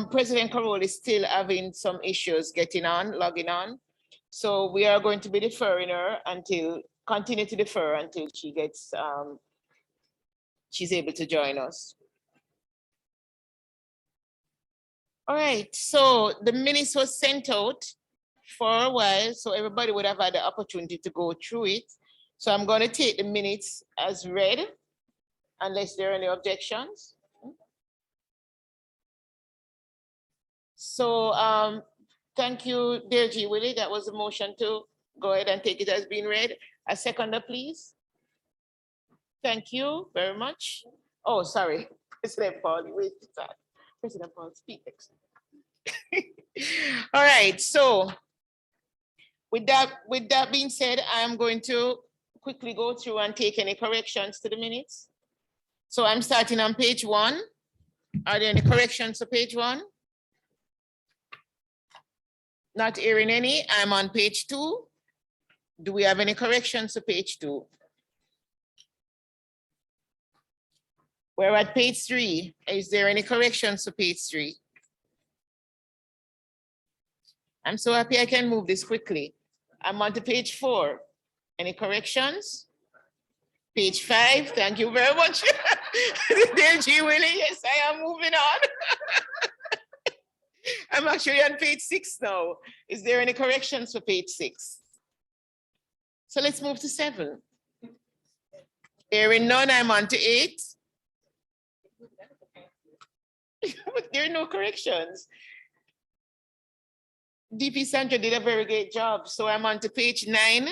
President Carroll is still having some issues logging on. So we are going to be deferring her until continue to defer until she gets, she's able to join us. All right, so the minutes was sent out for a while, so everybody would have had the opportunity to go through it. So I'm going to take the minutes as read, unless there are any objections. So thank you, dear G. Willie. That was a motion to go ahead and take it as being read. A seconder, please. Thank you very much. Oh, sorry, President Paul, wait a second. President Paul, speak next. All right, so with that being said, I'm going to quickly go through and take any corrections to the minutes. So I'm starting on page 1. Are there any corrections to page 1? Not hearing any. I'm on page 2. Do we have any corrections to page 2? We're at page 3. Is there any corrections to page 3? I'm so happy I can move this quickly. I'm on to page 4. Any corrections? Page 5, thank you very much. Dear G. Willie, yes, I am moving on. I'm actually on page 6 now. Is there any corrections for page 6? So let's move to 7. Hearing none, I'm on to 8. But there are no corrections. DP Sandra did a very great job. So I'm on to page 9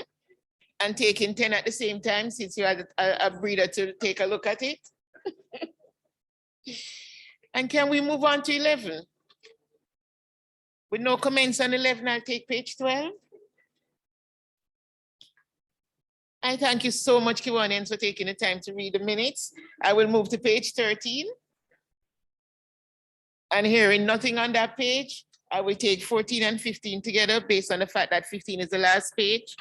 and taking 10 at the same time, since you had a breather to take a look at it. And can we move on to 11? With no comments on 11, I'll take page 12. I thank you so much, Kiwanians, for taking the time to read the minutes. I will move to page 13. And hearing nothing on that page, I will take 14 and 15 together based on the fact that 15 is the last page.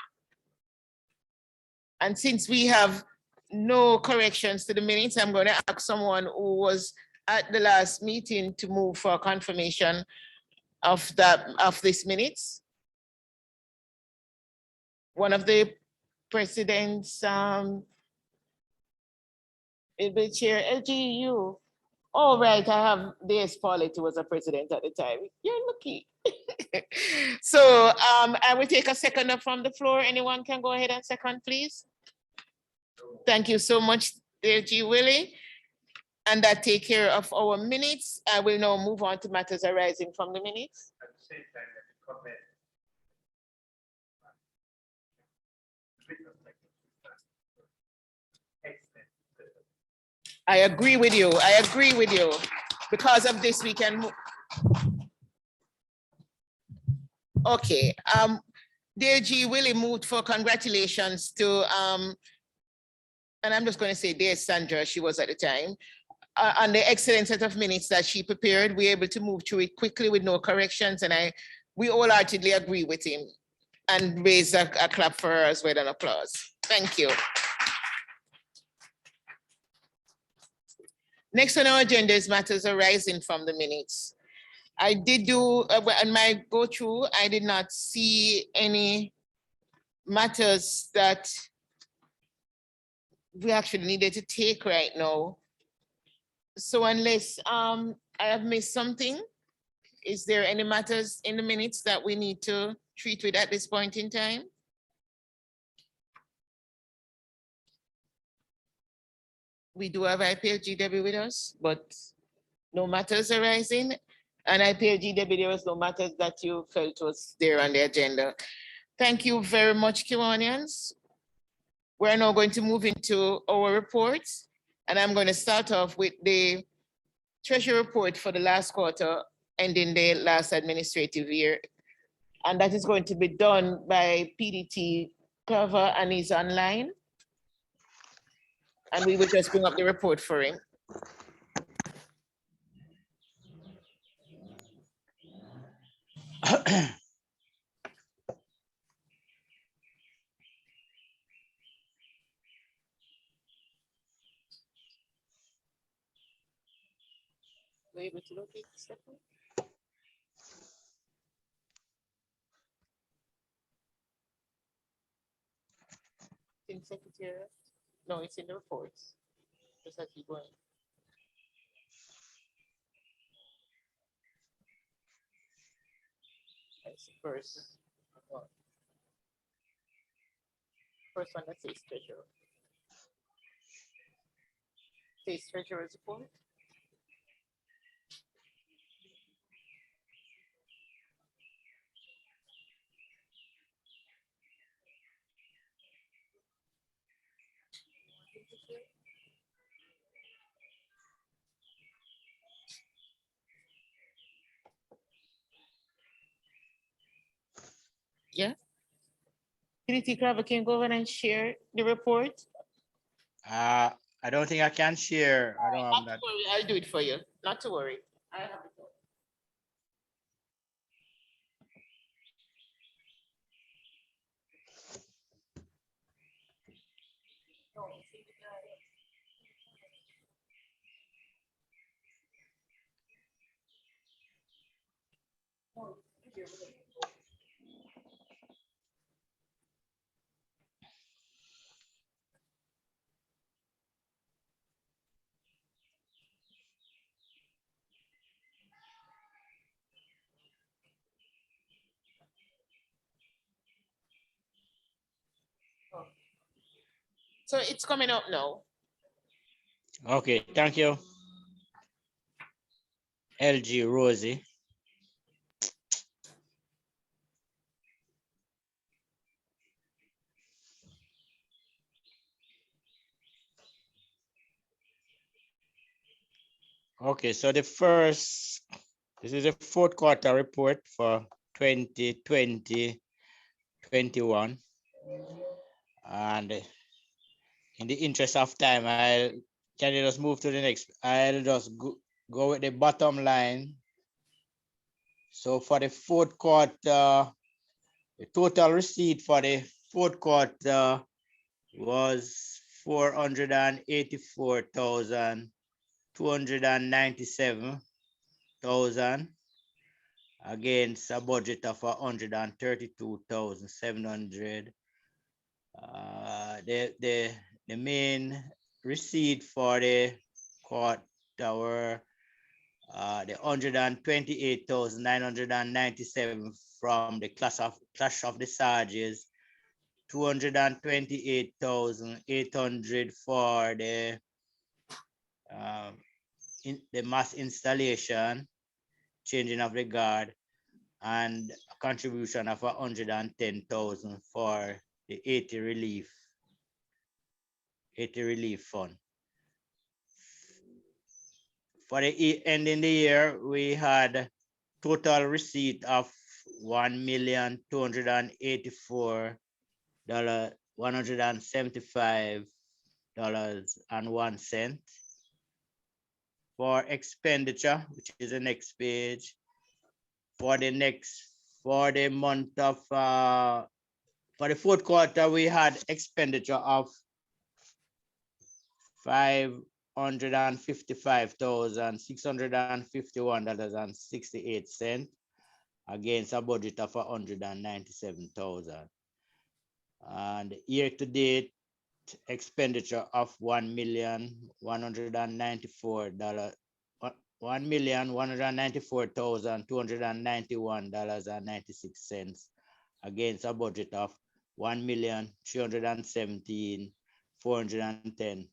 And since we have no corrections to the minutes, I'm going to ask someone who was at the last meeting to move for confirmation of this minutes. One of the presidents, it will chair LGU. Oh, right, I have DS Paulette, who was a president at the time. You're lucky. So I will take a seconder from the floor. Anyone can go ahead and second, please. Thank you so much, dear G. Willie. And that take care of our minutes. I will now move on to matters arising from the minutes. I agree with you. I agree with you. Because of this, we can move. Okay. Dear G. Willie moved for congratulations to, and I'm just going to say dear Sandra, she was at the time, on the excellent set of minutes that she prepared. We were able to move through it quickly with no corrections, and we wholeheartedly agree with him and raise a clap for her as well, an applause. Thank you. Next on our agenda is matters arising from the minutes. I did do, in my go through, I did not see any matters that we actually needed to take right now. So unless I have missed something, is there any matters in the minutes that we need to treat with at this point in time? We do have IPLG Debbie with us, but no matters arising. And IPLG Debbie, there was no matters that you felt was there on the agenda. Thank you very much, Kiwanians. We're now going to move into our reports. And I'm going to start off with the Treasury report for the last quarter ending the last administrative year. And that is going to be done by PDT Clover, and he's online. And we will just bring up the report for him. Were you able to locate Stephanie? in secretariat? No, it's in the reports. Just as you go in. That's the first one that says treasurer. Says treasurer's report. Yeah. Unity Crabber can go over and share the report. I don't think I can share. I don't have that. I'll do it for you. Not to worry. I have it. So it's coming up now. Okay, thank you. LG Rosie. Okay, so this is a fourth quarter report for 2020-21. And in the interest of time, can you just move to the next? I'll just go with the bottom line. So for the fourth quarter, the total receipt for the fourth quarter was $484,297 against a budget of $132,700. The main receipt for the quarter were the $128,997 from the Clash of the Sarges, $228,800 for the mass installation, changing of the guard, and a contribution of $110,000 for the 80 relief fund. For the end of the year, we had total receipt of $1,284,175.01. For expenditure, which is the next page, for the month of for the fourth quarter, we had expenditure of $555,651.68 against a budget of $197,000. And year to date expenditure of $1,194,291.96 against a budget of $1,317,410.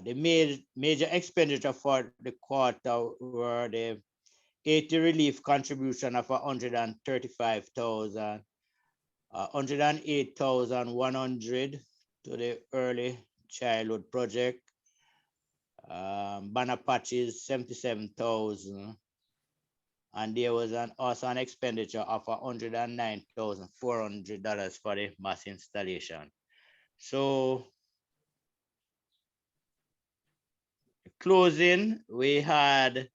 The major expenditure for the quarter were the 80 relief contribution of $135,000, $108,100 to the early childhood project, banner patches $77,000, and there was also an expenditure of $109,400 for the mass installation. So closing, we had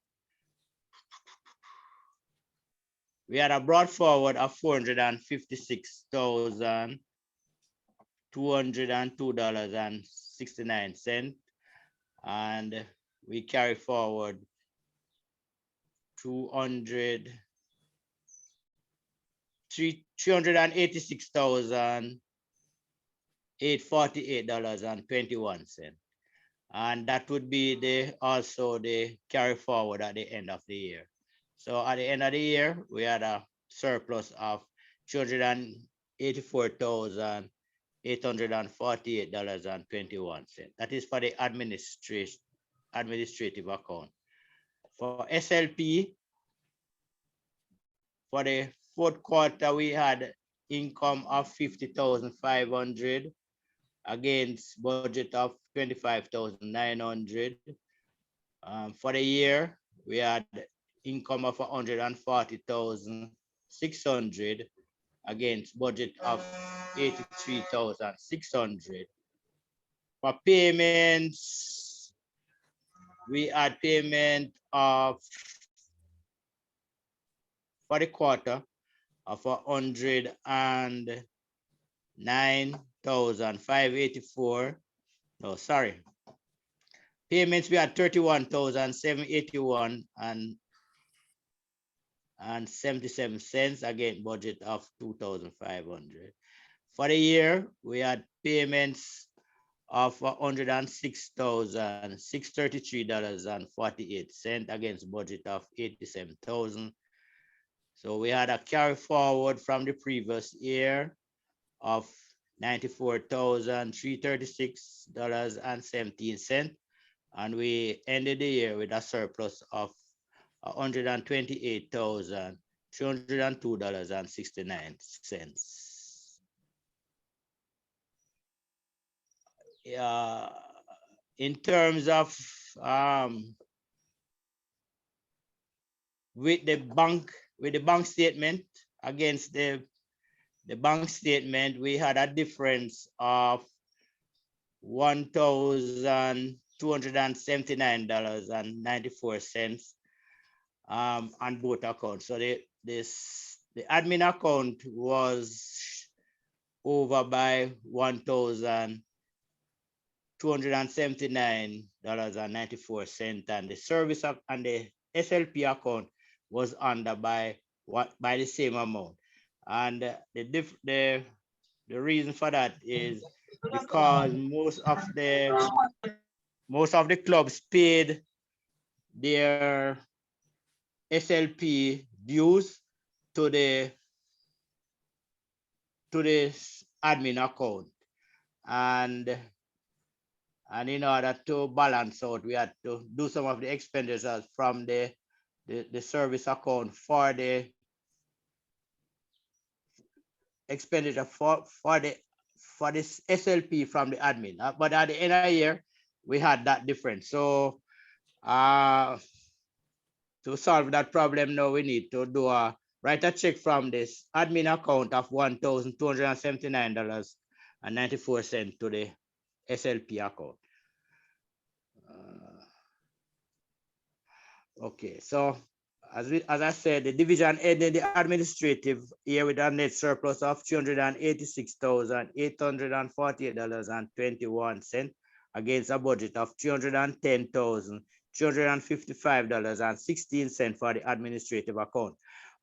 a brought forward of $456,202.69, and we carry forward $386,848.21. And that would be also the carry forward at the end of the year. So at the end of the year, we had a surplus of $284,848.21. That is for the administrative account. For SLP, for the fourth quarter, we had income of 50,500 against budget of 25,900. For the year, we had income of 140,600 against budget of 83,600. For payments, we had payment of for the quarter of 109,584. No, sorry. Payments we had 31,781 and 77 cents, again budget of 2,500. For the year, we had payments of $106,633.48 against budget of 87,000. So we had a carry forward from the previous year of $94,336.17, and we ended the year with a surplus of $128,302.69. In terms of with the bank statement against the bank statement, we had a difference of $1,279.94 on both accounts. So the admin account was over by $1,279.94, and the service and the SLP account was under by the same amount. And the reason for that is because most of the clubs paid their SLP dues to the admin account, and in order to balance out, we had to do some of the expenditures from the service account for the expenditure for this SLP from the admin. But at the end of the year, we had that difference. So to solve that problem now, we need to write a check from this admin account of $1,279.94 to the SLP account. Okay, so as I said, the division ended the administrative year with a net surplus of $386,848.21 against a budget of $310,255.16 for the administrative account.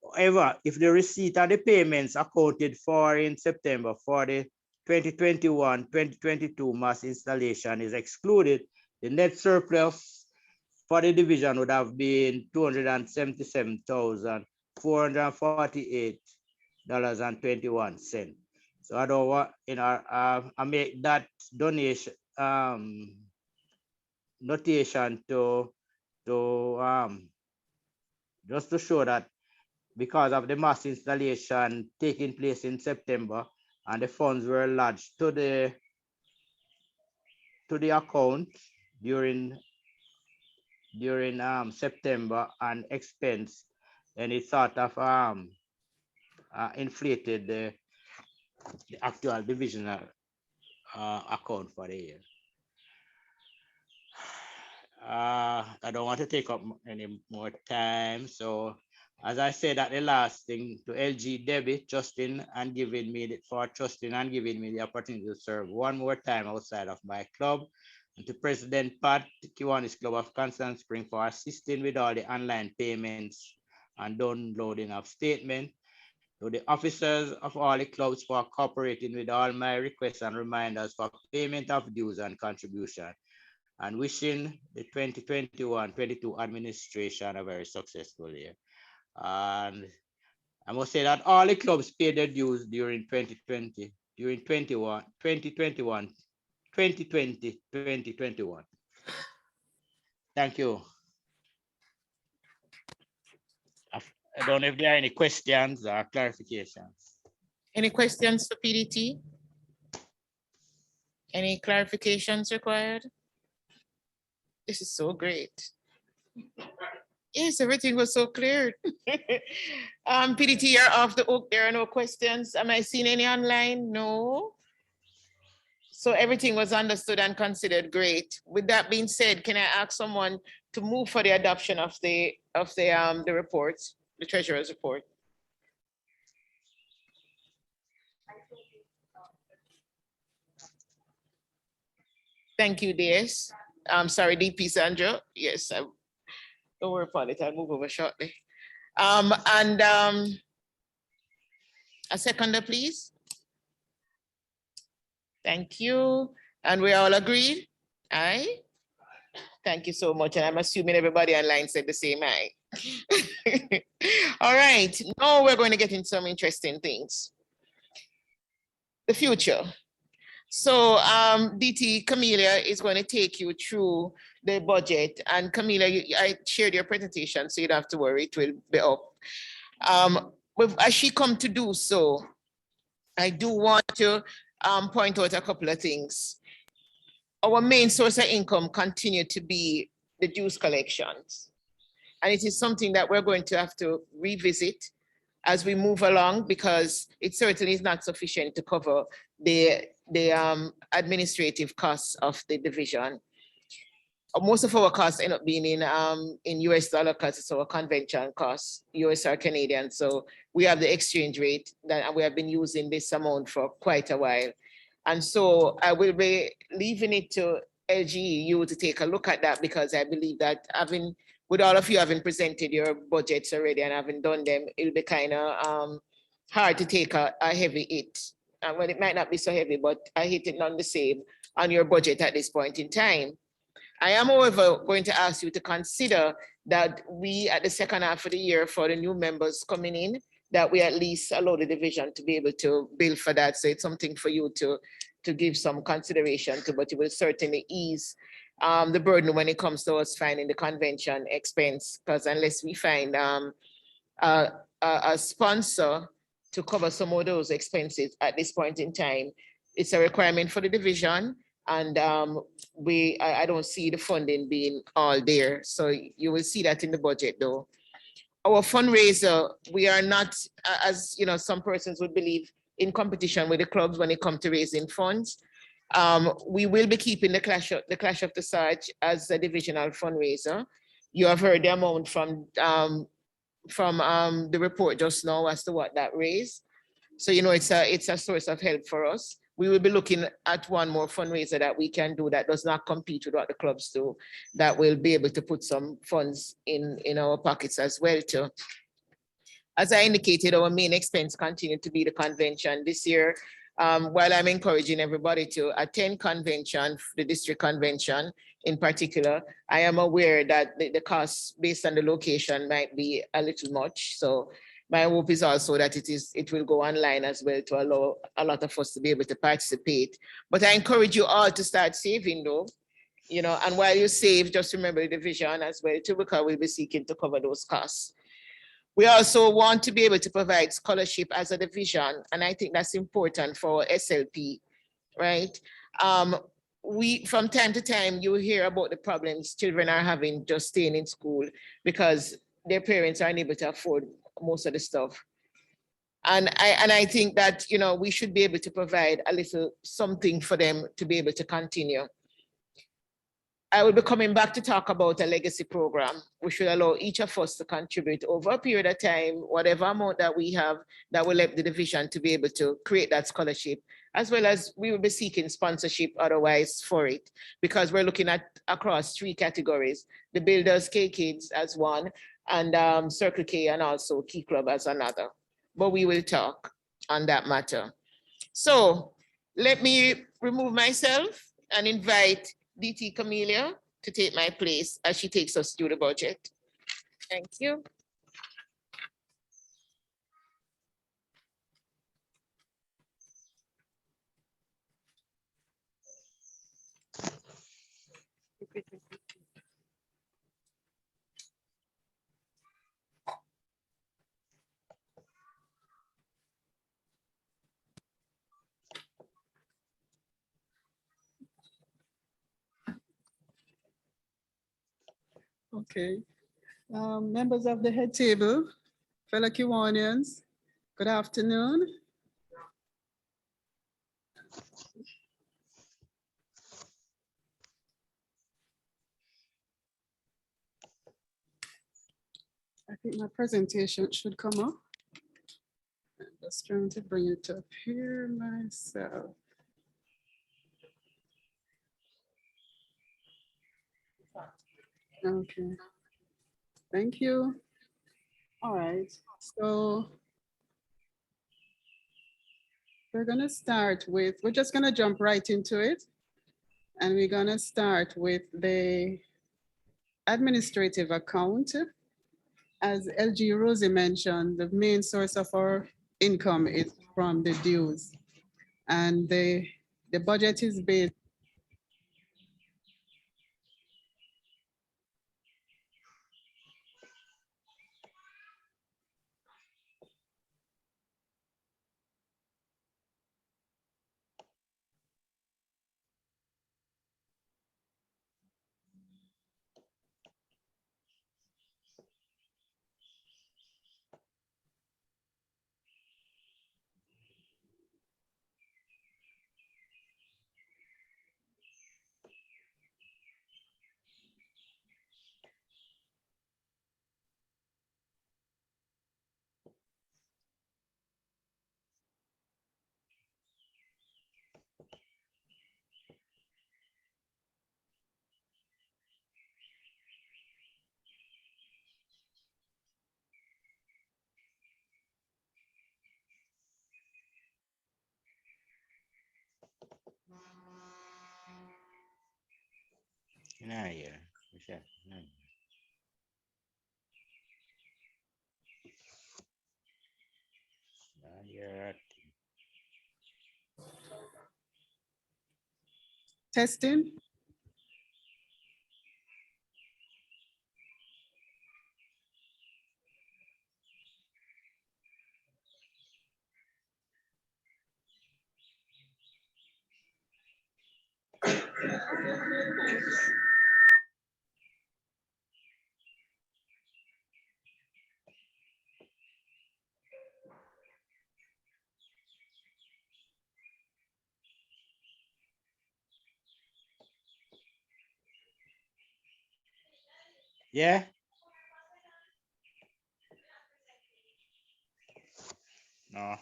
However, if the receipt of the payments accounted for in September for the 2021-2022 mass installation is excluded, the net surplus for the division would have been $277,448.21. So I don't want, I make that donation notation to just to show that because of the mass installation taking place in September and the funds were lodged to the account during September and expense, and it sort of inflated the actual divisional account for the year. I don't want to take up any more time. So as I said at the last thing, to LG Debbie, trusting and giving me the opportunity to serve one more time outside of my club, and to President Pat, Kiwanis Club of Constant Spring, for assisting with all the online payments and downloading of statement, To the officers of all the clubs for cooperating with all my requests and reminders for payment of dues and contribution, and wishing the 2021-22 administration a very successful year. And I must say that all the clubs paid their dues during 2020, during 2021, 2021. Thank you. I don't know if there are any questions or clarifications. Any questions for PDT? Any clarifications required? This is so great. Yes, everything was so clear. PDT, you're off the hook. There are no questions. Am I seeing any online? No. So everything was understood and considered great. With that being said, can I ask someone to move for the adoption of the report, the treasurer's report? Thank you, DS. I'm sorry, DP Sandra. Yes, don't worry about it. I'll move over shortly. A seconder, please. Thank you. And we all agreed? Aye. Thank you so much. And I'm assuming everybody online said the same aye. All right, now we're going to get into some interesting things. The future. So DT, Camila is going to take you through the budget. And Camila, I shared your presentation, so you don't have to worry, it will be up. As she come to do so, I do want to point out a couple of things. Our main source of income continue to be the dues collections. And it is something that we're going to have to revisit as we move along, because it certainly is not sufficient to cover the administrative costs of the division. Most of our costs end up being in US dollar because it's our convention costs, US or Canadian. So we have the exchange rate that we have been using this amount for quite a while. And so I will be leaving it to LGEU to take a look at that, because I believe that with all of you having presented your budgets already and having done them, it'll be kind of hard to take a heavy hit. Well, it might not be so heavy, but I hit it none the same on your budget at this point in time. I am, however, going to ask you to consider that we, at the second half of the year, for the new members coming in, that we at least allow the division to be able to bill for that. So it's something for you to give some consideration to, but it will certainly ease the burden when it comes to us finding the convention expense, because unless we find a sponsor to cover some of those expenses at this point in time, it's a requirement for the division. And I don't see the funding being all there. So you will see that in the budget though. Our fundraiser, we are not, as you know, some persons would believe, in competition with the clubs when it comes to raising funds. We will be keeping the Clash of the Sarge as a divisional fundraiser. You have heard the amount from the report just now as to what that raised. So you know it's a source of help for us. We will be looking at one more fundraiser that we can do that does not compete with what the clubs do, that will be able to put some funds in our pockets as well too. As I indicated, our main expense continued to be the convention this year. While I'm encouraging everybody to attend convention, the district convention in particular, I am aware that the costs based on the location might be a little much. So my hope is also that it will go online as well to allow a lot of us to be able to participate. But I encourage you all to start saving though, you know, and while you save, just remember the division as well too, because we'll be seeking to cover those costs. We also want to be able to provide scholarship as a division, and I think that's important for SLP, right? We, from time to time, you hear about the problems children are having just staying in school because their parents are unable to afford most of the stuff. And I think that, you know, we should be able to provide a little something for them to be able to continue. I will be coming back to talk about a legacy program. We should allow each of us to contribute over a period of time, whatever amount that we have, that will help the division to be able to create that scholarship, as well as we will be seeking sponsorship otherwise for it, because we're looking at across 3 categories: the Builders K Kids as one, and Circle K and also Key Club as another. but we will talk on that matter. So let me remove myself and invite DT Camelia to take my place as she takes us through the budget. Thank you. Okay. Members of the head table, fellow Kiwanians, good afternoon. I think my presentation should come up. I'm just trying to bring it up here myself. Okay. Thank you. All right. So we're going to start with, we're just going to jump right into it. And we're going to start with the administrative account. As LG Rosie mentioned, the main source of our income is from the dues. And the budget is based Nah, yeah. Michelle, nah. Nah, yeah. testing. Yeah. No.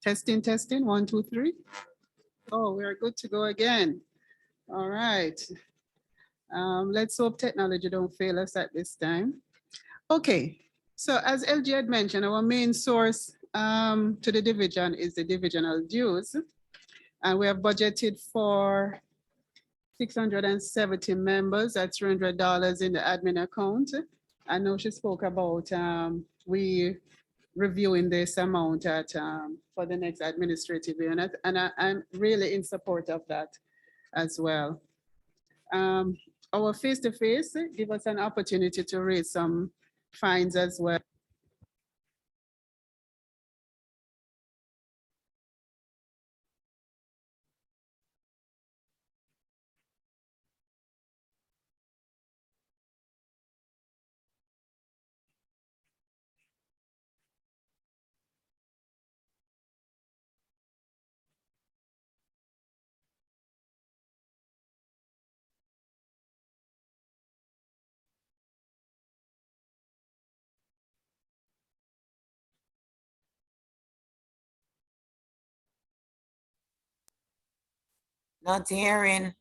Testing, testing, 1, 2, 3. Oh, we're good to go again. All right. Let's hope technology don't fail us at this time. Okay, so as LG had mentioned, our main source to the division is the divisional dues. And we have budgeted for 670 members, that's $300 in the admin account. I know she spoke about we reviewing this amount at for the next administrative unit, and I'm really in support of that as well. Our face-to-face give us an opportunity to raise some fines as well. Not hearing.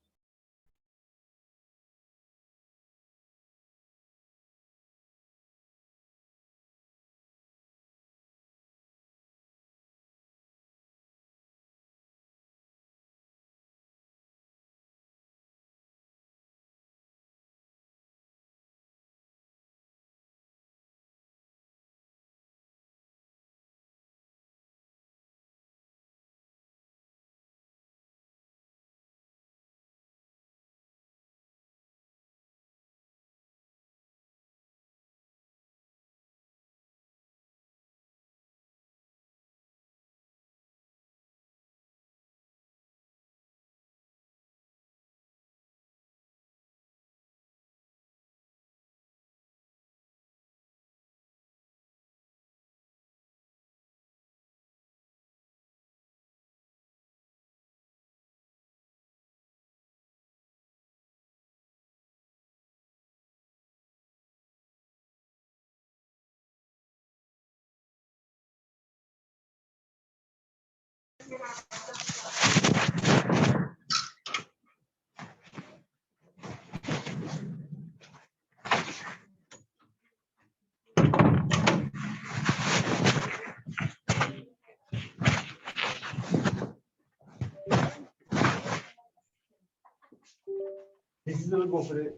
This is gonna go for the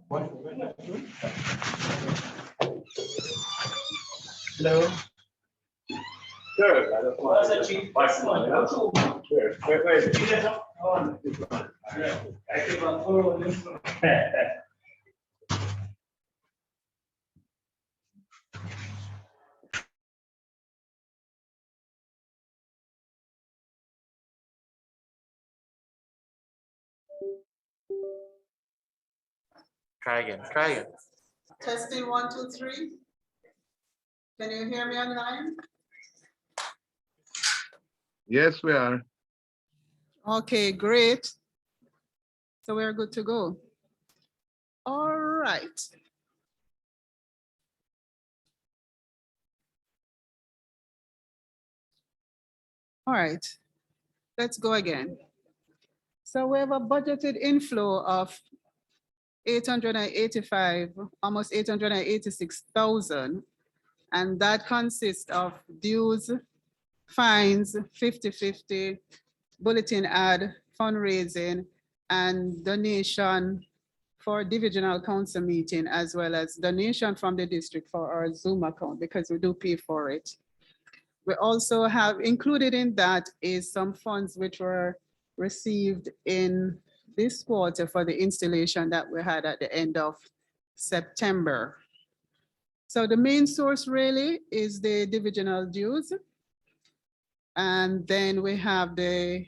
what? Hello. Try again, try again. Testing 1, 2, 3. Can you hear me online? Yes, we are. Okay, great. So we're good to go. All right. All right, let's go again. So we have a budgeted inflow of 885, almost 886,000. And that consists of dues, fines, 50/50, bulletin ad, fundraising, and donation for divisional council meeting, as well as donation from the district for our Zoom account, because we do pay for it. We also have included in that is some funds which were received in this quarter for the installation that we had at the end of September. So the main source really is the divisional dues. And then we have the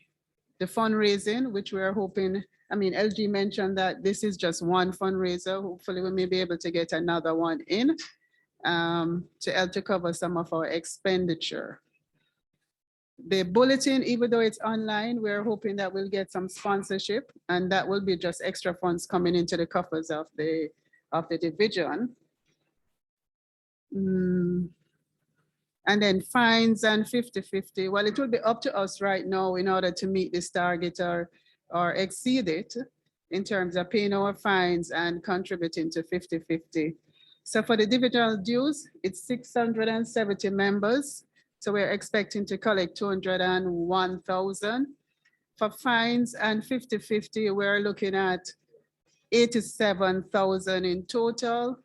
fundraising, which we're hoping, I mean, LG mentioned that this is just one fundraiser. Hopefully we may be able to get another one in to help to cover some of our expenditure. The bulletin, even though it's online, we're hoping that we'll get some sponsorship, and that will be just extra funds coming into the coffers of the division. And then fines and 50/50. Well, it will be up to us right now in order to meet this target or exceed it in terms of paying our fines and contributing to 50/50. So for the divisional dues, it's 670 members. So we're expecting to collect 201,000. For fines and 50/50, we're looking at 87,000 in total.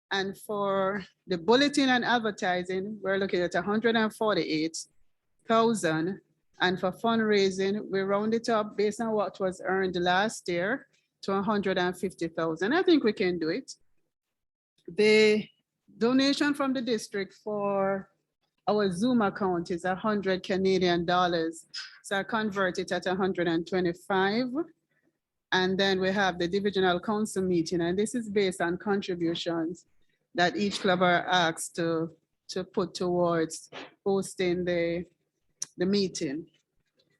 And for the bulletin and advertising, we're looking at 148,000. And for fundraising, we round it up based on what was earned last year to 150,000. I think we can do it. The donation from the district for our Zoom account is 100 Canadian dollars. So I convert it at 125. And then we have the divisional council meeting, and this is based on contributions that each club are asked to put towards hosting the meeting.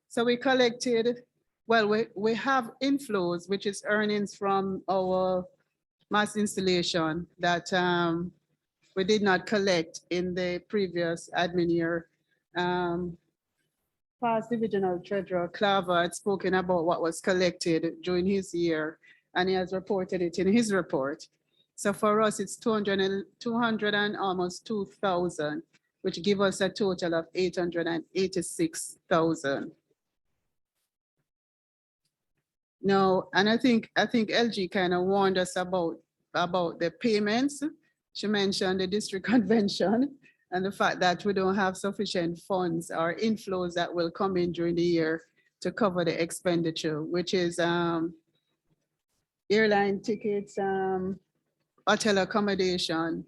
So we collected, well, we have inflows, which is earnings from our mass installation that we did not collect in the previous admin year. past divisional treasurer Claver had spoken about what was collected during his year, and he has reported it in his report. So for us, it's 200 and almost 2,000, which give us a total of 886,000. No, and I think LG kind of warned us about the payments. She mentioned the district convention and the fact that we don't have sufficient funds or inflows that will come in during the year to cover the expenditure, which is airline tickets, hotel accommodation,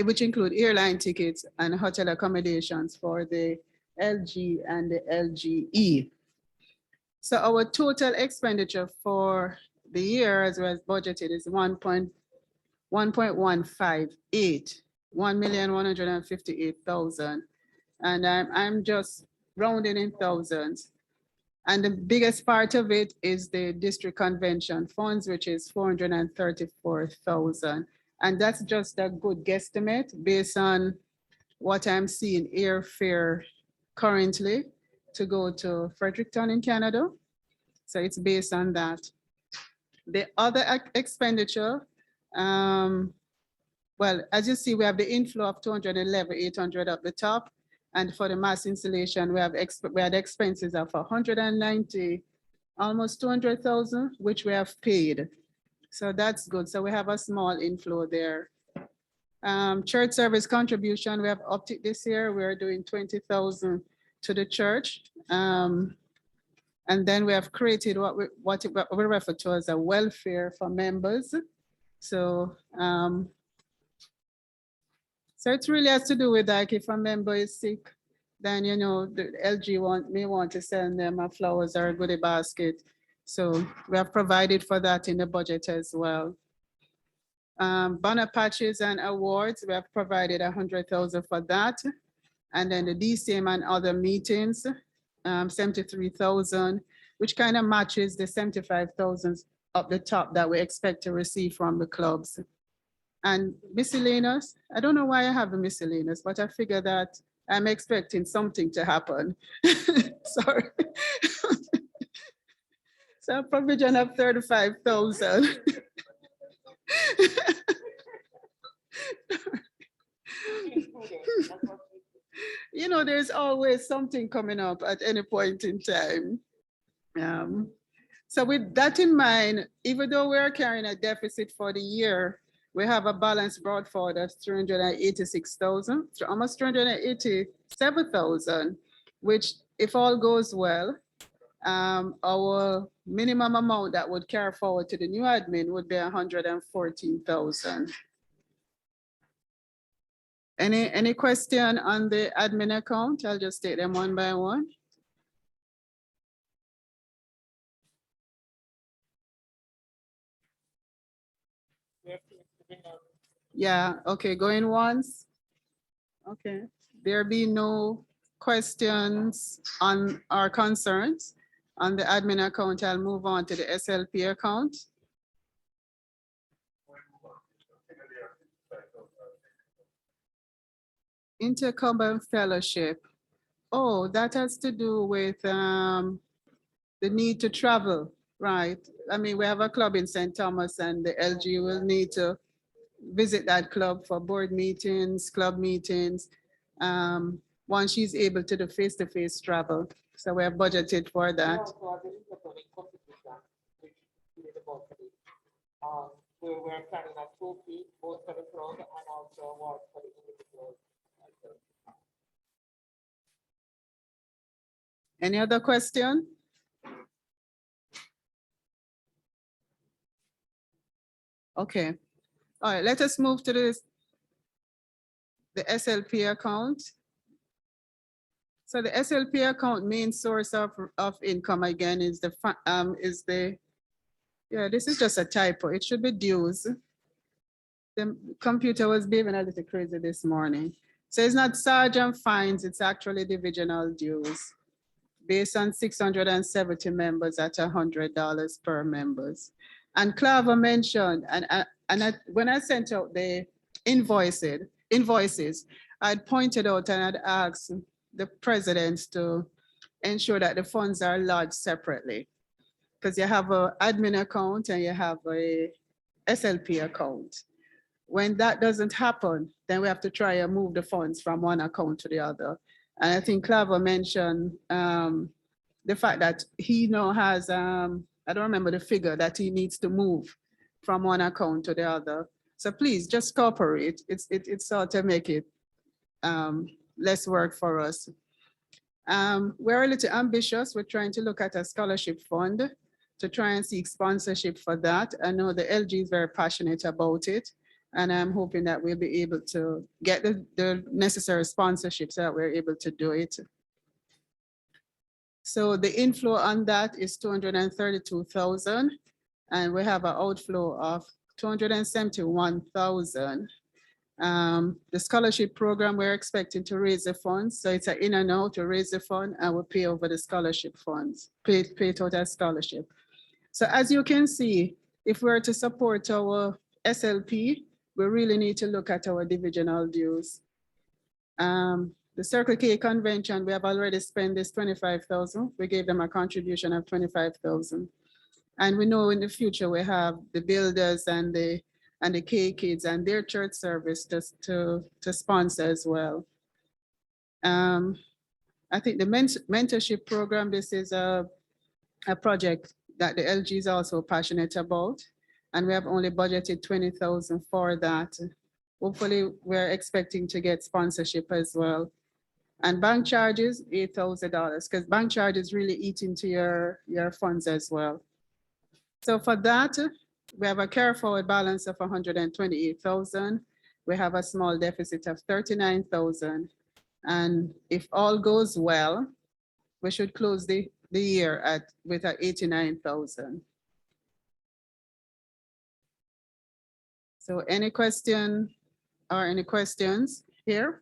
which include airline tickets and hotel accommodations for the LG and the LGE. So our total expenditure for the year as well as budgeted is 1.158, 1,158,000. And I'm just rounding in thousands. And the biggest part of it is the district convention funds, which is 434,000. And that's just a good guesstimate based on what I'm seeing airfare currently to go to Fredericton in Canada. So it's based on that. The other expenditure, well, as you see, we have the inflow of 211,800 at the top. And for the mass installation, we had expenses of 190, almost 200,000, which we have paid. So that's good. So we have a small inflow there. Church service contribution, we have upped it this year. We're doing 20,000 to the church. And then we have created what we refer to as a welfare for members. So, so it really has to do with like if a member is sick, then you know the LG may want to send them a flowers or a goodie basket. So we have provided for that in the budget as well. Banner patches and awards, we have provided 100,000 for that. And then the DCM and other meetings, 73,000, which kind of matches the 75,000 up the top that we expect to receive from the clubs. And miscellaneous, I don't know why I have a miscellaneous, but I figure that I'm expecting something to happen. Sorry. So a provision of 35,000. You know, there's always something coming up at any point in time. So with that in mind, even though we're carrying a deficit for the year, we have a balance brought forward of 386,000, almost 387,000, which if all goes well, our minimum amount that would carry forward to the new admin would be 114,000. Any question on the admin account? I'll just take them one by one. Yeah, okay, going once. Okay, there be no questions on our concerns on the admin account. I'll move on to the SLP account. Intercombinant fellowship. Oh, that has to do with the need to travel, right? I mean, we have a club in St. Thomas and the LG will need to visit that club for board meetings, club meetings, once she's able to do face-to-face travel. So we have budgeted for that. We're planning a trophy, both for the crowd and also award for the individuals. Any other question? Okay. All right, let us move to the SLP account. So the SLP account main source of income again is yeah, this is just a typo. It should be dues. The computer was behaving a little crazy this morning. So it's not sergeant fines, it's actually divisional dues based on 670 members at $100 per members. And Claver mentioned, when I sent out the invoices, I'd pointed out and I'd asked the presidents to ensure that the funds are lodged separately, because you have an admin account and you have a SLP account. When that doesn't happen, then we have to try and move the funds from one account to the other. And I think Claver mentioned the fact that he now has, I don't remember the figure that he needs to move from one account to the other. So please just cooperate. It's sort of make it less work for us. We're a little ambitious. We're trying to look at a scholarship fund to try and seek sponsorship for that. I know the LG is very passionate about it, and I'm hoping that we'll be able to get the necessary sponsorship so that we're able to do it. So the inflow on that is 232,000, and we have an outflow of 271,000. The scholarship program, we're expecting to raise the funds. So it's an in and out to raise the fund, and we'll pay over the scholarship funds, pay it out as scholarship. So as you can see, if we're to support our SLP, we really need to look at our divisional dues. The Circle K convention, we have already spent this 25,000. We gave them a contribution of 25,000. And we know in the future we have the builders and the K kids and their church service to sponsor as well. I think the mentorship program, this is a project that the LG is also passionate about, and we have only budgeted 20,000 for that. Hopefully we're expecting to get sponsorship as well. And bank charges, $8,000, because bank charges really eat into your funds as well. So for that, we have a carry forward balance of 128,000. We have a small deficit of 39,000. And if all goes well, we should close the year with 89,000. So any question or any questions here?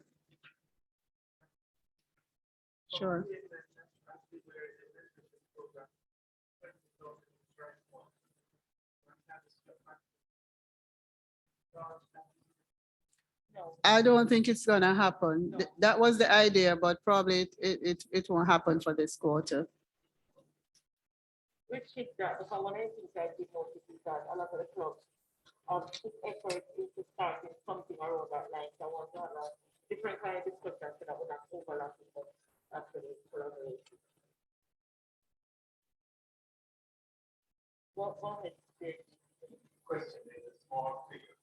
Sure. I don't think it's gonna happen. That was the idea, but probably it won't happen for this quarter. Which is that, because one of the things I did notice is that a lot of the clubs this effort is to start in something around that line. So I want to have a different kind of discussion so that we're not overlapping, but actually collaborating. What is the question? Is a small figure.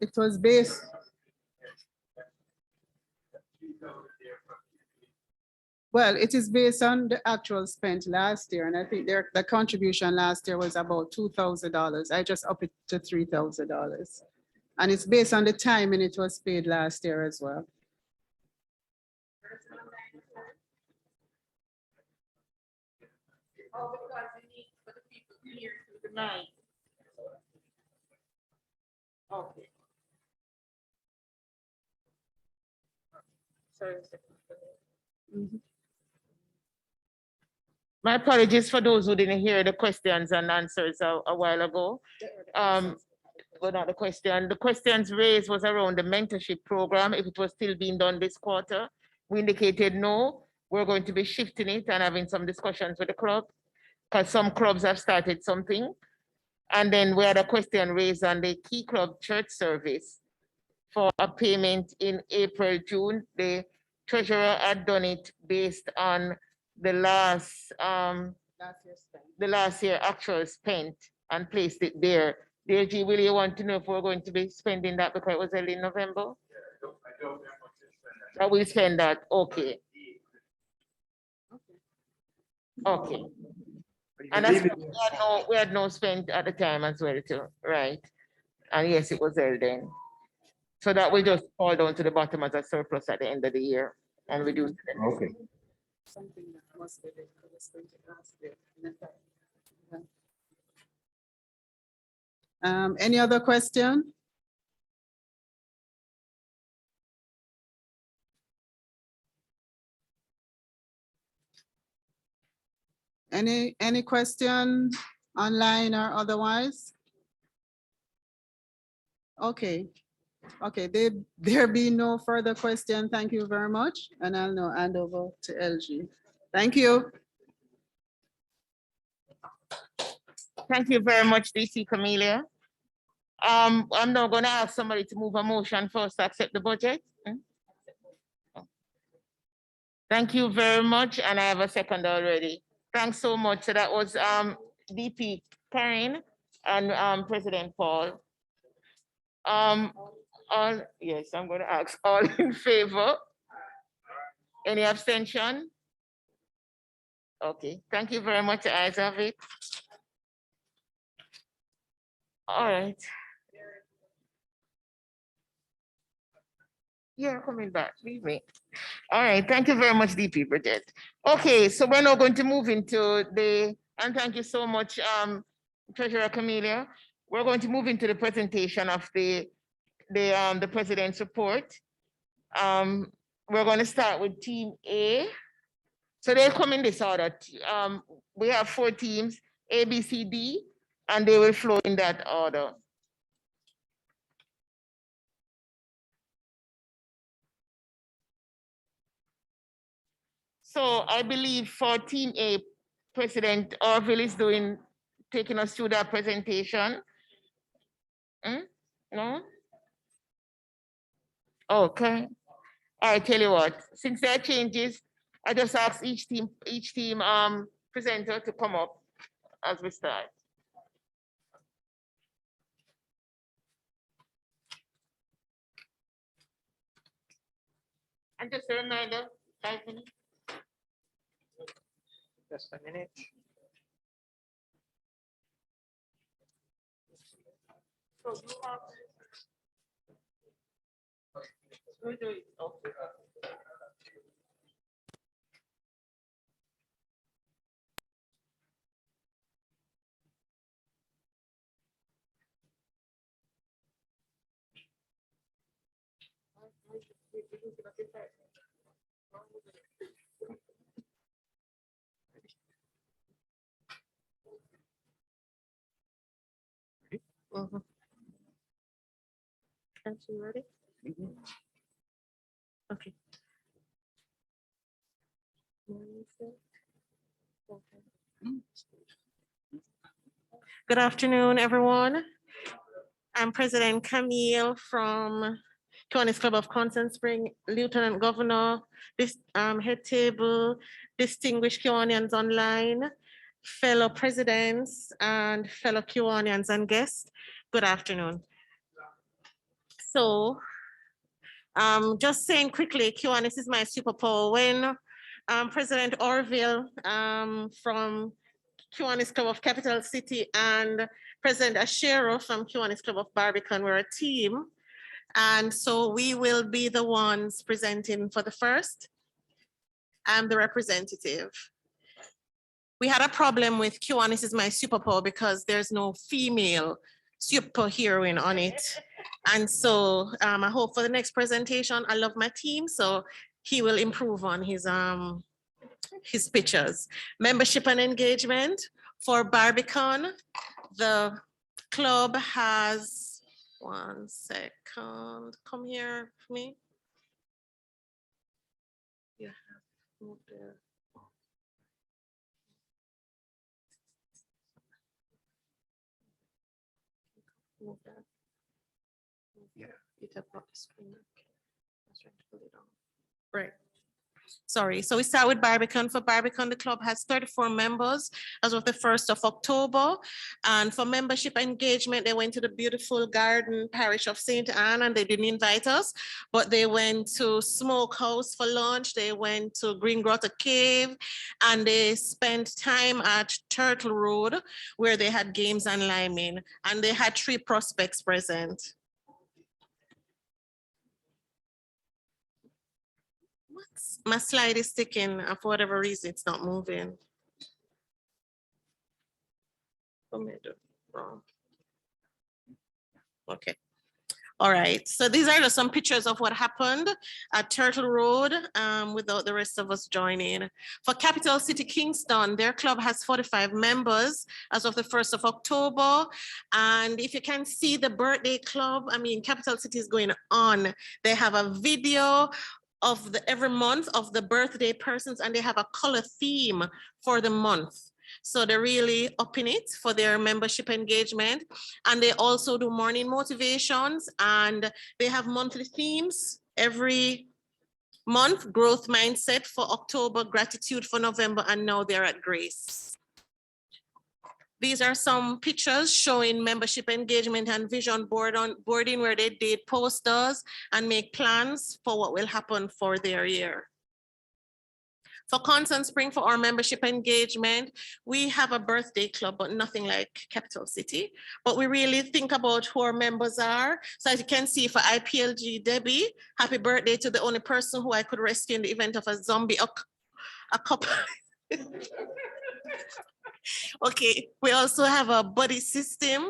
It was based. Well, it is based on the actual spent last year, and I think the contribution last year was about $2,000. I just up it to $3,000, and it's based on the time and it was paid last year as well. Oh, because you need for the people here to the night. Okay. Sorry. My apologies for those who didn't hear the questions and answers a while ago. Well, not the question. The questions raised was around the mentorship program, if it was still being done this quarter. We indicated no, we're going to be shifting it and having some discussions with the club, because some clubs have started something. And then we had a question raised on the Key Club church service for a payment in April, June. The treasurer had done it based on the last year actual spent and placed it there. DG, will you want to know if we're going to be spending that because it was early in November? Yeah, I don't know what to spend that. That we spend that, okay. Okay. And that's, we had no spend at the time as well too, right? And yes, it was there then. So that will just fall down to the bottom as a surplus at the end of the year and reduce it. Okay. Something that must be any other question? Any question online or otherwise? Okay. Okay, there be no further question. Thank you very much. And I'll now hand over to LG. Thank you. Thank you very much, DC Camelia. I'm now going to ask somebody to move a motion first to accept the budget. Thank you very much, and I have a second already. Thanks so much. So that was DP Karen and President Paul. Yes, I'm going to ask all in favor. Any abstention? Okay, thank you very much. Eyes have it. All right. You're coming back, leave me. All right, thank you very much, DP Bridget. Okay, so we're now going to move into and thank you so much, Treasurer Camelia. We're going to move into the presentation of the President's report. We're going to start with Team A. So they'll come in this order. We have 4 teams, A, B, C, D, and they will flow in that order. So I believe for Team A, President Orville is taking us through that presentation. No? Okay. I tell you what, since there are changes, I just ask each team presenter to come up as we start. And just a reminder, 5 minutes. Just a minute. So you have. Okay. Ready? Okay. Good afternoon, everyone. I'm President Camille from Kiwanis Club of Constant Spring, Lieutenant Governor, this head table, distinguished Kiwanians online, fellow presidents, and fellow Kiwanians and guests. Good afternoon. So, just saying quickly, Kiwanis is my superpower. When President Orville from Kiwanis Club of Capital City and President Ashero from Kiwanis Club of Barbican were a team. And so we will be the ones presenting for the first. I'm the representative. We had a problem with Kiwanis is my superpower because there's no female superheroine on it. And so I hope for the next presentation, I love my team, so he will improve on his pictures. Membership and engagement for Barbican. The club has, 1 second, come here for me. Yeah, move there. Move that. Yeah, it up the screen. I was trying to pull it on. Right. Sorry, so we start with Barbican. For Barbican, the club has 34 members as of the 1st of October. And for membership engagement, they went to the beautiful garden parish of St. Anne and they didn't invite us, but they went to Smokehouse for lunch. They went to Green Grotto Cave and they spent time at Turtle Road where they had games and liming and they had 3 prospects present. My slide is sticking and for whatever reason it's not moving. Wrong. Okay. All right, so these are just some pictures of what happened at Turtle Road without the rest of us joining. For Capital City Kingston, their club has 45 members as of the 1st of October. And if you can see the birthday club, I mean, Capital City is going on. They have a video of every month of the birthday persons, and they have a color theme for the month. So they're really upping it for their membership engagement. And they also do morning motivations, and they have monthly themes every month: growth mindset for October, gratitude for November, and now they're at grace. These are some pictures showing membership engagement and vision boarding, where they did posters and make plans for what will happen for their year. For Constant Spring, for our membership engagement, we have a birthday club, but nothing like Capital City. But we really think about who our members are. So as you can see, for IPLG Debbie, happy birthday to the only person who I could rescue in the event of a zombie a couple. Okay, we also have a buddy system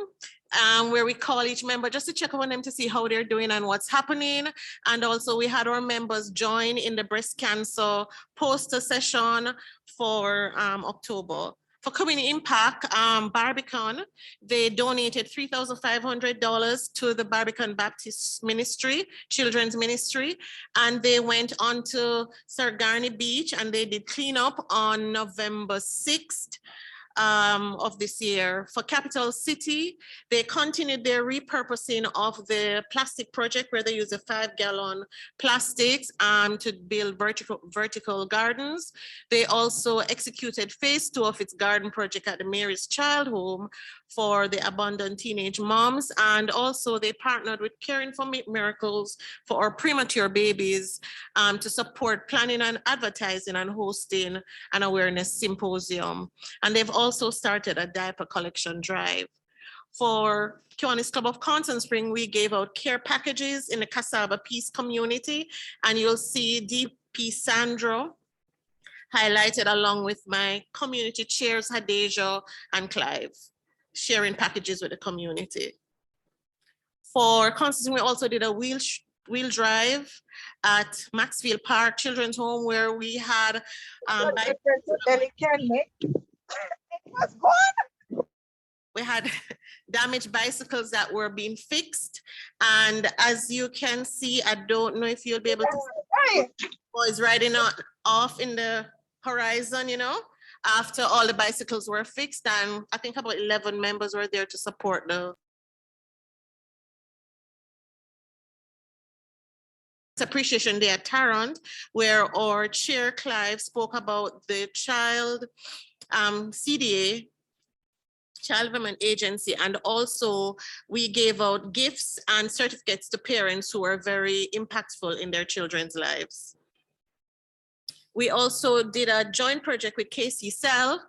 where we call each member just to check on them to see how they're doing and what's happening. And also we had our members join in the breast cancer poster session for October. For Community Impact, Barbican, they donated $3,500 to the Barbican Baptist Ministry, Children's Ministry, and they went on to Sargani Beach and they did cleanup on November 6th. Of this year. For Capital City, they continued their repurposing of the plastic project, where they use a 5-gallon plastics to build vertical gardens. They also executed phase 2 of its garden project at the Mary's Child Home for the abandoned teenage moms. And also they partnered with Caring for Miracles for our premature babies to support planning and advertising and hosting an awareness symposium. And they've also started a diaper collection drive. For Kiwanis Club of Constant Spring, we gave out care packages in the Cassava Peace community, and you'll see DP Sandro highlighted along with my community chairs, Hadeja and Clive, sharing packages with the community. For Constant Spring, we also did a wheel drive at Maxfield Park Children's Home, where we had we had damaged bicycles that were being fixed. And as you can see, I don't know if you'll be able to see boys riding off in the horizon, you know, after all the bicycles were fixed. And I think about 11 members were there to support the Appreciation Day at Tarrant, where our chair Clive spoke about the child CDA, Child Development Agency, and also we gave out gifts and certificates to parents who are very impactful in their children's lives. We also did a joint project with KC Cell,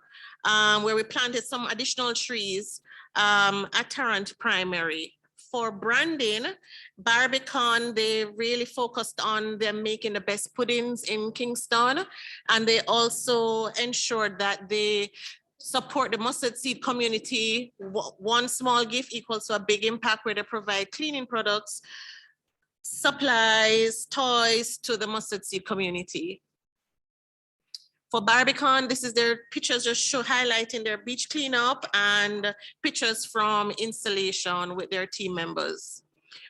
where we planted some additional trees at Tarrant Primary. For branding, Barbican, they really focused on them making the best puddings in Kingston, and they also ensured that they support the mustard seed community. One small gift equals to a big impact, where they provide cleaning products, supplies, toys to the mustard seed community. For Barbican, this is their pictures just highlighting their beach cleanup and pictures from installation with their team members.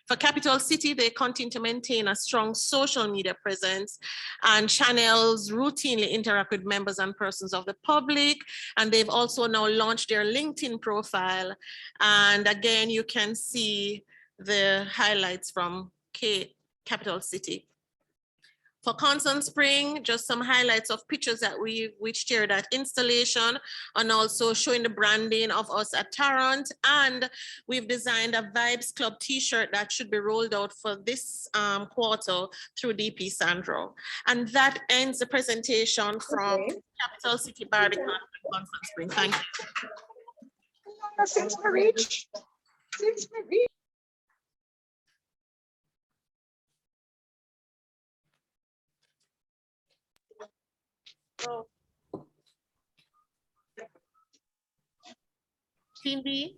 For Capital City, they continue to maintain a strong social media presence, and channels routinely interact with members and persons of the public. And they've also now launched their LinkedIn profile. And again, you can see the highlights from Capital City. For Constant Spring, just some highlights of pictures that we shared at installation, and also showing the branding of us at Tarrant. And we've designed a Vibes Club t-shirt that should be rolled out for this quarter through DP Sandro. And that ends the presentation from Capital City Barbican and Constant Spring. Thank you. Since we reach. Team B.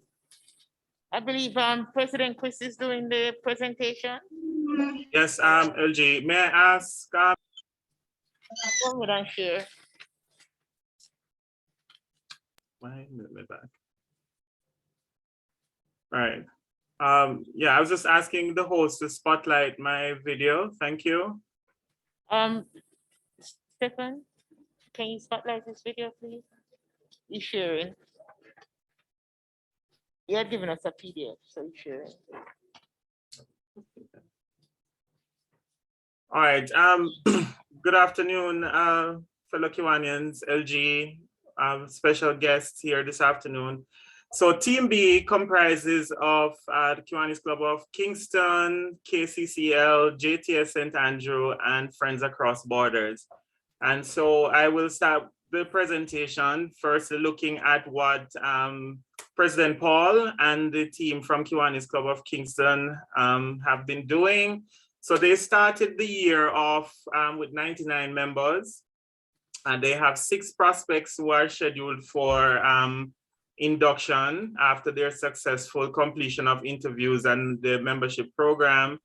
I believe President Chris is doing the presentation. Yes, LG, may I ask? Go ahead and share. Why move it back? All right. Yeah, I was just asking the host to spotlight my video. Thank you. Stefan, can you spotlight this video, please? He's sharing. You had given us a PDF, so he's sharing. All right. Good afternoon, fellow Kiwanians, LG, special guests here this afternoon. So Team B comprises of the Kiwanis Club of Kingston, KCCL, JTS St. Andrew, and Friends Across Borders. And so I will start the presentation first looking at what President Paul and the team from Kiwanis Club of Kingston have been doing. So they started the year off with 99 members, and they have 6 prospects who are scheduled for induction after their successful completion of interviews and the membership program.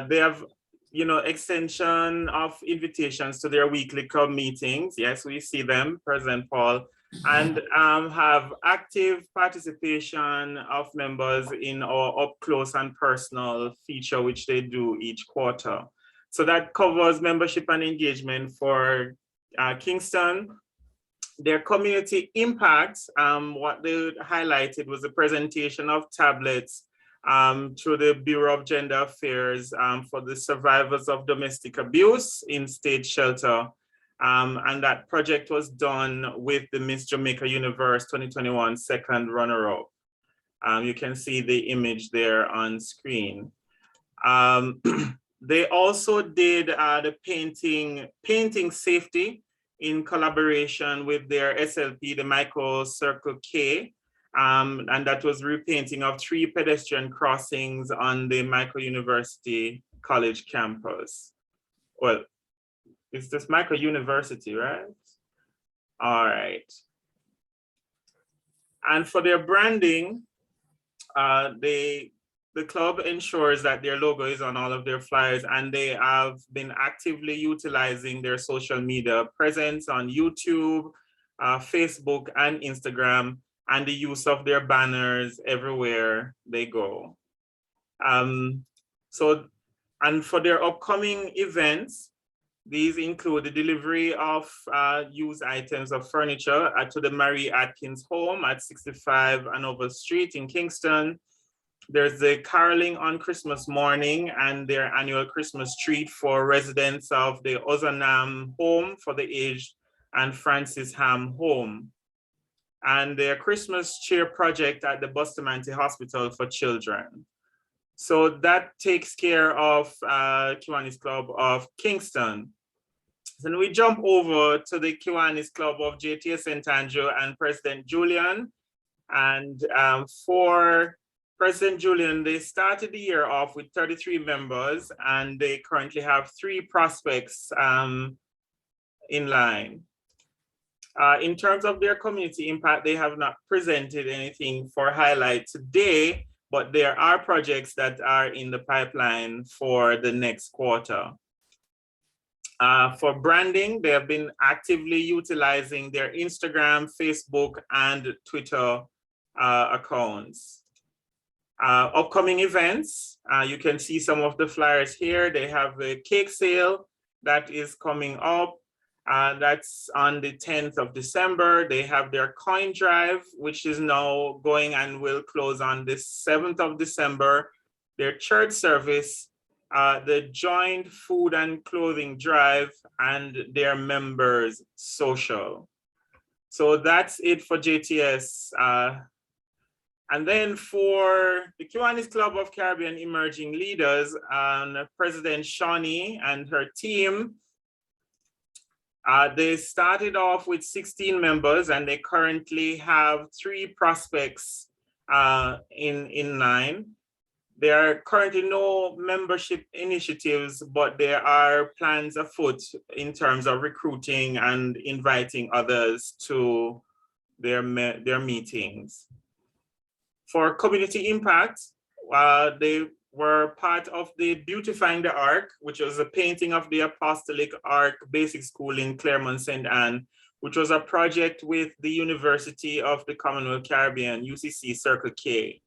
They have, extension of invitations to their weekly club meetings. Yes, we see them, President Paul, and have active participation of members in our up close and personal feature, which they do each quarter. So that covers membership and engagement for Kingston. Their community impact, what they highlighted was the presentation of tablets through the Bureau of Gender Affairs for the survivors of domestic abuse in state shelter. And that project was done with the Miss Jamaica Universe 2021 second runner-up. You can see the image there on screen. They also did the painting safety in collaboration with their SLP, the Micro Circle K, and that was repainting of 3 pedestrian crossings on the Micro University College campus. Well, it's just Micro University, right? All right. And for their branding, the club ensures that their logo is on all of their flyers, and they have been actively utilizing their social media presence on YouTube, Facebook, and Instagram, and the use of their banners everywhere they go. And for their upcoming events, these include the delivery of used items of furniture to the Marie Atkins home at 65 Hanover Street in Kingston. There's the caroling on Christmas morning and their annual Christmas treat for residents of the Ozanam home for the aged and Francis Ham home. And their Christmas cheer project at the Bustamante Hospital for Children. So that takes care of Kiwanis Club of Kingston. So then we jump over to the Kiwanis Club of JTS St. Andrew and President Julian. And for President Julian, they started the year off with 33 members, and they currently have 3 prospects in line. In terms of their community impact, they have not presented anything for highlight today, but there are projects that are in the pipeline for the next quarter. For branding, they have been actively utilizing their Instagram, Facebook, and Twitter accounts. Upcoming events, you can see some of the flyers here. They have a cake sale that is coming up. That's on the 10th of December. They have their coin drive, which is now going and will close on the 7th of December. Their church service, the joint food and clothing drive, and their members social. So that's it for JTS. And then for the Kiwanis Club of Caribbean Emerging Leaders, President Shawnee and her team, they started off with 16 members, and they currently have 3 prospects in line. There are currently no membership initiatives, but there are plans afoot in terms of recruiting and inviting others to their meetings. For community impact, they were part of the Beautifying the Ark, which was a painting of the Apostolic Ark Basic School in Claremont, St. Anne, which was a project with the University of the Commonwealth Caribbean, UCC Circle K.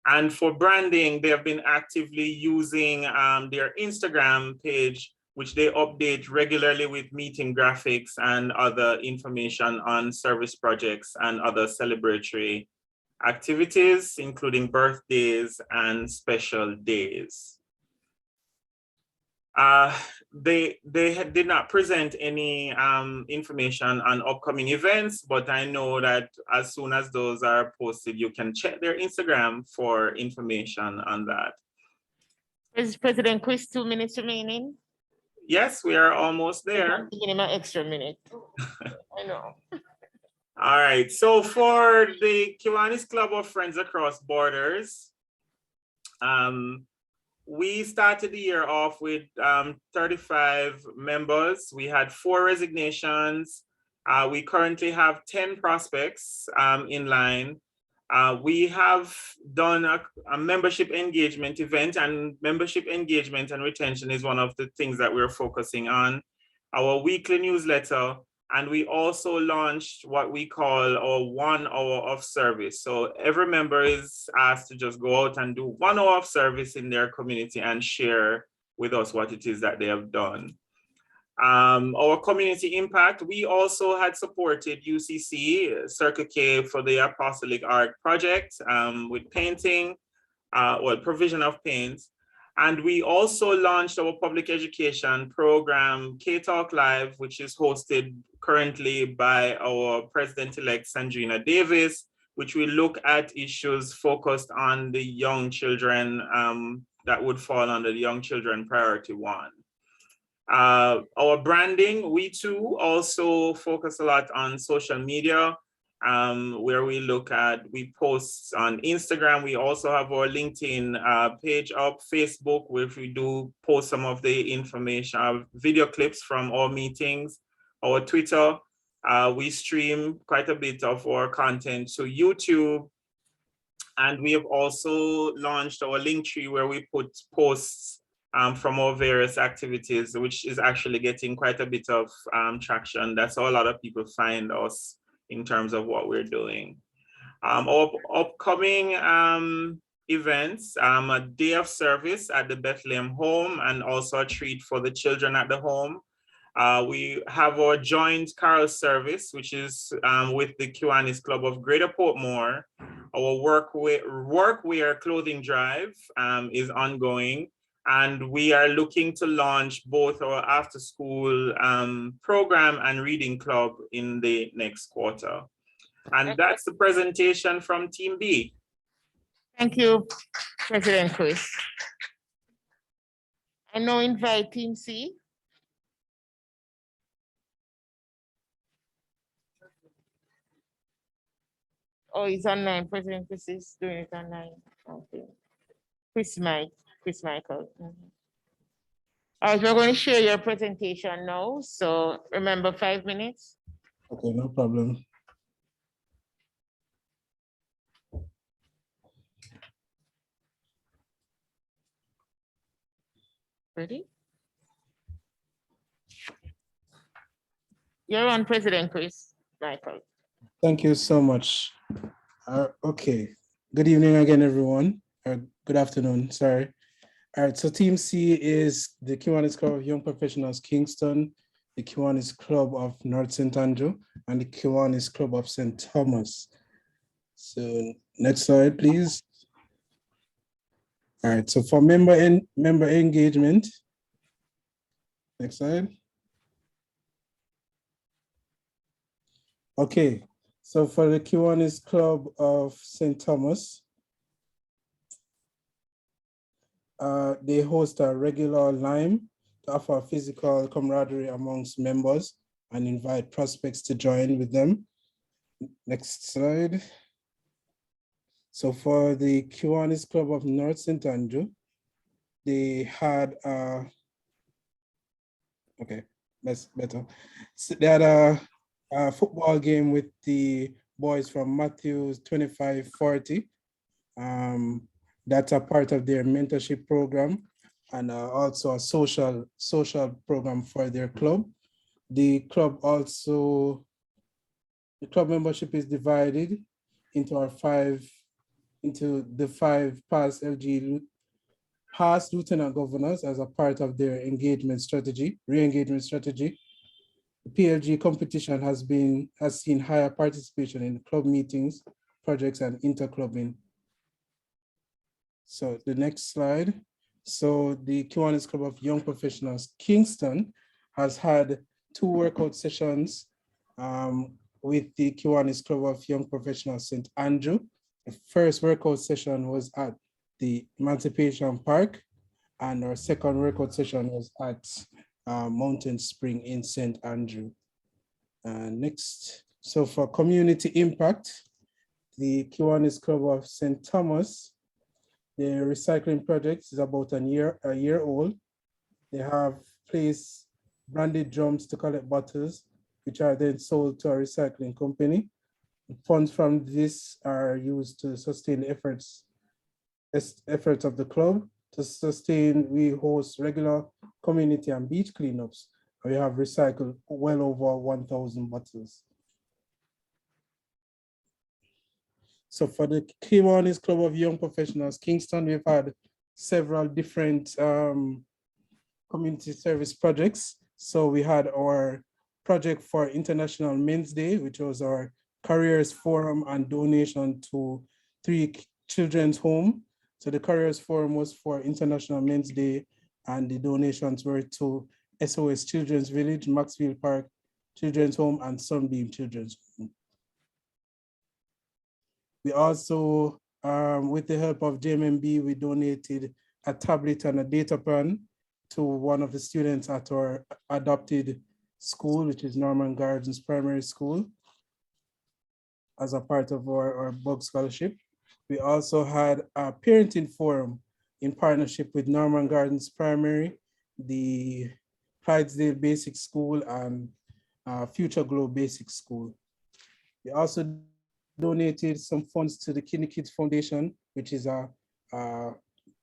And for branding, they have been actively using their Instagram page, which they update regularly with meeting graphics and other information on service projects and other celebratory activities, including birthdays and special days. They did not present any information on upcoming events, but I know that as soon as those are posted, you can check their Instagram for information on that. Is President Chris 2 minutes remaining? Yes, we are almost there. Give him an extra minute. I know. All right, so for the Kiwanis Club of Friends Across Borders, we started the year off with 35 members. We had 4 resignations. We currently have 10 prospects in line. We have done a membership engagement event, and membership engagement and retention is one of the things that we're focusing on. Our weekly newsletter, and we also launched what we call our 1 hour of service. So every member is asked to just go out and do 1 hour of service in their community and share with us what it is that they have done. Our community impact, we also had supported UCC Circle K for the Apostolic Ark project with painting, provision of paint. And we also launched our public education program, K-Talk Live, which is hosted currently by our President-elect Sandrina Davis, which will look at issues focused on the young children that would fall under the Young Children Priority 1. Our branding, we too also focus a lot on social media, where we post on Instagram. We also have our LinkedIn page up, Facebook, where we do post some of the information, video clips from our meetings. Our Twitter, we stream quite a bit of our content to YouTube. And we have also launched our Linktree, where we put posts from our various activities, which is actually getting quite a bit of traction. That's how a lot of people find us in terms of what we're doing. Our upcoming events, a day of service at the Bethlehem home, and also a treat for the children at the home. We have our joint carol service, which is with the Kiwanis Club of Greater Portmore. Our workwear clothing drive is ongoing. And we are looking to launch both our after school program and reading club in the next quarter. And that's the presentation from Team B. Thank you, President Chris. I now invite Team C. Oh, it's online. President Chris is doing it online. Okay. Chris Michael. All right, we're going to share your presentation now. So remember, 5 minutes. Okay, no problem. Ready? You're on, President Chris Michael. Thank you so much. Okay, good evening again, everyone. Or good afternoon, sorry. All right, so Team C is the Kiwanis Club of Young Professionals Kingston, the Kiwanis Club of North St. Andrew, and the Kiwanis Club of St. Thomas. So next slide, please. All right, so for member engagement, next slide. Okay, so for the Kiwanis Club of St. Thomas, they host a regular Lime to offer physical camaraderie amongst members and invite prospects to join with them. Next slide. So for the Kiwanis Club of North St. Andrew, they had okay, that's better. So they had a football game with the boys from Matthews 2540. That's a part of their mentorship program and also a social program for their club. The club membership is divided into the five past lieutenant governors as a part of their re-engagement strategy. The PLG competition has seen higher participation in club meetings, projects, and interclubbing. So the next slide. So the Kiwanis Club of Young Professionals Kingston has had 2 workout sessions with the Kiwanis Club of Young Professionals St. Andrew. The first workout session was at the Emancipation Park, and our second workout session was at Mountain Spring in St. Andrew. Next, so for community impact, the Kiwanis Club of St. Thomas, the recycling project is about a year old. They have placed branded drums to collect bottles, which are then sold to a recycling company. The funds from this are used to sustain the efforts of the club. To sustain, we host regular community and beach cleanups. We have recycled well over 1,000 bottles. So for the Kiwanis Club of Young Professionals Kingston, we've had several different community service projects. So we had our project for International Men's Day, which was our careers forum and donation to 3 children's home. So the careers forum was for International Men's Day, and the donations were to SOS Children's Village, Maxfield Park Children's Home, and Sunbeam Children's Home. We also, with the help of JMMB, we donated a tablet and a data plan to one of the students at our adopted school, which is Norman Gardens Primary School, as a part of our BUG scholarship. We also had a parenting forum in partnership with Norman Gardens Primary, the Clydesdale Basic School, and Future Glow Basic School. We also donated some funds to the Kidney Kids Foundation, which is a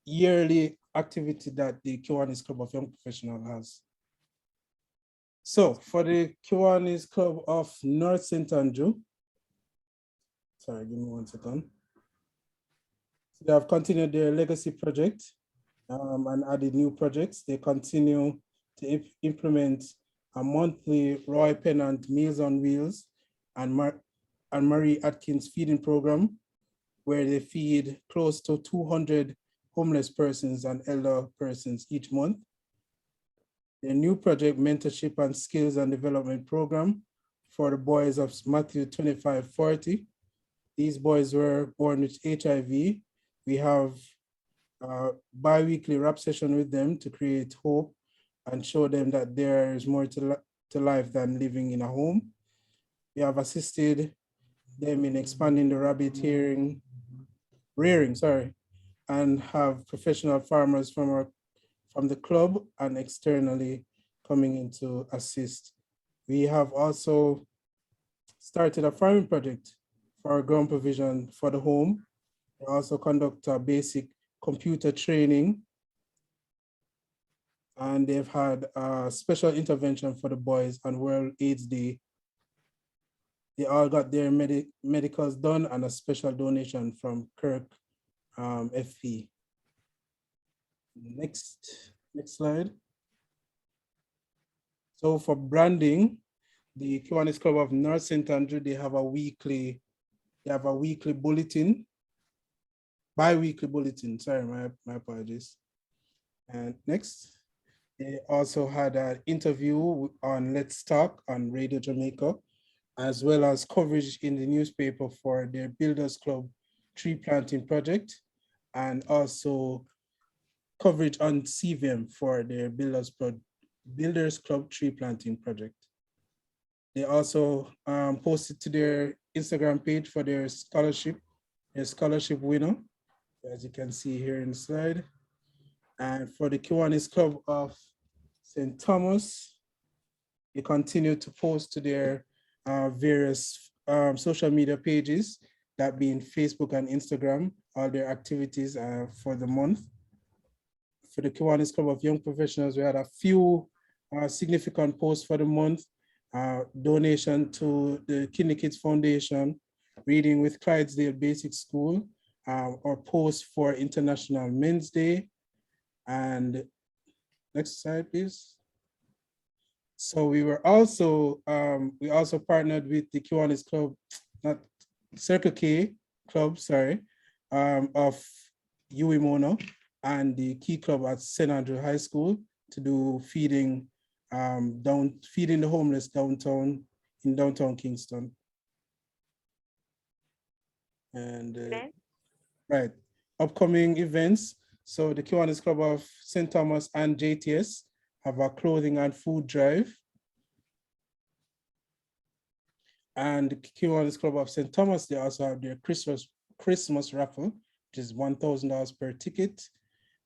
yearly activity that the Kiwanis Club of Young Professionals has. So for the Kiwanis Club of North St. Andrew, sorry, give me 1 second. So they have continued their legacy project and added new projects. They continue to implement a monthly Roy Pennant Meals on Wheels and Marie Atkins feeding program, where they feed close to 200 homeless persons and elder persons each month. Their new project, Mentorship and Skills and Development Program for the boys of Matthew 2540. These boys were born with HIV. We have a bi-weekly rap session with them to create hope and show them that there is more to life than living in a home. We have assisted them in expanding the rabbit rearing, and have professional farmers from the club and externally coming in to assist. We have also started a farming project for our ground provision for the home. We also conduct a basic computer training, and they've had a special intervention for the boys on World AIDS Day. They all got their medicals done and a special donation from Kirk FP. Next slide. So for branding, the Kiwanis Club of North St. Andrew, they have a weekly bulletin, bi-weekly bulletin, sorry, my apologies. And next, they also had an interview on Let's Talk on Radio Jamaica, as well as coverage in the newspaper for their Builders Club tree planting project, and also coverage on CVM for their Builders Club tree planting project. They also posted to their Instagram page for their scholarship winner, as you can see here in the slide. And for the Kiwanis Club of St. Thomas, they continue to post to their various social media pages, that being Facebook and Instagram, all their activities for the month. For the Kiwanis Club of Young Professionals, we had a few significant posts for the month. Donation to the Kinder Kids Foundation, Reading with Clydesdale Basic School, or post for International Men's Day. And next slide, please. So we were also, we also partnered with the Kiwanis Club, not Circle K Club, sorry, of Uimono and the Key Club at St. Andrew High School to do feeding, feeding the homeless downtown, in downtown Kingston. And right, upcoming events. So the Kiwanis Club of St. Thomas and JTS have a clothing and food drive. And the Kiwanis Club of St. Thomas, they also have their Christmas raffle, which is $1,000 per ticket.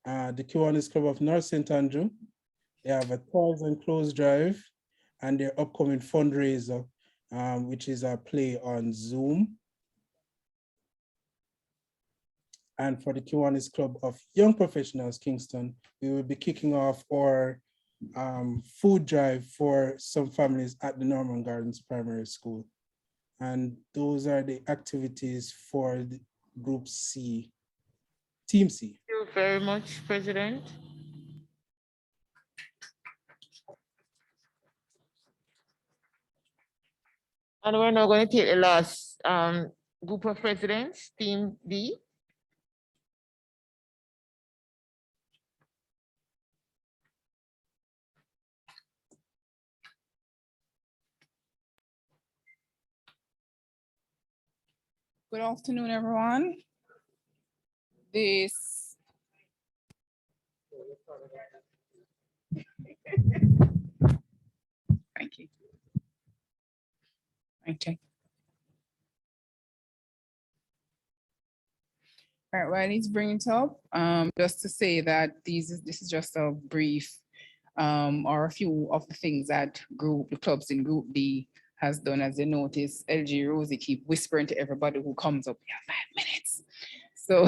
The Kiwanis Club of North St. Andrew, they have a toys and clothes drive, and their upcoming fundraiser, which is a play on Zoom. And for the Kiwanis Club of Young Professionals Kingston, we will be kicking off our food drive for some families at the Norman Gardens Primary School. And those are the activities for the Group C, Team C. Thank you very much, President. And we're now going to take the last group of presidents, Team D. Good afternoon, everyone. This thank you. Okay. All right, well, I need to bring it up just to say that this is just a brief or a few of the things that the clubs in Group D has done. As you notice, LG Rosie keep whispering to everybody who comes up, "We have 5 minutes." So,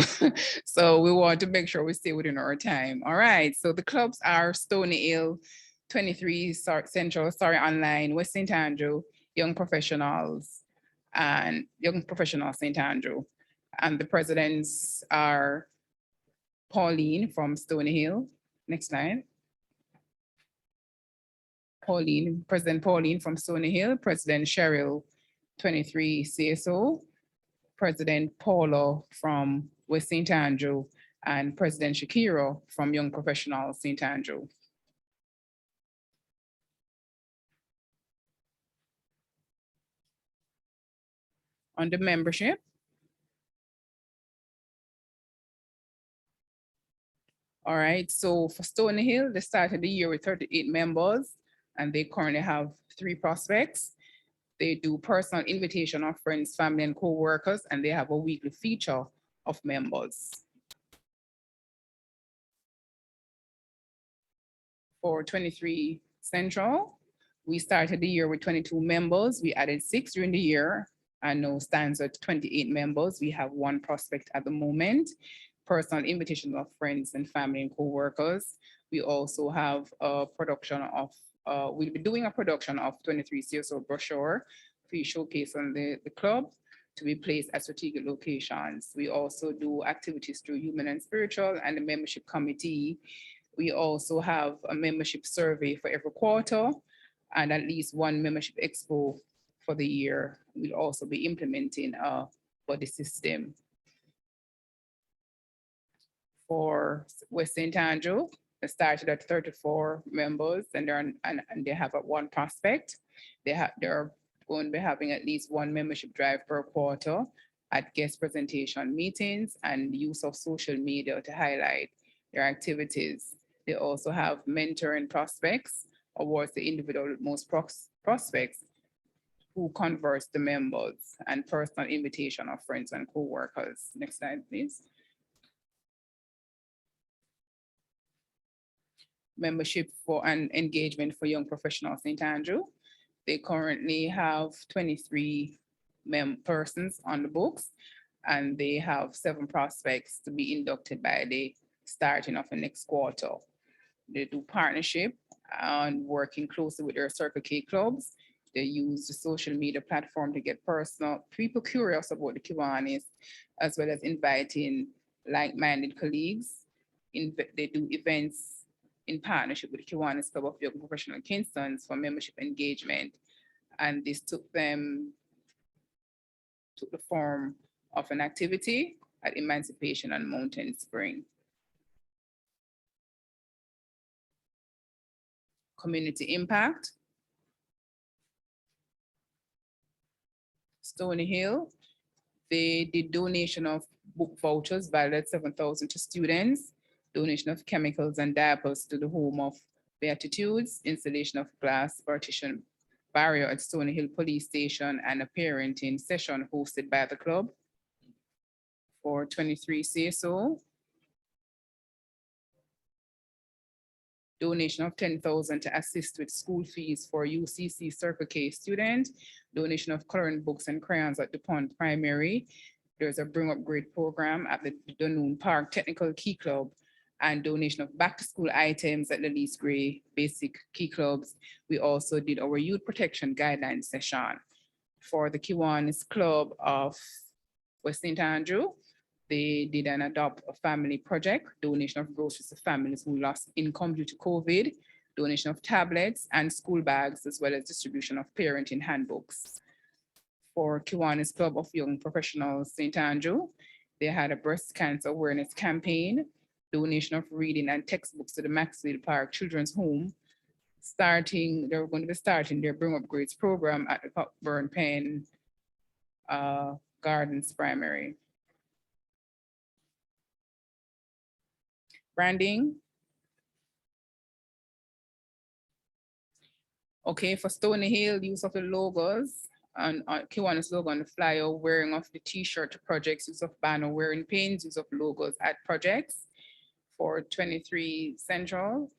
so we want to make sure we stay within our time. All right, so the clubs are Stony Hill, 23 Central, Online, West St. Andrew, Young Professionals, and Young Professionals St. Andrew. And the presidents are Pauline from Stony Hill. Next slide. President Pauline from Stony Hill, President Cheryl, 23 CSO, President Paula from West St. Andrew, and President Shakira from Young Professionals St. Andrew. On the membership, all right, so for Stony Hill, they started the year with 38 members, and they currently have 3 prospects. They do personal invitation of friends, family, and co-workers, and they have a weekly feature of members. For 23 Central, we started the year with 22 members. We added 6 during the year, and now stands at 28 members. We have 1 prospect at the moment. Personal invitation of friends and family and co-workers. We also have a production of we'll be doing a production of 23 CSO brochure for showcase on the club to be placed at strategic locations. We also do activities through human and spiritual and the membership committee. We also have a membership survey for every quarter and at least 1 membership expo for the year. We'll also be implementing a buddy system. For West St. Andrew, they started at 34 members and they have 1 prospect. They're going to be having at least 1 membership drive per quarter at guest presentation meetings and use of social media to highlight their activities. They also have mentoring prospects awards the individual most prospects who converts the members and personal invitation of friends and co-workers. Next slide, please. Membership for and engagement for Young Professionals St. Andrew. They currently have 23 persons on the books, and they have 7 prospects to be inducted by the starting of the next quarter. They do partnership and working closely with their Circle K clubs. They use the social media platform to get people curious about the Kiwanis, as well as inviting like-minded colleagues. They do events in partnership with the Kiwanis Club of Young Professional Kingstons for membership engagement. And this took the form of an activity at Emancipation on Mountain Spring. Community impact. Stony Hill, they did donation of book vouchers valued at 7,000 to students, donation of chemicals and diapers to the Home of Beatitudes, installation of glass partition barrier at Stony Hill Police Station, and a parenting session hosted by the club. For 23 CSO, donation of 10,000 to assist with school fees for UCC Circle K students, donation of coloring books and crayons at DuPont Primary. There's a Bring Up Grade program at the Dunoon Park Technical Key Club, and donation of back to school items at the Lease Gray Basic Key Clubs. We also did our youth protection guidelines session. For the Kiwanis Club of West St. Andrew, they did an Adopt a Family project, donation of groceries to families who lost income due to COVID, donation of tablets and school bags, as well as distribution of parenting handbooks. For Kiwanis Club of Young Professionals St. Andrew, they had a breast cancer awareness campaign, donation of reading and textbooks to the Maxwell Park Children's Home. They're going to be starting their Bring Up Grades program at the Cockburn Penn Gardens Primary. Branding. Okay, for Stony Hill, use of the logos and Kiwanis logo on the flyer, wearing of the t-shirt to projects, use of banner, wearing pins, use of logos at projects. For 23 Central,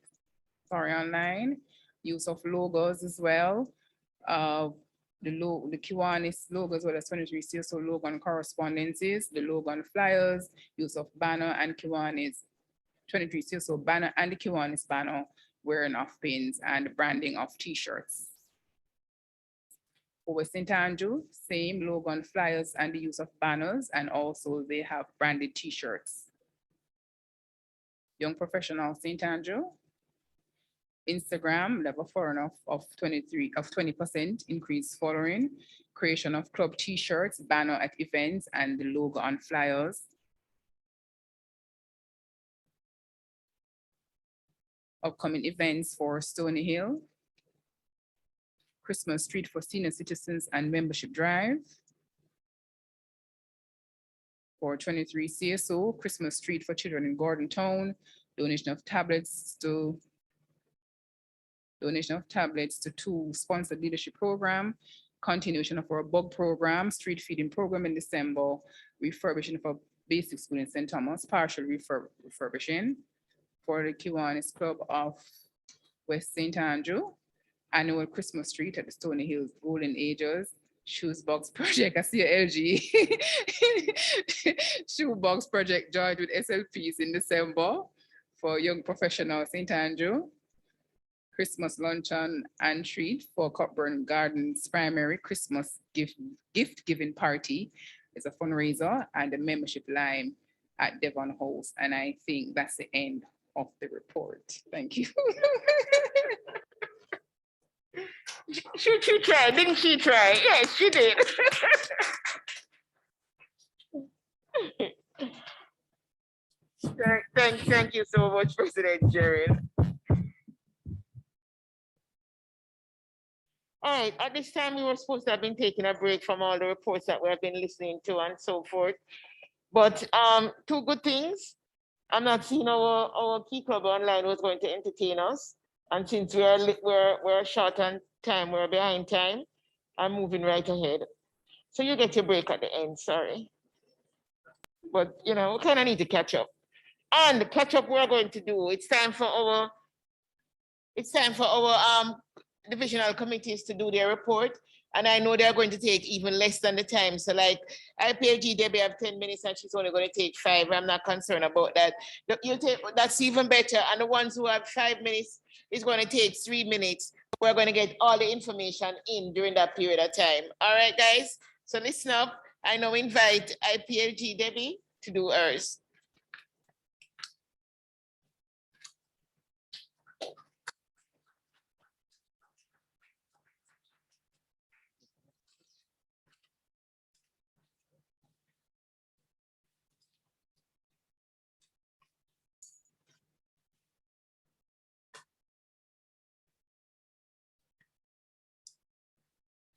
online, use of logos as well. The Kiwanis logo as well as 23 CSO logo on correspondences, the logo on flyers, use of banner and Kiwanis 23 CSO banner and the Kiwanis banner, wearing of pins and branding of t-shirts. Over St. Andrew, same logo on flyers and the use of banners, and also they have branded t-shirts. Young Professional St. Andrew, Instagram, level foreign of 20% increase following, creation of club t-shirts, banner at events, and the logo on flyers. Upcoming events for Stony Hill, Christmas treat for senior citizens and membership drive. For 23 CSO, Christmas treat for children in Gordon Town, donation of tablets to 2 sponsored leadership program, continuation of our bug program, street feeding program in December, refurbishing of a basic school in St. Thomas, partial refurbishing. For the Kiwanis Club of West St. Andrew, annual Christmas treat at the Stony Hills Golden Ages, shoes box project, I see a LG, shoe box project joined with SLPs in December. For Young Professional St. Andrew, Christmas luncheon and treat for Cockburn Gardens Primary Christmas gift giving party is a fundraiser, and a membership line at Devon House. And I think that's the end of the report. Thank you. She tried, didn't she try? Yes, she did. Thank you so much, President Jerry. All right, at this time, we were supposed to have been taking a break from all the reports that we have been listening to and so forth. But 2 good things. I'm not seeing our Key Club online was going to entertain us. And since we're short on time, we're behind time, I'm moving right ahead. So you get your break at the end, sorry. But we kind of need to catch up. And the catch up we're going to do, it's time for our divisional committees to do their report. And I know they're going to take even less than the time. So like IPLG, Debbie have 10 minutes and she's only going to take 5. I'm not concerned about that. You'll take, that's even better. And the ones who have 5 minutes is going to take 3 minutes. We're going to get all the information in during that period of time. All right, guys. So listen up. I now invite IPLG Debbie to do hers.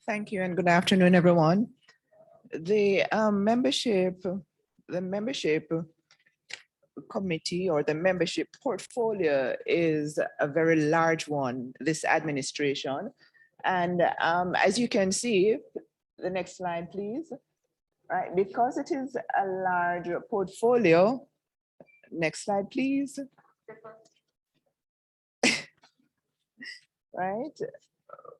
Thank you and good afternoon, everyone. The membership committee or the membership portfolio is a very large one, this administration. And as you can see, the next slide, please. Right, because it is a large portfolio. Next slide, please. Right,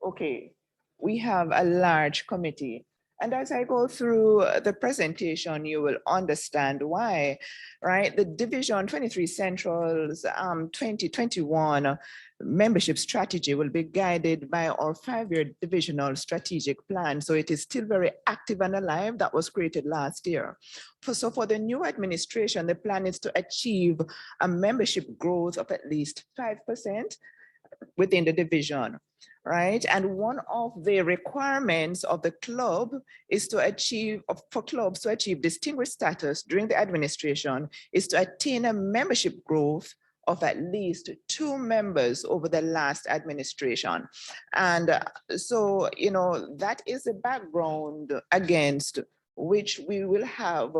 okay. We have a large committee. And as I go through the presentation, you will understand why, right? The Division 23 Central's 2021 membership strategy will be guided by our 5-year divisional strategic plan. So it is still very active and alive. That was created last year. So for the new administration, the plan is to achieve a membership growth of at least 5% within the division. Right, and one of the requirements of the club is to achieve, for clubs to achieve distinguished status during the administration, is to attain a membership growth of at least 2 members over the last administration. And so, you know, that is the background against which we will have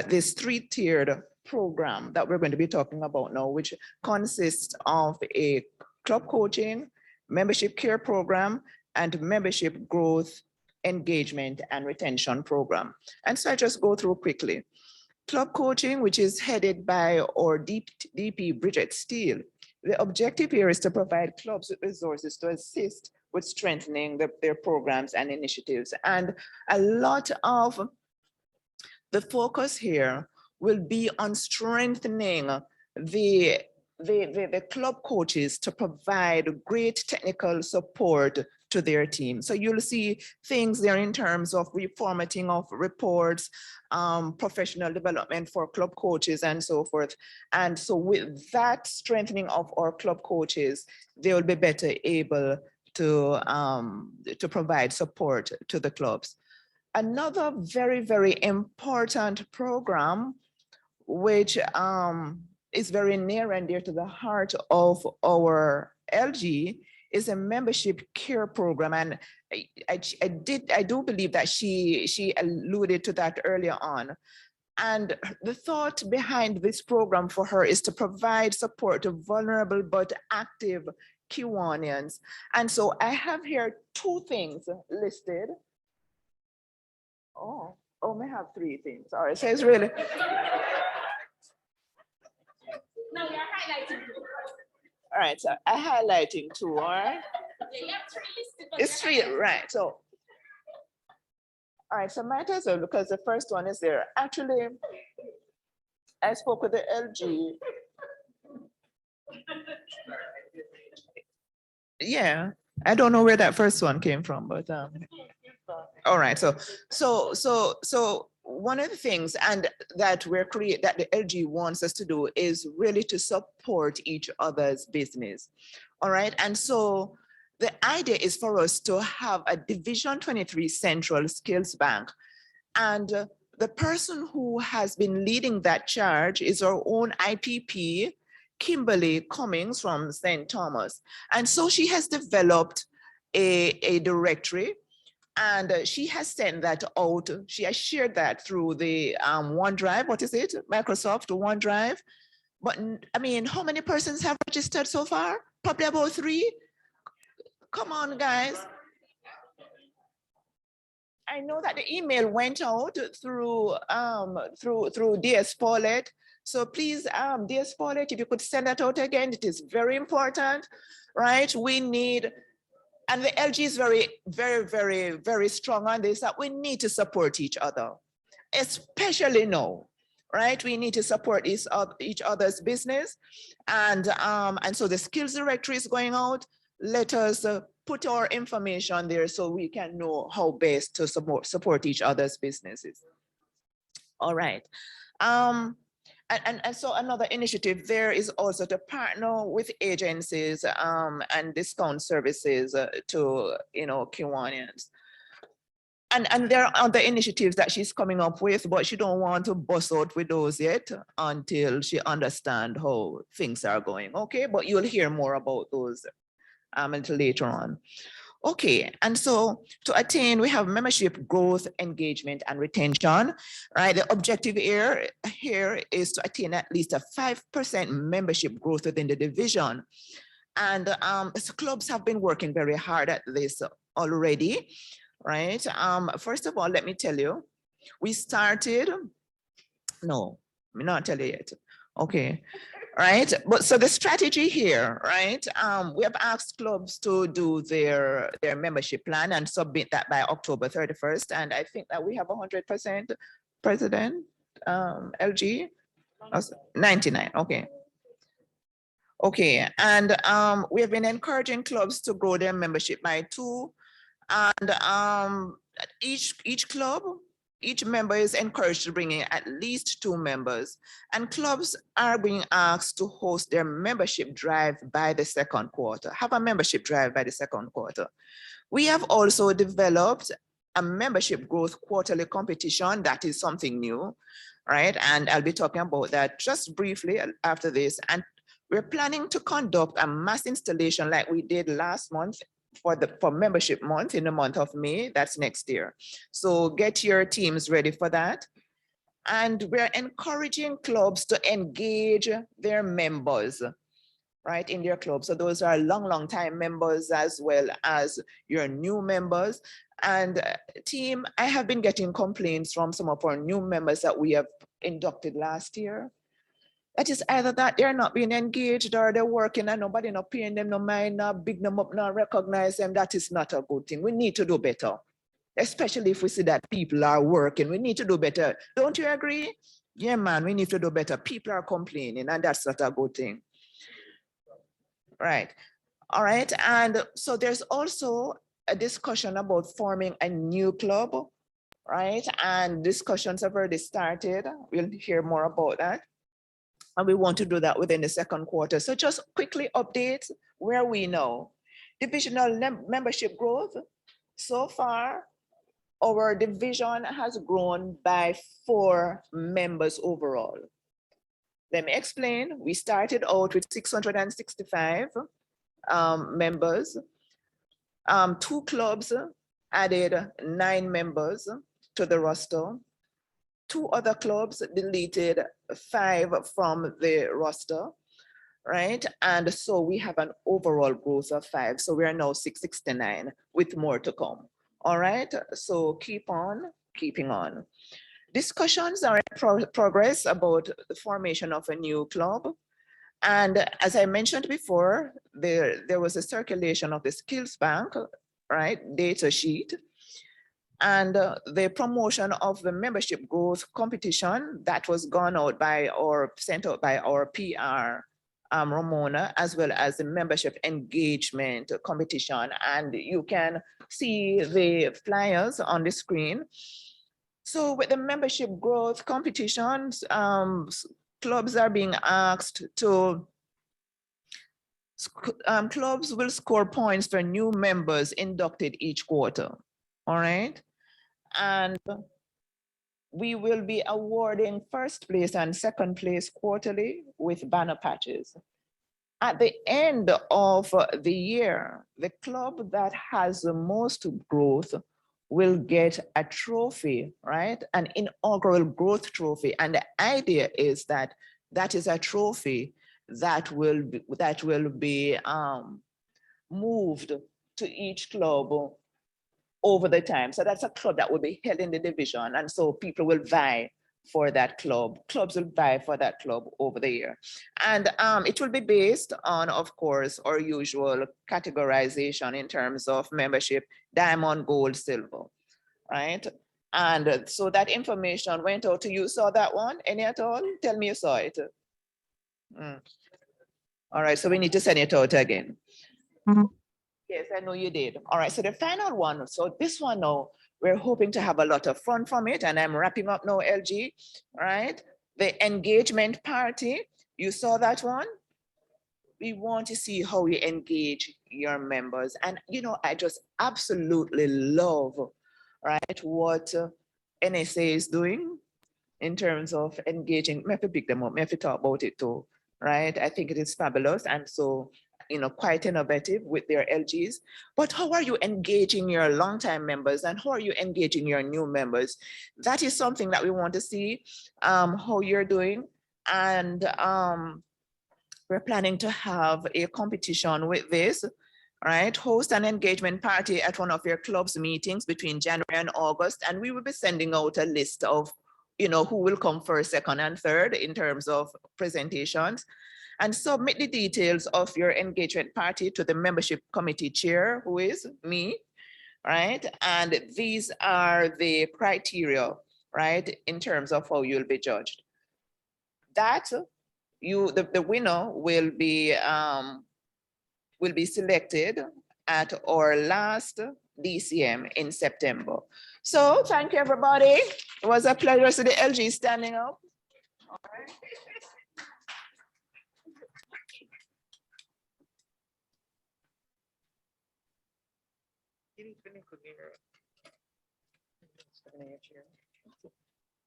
this 3-tiered program that we're going to be talking about now, which consists of a club coaching, membership care program, and membership growth, engagement, and retention program. And so I just go through quickly. Club coaching, which is headed by our DP Bridget Steele. The objective here is to provide clubs with resources to assist with strengthening their programs and initiatives. And a lot of the focus here will be on strengthening the club coaches to provide great technical support to their team. So you'll see things there in terms of reformatting of reports, professional development for club coaches and so forth. And so with that strengthening of our club coaches, they will be better able to provide support to the clubs. Another very, very important program, which is very near and dear to the heart of our LG, is a membership care program. And I do believe that she alluded to that earlier on. And the thought behind this program for her is to provide support to vulnerable but active Kiwanians. And so I have here 2 things listed. Oh, I have 3 things. All right, so it's really. No, you're highlighting 2. All right, so I'm highlighting 2, all right? Yeah, you have 3 listed, but It's 3, right, so. All right, so might as well, because the first one is there. Actually, I spoke with the LG. Yeah, I don't know where that first one came from, but all right, so one of the things and that that the LG wants us to do is really to support each other's business. All right, and so the idea is for us to have a Division 23 Central Skills Bank. And the person who has been leading that charge is our own IPP, Kimberly Cummings from St. Thomas. And so she has developed a directory, and she has sent that out. She has shared that through the OneDrive. What is it? Microsoft OneDrive. But I mean, how many persons have registered so far? Probably about 3. Come on, guys. I know that the email went out through DS Paulette. So please, DS Paulette, if you could send that out again, it is very important, right? We need And the LG is very strong on this, that we need to support each other, especially now, right? We need to support each other's business. And so the skills directory is going out. Let us put our information there so we can know how best to support each other's businesses. All right. And so another initiative there is also to partner with agencies and discount services to, Kiwanians. And there are other initiatives that she's coming up with, but she don't want to bust out with those yet until she understands how things are going. Okay, but you'll hear more about those a little later on. Okay, and so to attain, we have membership growth, engagement, and retention, right? The objective here is to attain at least a 5% membership growth within the division. And so clubs have been working very hard at this already, right? First of all, let me tell you, we started, no, let me not tell you yet. Okay, right? But so the strategy here, right? We have asked clubs to do their membership plan and submit that by October 31st. And I think that we have 100% President, LG, 99, okay. Okay, and we have been encouraging clubs to grow their membership by 2. And each club, each member is encouraged to bring in at least 2 members, and clubs are being asked to host their membership drive by the second quarter, have a membership drive by the second quarter. We have also developed a membership growth quarterly competition. That is something new, right? And I'll be talking about that just briefly after this. And we're planning to conduct a mass installation like we did last month for membership month in the month of May. That's next year. So get your teams ready for that. And we're encouraging clubs to engage their members, right, in their club. So those are long time members as well as your new members. And team, I have been getting complaints from some of our new members that we have inducted last year. That is either that they're not being engaged or they're working and nobody not paying them no mind, not big them up, not recognize them. That is not a good thing. We need to do better, especially if we see that people are working. We need to do better. Don't you agree? Yeah, man, we need to do better. People are complaining and that's not a good thing. Right. All right. And so there's also a discussion about forming a new club, right? And discussions have already started. We'll hear more about that. And we want to do that within the second quarter. So just quickly update where we know. Divisional membership growth. So far, our division has grown by 4 members overall. Let me explain. We started out with 665 members. 2 clubs added 9 members to the roster. 2 other clubs deleted 5 from the roster, right? And so we have an overall growth of 5. So we are now 669 with more to come. All right, so keep on keeping on. Discussions are in progress about the formation of a new club. And as I mentioned before, there was a circulation of the skills bank, right, data sheet. And the promotion of the membership growth competition that was gone out by or sent out by our PR, Ramona, as well as the membership engagement competition. And you can see the flyers on the screen. So with the membership growth competitions, clubs are being asked to, clubs will score points for new members inducted each quarter, all right? And we will be awarding first place and second place quarterly with banner patches. At the end of the year, the club that has the most growth will get a trophy, right? An inaugural growth trophy. And the idea is that that is a trophy that will be moved to each club over the time. So that's a club that will be held in the division. And so people will vie for that club. Clubs will buy for that club over the year. And it will be based on, of course, our usual categorization in terms of membership, diamond, gold, silver, right? And so that information went out to you. Saw that one? Any at all? Tell me you saw it. All right, so we need to send it out again. Yes, I know you did. All right, so the final one, so this one now, we're hoping to have a lot of fun from it, and I'm wrapping up now, LG, right? The engagement party, you saw that one? We want to see how you engage your members. And, you know, I just absolutely love, right, what NSA is doing in terms of engaging. Me have to pick them up, me have to talk about it too, right? I think it is fabulous. And so, you know, quite innovative with their LGs. But how are you engaging your longtime members and how are you engaging your new members? That is something that we want to see how you're doing. And we're planning to have a competition with this, right? Host an engagement party at one of your club's meetings between January and August. And we will be sending out a list of, you know, who will come first, second, and third in terms of presentations. And submit the details of your engagement party to the membership committee chair, who is me, right? And these are the criteria, right, in terms of how you'll be judged. That the winner will be selected at our last DCM in September. So thank you, everybody. It was a pleasure to see the LG standing up. All right.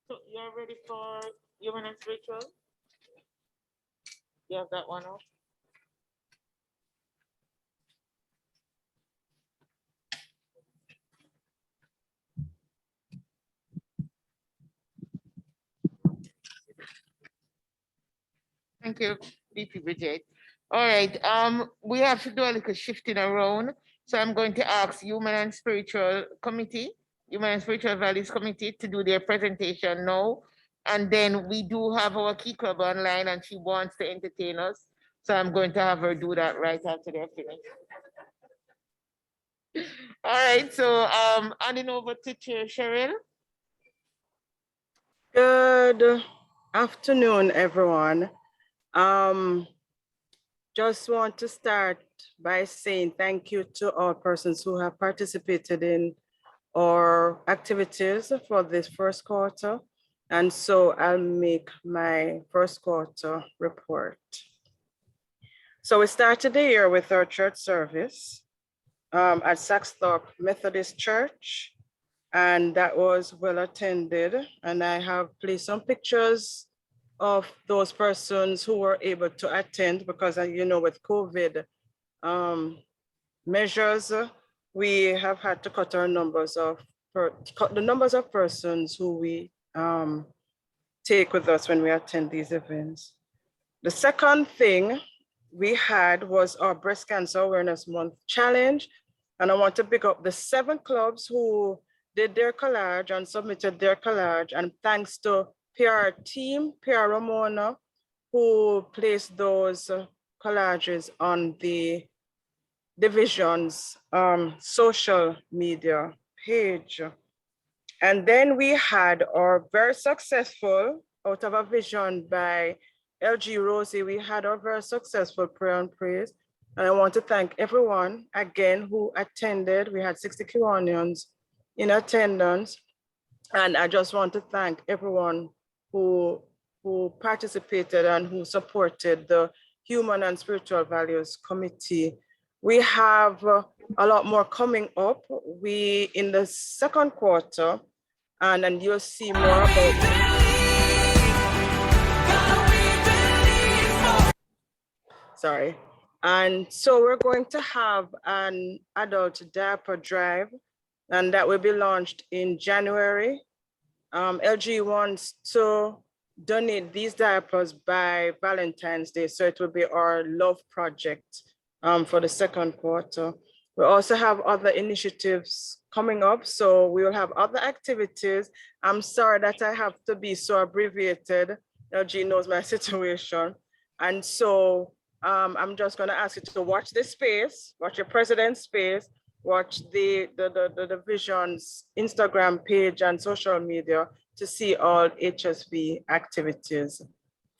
So you're ready for human and spiritual? You have that one off? Thank you, VP Bridget. All right, we have to do a little shifting around. So I'm going to ask Human and Spiritual Committee, Human and Spiritual Values Committee to do their presentation now. And then we do have our key club online and she wants to entertain us. So I'm going to have her do that right after they're finished. All right, so handing over to Chair Cheryl. Good afternoon, everyone. Just want to start by saying thank you to all persons who have participated in our activities for this first quarter. And so I'll make my first quarter report. So we started the year with our church service at Saxthorpe Methodist Church, and that was well attended. And I have placed some pictures of those persons who were able to attend because, you know, with COVID measures, we have had to cut our numbers of, cut the numbers of persons who we take with us when we attend these events. The second thing we had was our Breast Cancer Awareness Month Challenge. And I want to pick up the 7 clubs who did their collage and submitted their collage. And thanks to PR team, PR Ramona, who placed those collages on the Division's social media page. And then we had our very successful, out of a vision by LG Rosie, we had our very successful prayer and praise. And I want to thank everyone again who attended. We had 60 Kiwanians in attendance. And I just want to thank everyone who participated and who supported the Human and Spiritual Values Committee. We have a lot more coming up. We in the second quarter, and you'll see more about. Sorry. And so we're going to have an adult diaper drive, and that will be launched in January. LG wants to donate these diapers by Valentine's Day, so it will be our love project for the second quarter. We also have other initiatives coming up. So we will have other activities. I'm sorry that I have to be so abbreviated. LG knows my situation. And so I'm just gonna ask you to watch this space, watch your president's space, watch the Division's Instagram page and social media to see all HSB activities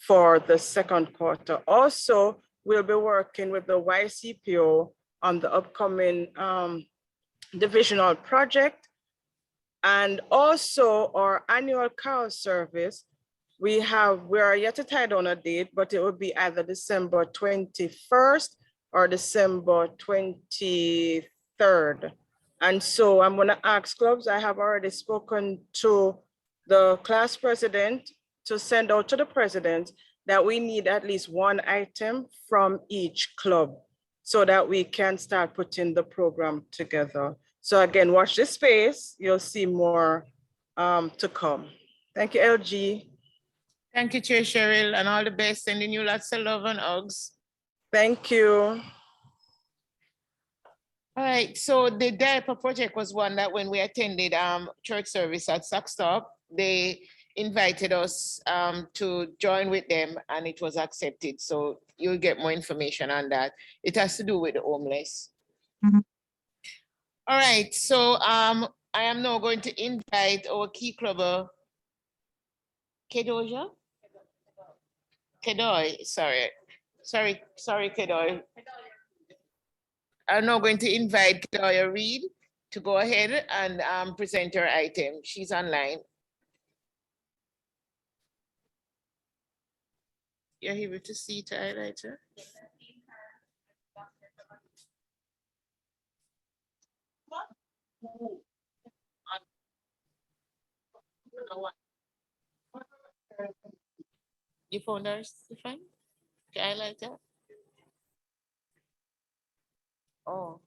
for the second quarter. Also, we'll be working with the YCPO on the upcoming divisional project. And also our annual carol service, we are yet to tie down a date, but it will be either December 21st or December 23rd. And so I'm gonna ask clubs, I have already spoken to the class president to send out to the president that we need at least one item from each club so that we can start putting the program together. So again, watch this space. You'll see more to come. Thank you, LG. Thank you, Chair Cheryl, and all the best. Sending you lots of love and hugs. Thank you. All right, so the diaper project was one that when we attended church service at Sackstop, they invited us to join with them and it was accepted. So you'll get more information on that. It has to do with the homeless. All right, so I am now going to invite our key clubber, Kedoja? Kedoy, sorry, Kedoy. I'm now going to invite Kedoya Reed to go ahead and present her item. She's online. You're able to see to highlight her? You found her, Stefan? Can I highlight her? Oh.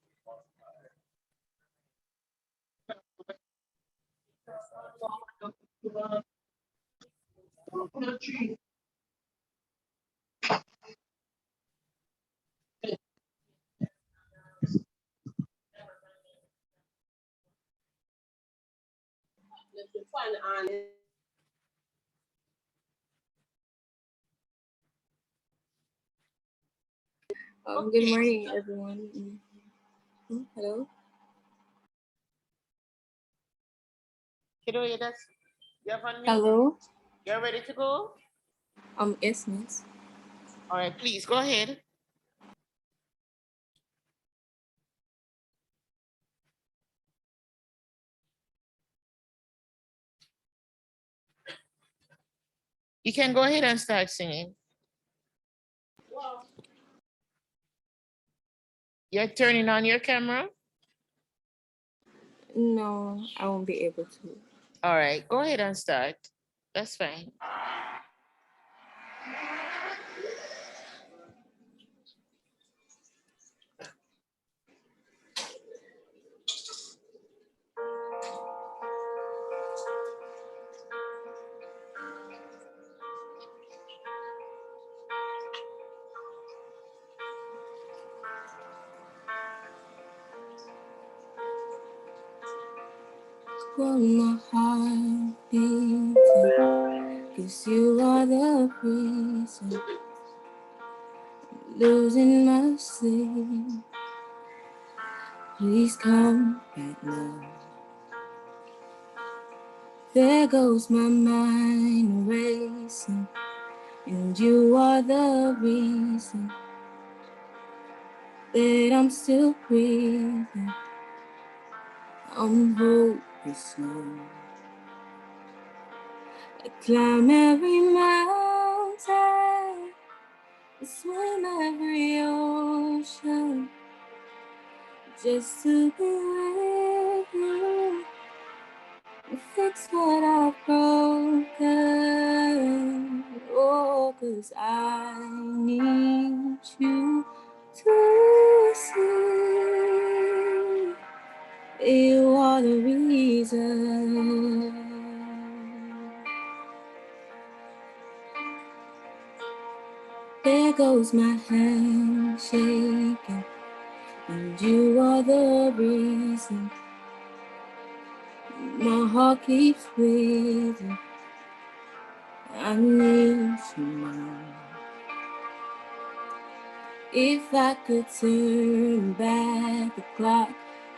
Good morning, everyone. Hello. Kedoya, you have unmute? Hello. You're ready to go? Yes, miss. All right, please go ahead. You can go ahead and start singing. You're turning on your camera? No, I won't be able to. All right, go ahead and start. That's fine. Well, my heart beating, 'cause you are the reason I'm losing my sleep. Please come back now. There goes my mind racing, and you are the reason that I'm still breathing. I'm hopeless now. I climb every mountain, I swim every ocean, just to be with you and fix what I've broken. Oh, 'cause I need you to see you are the reason. There goes my hand shaking, and you are the reason my heart keeps breathing. I need you now. If I could turn back the clock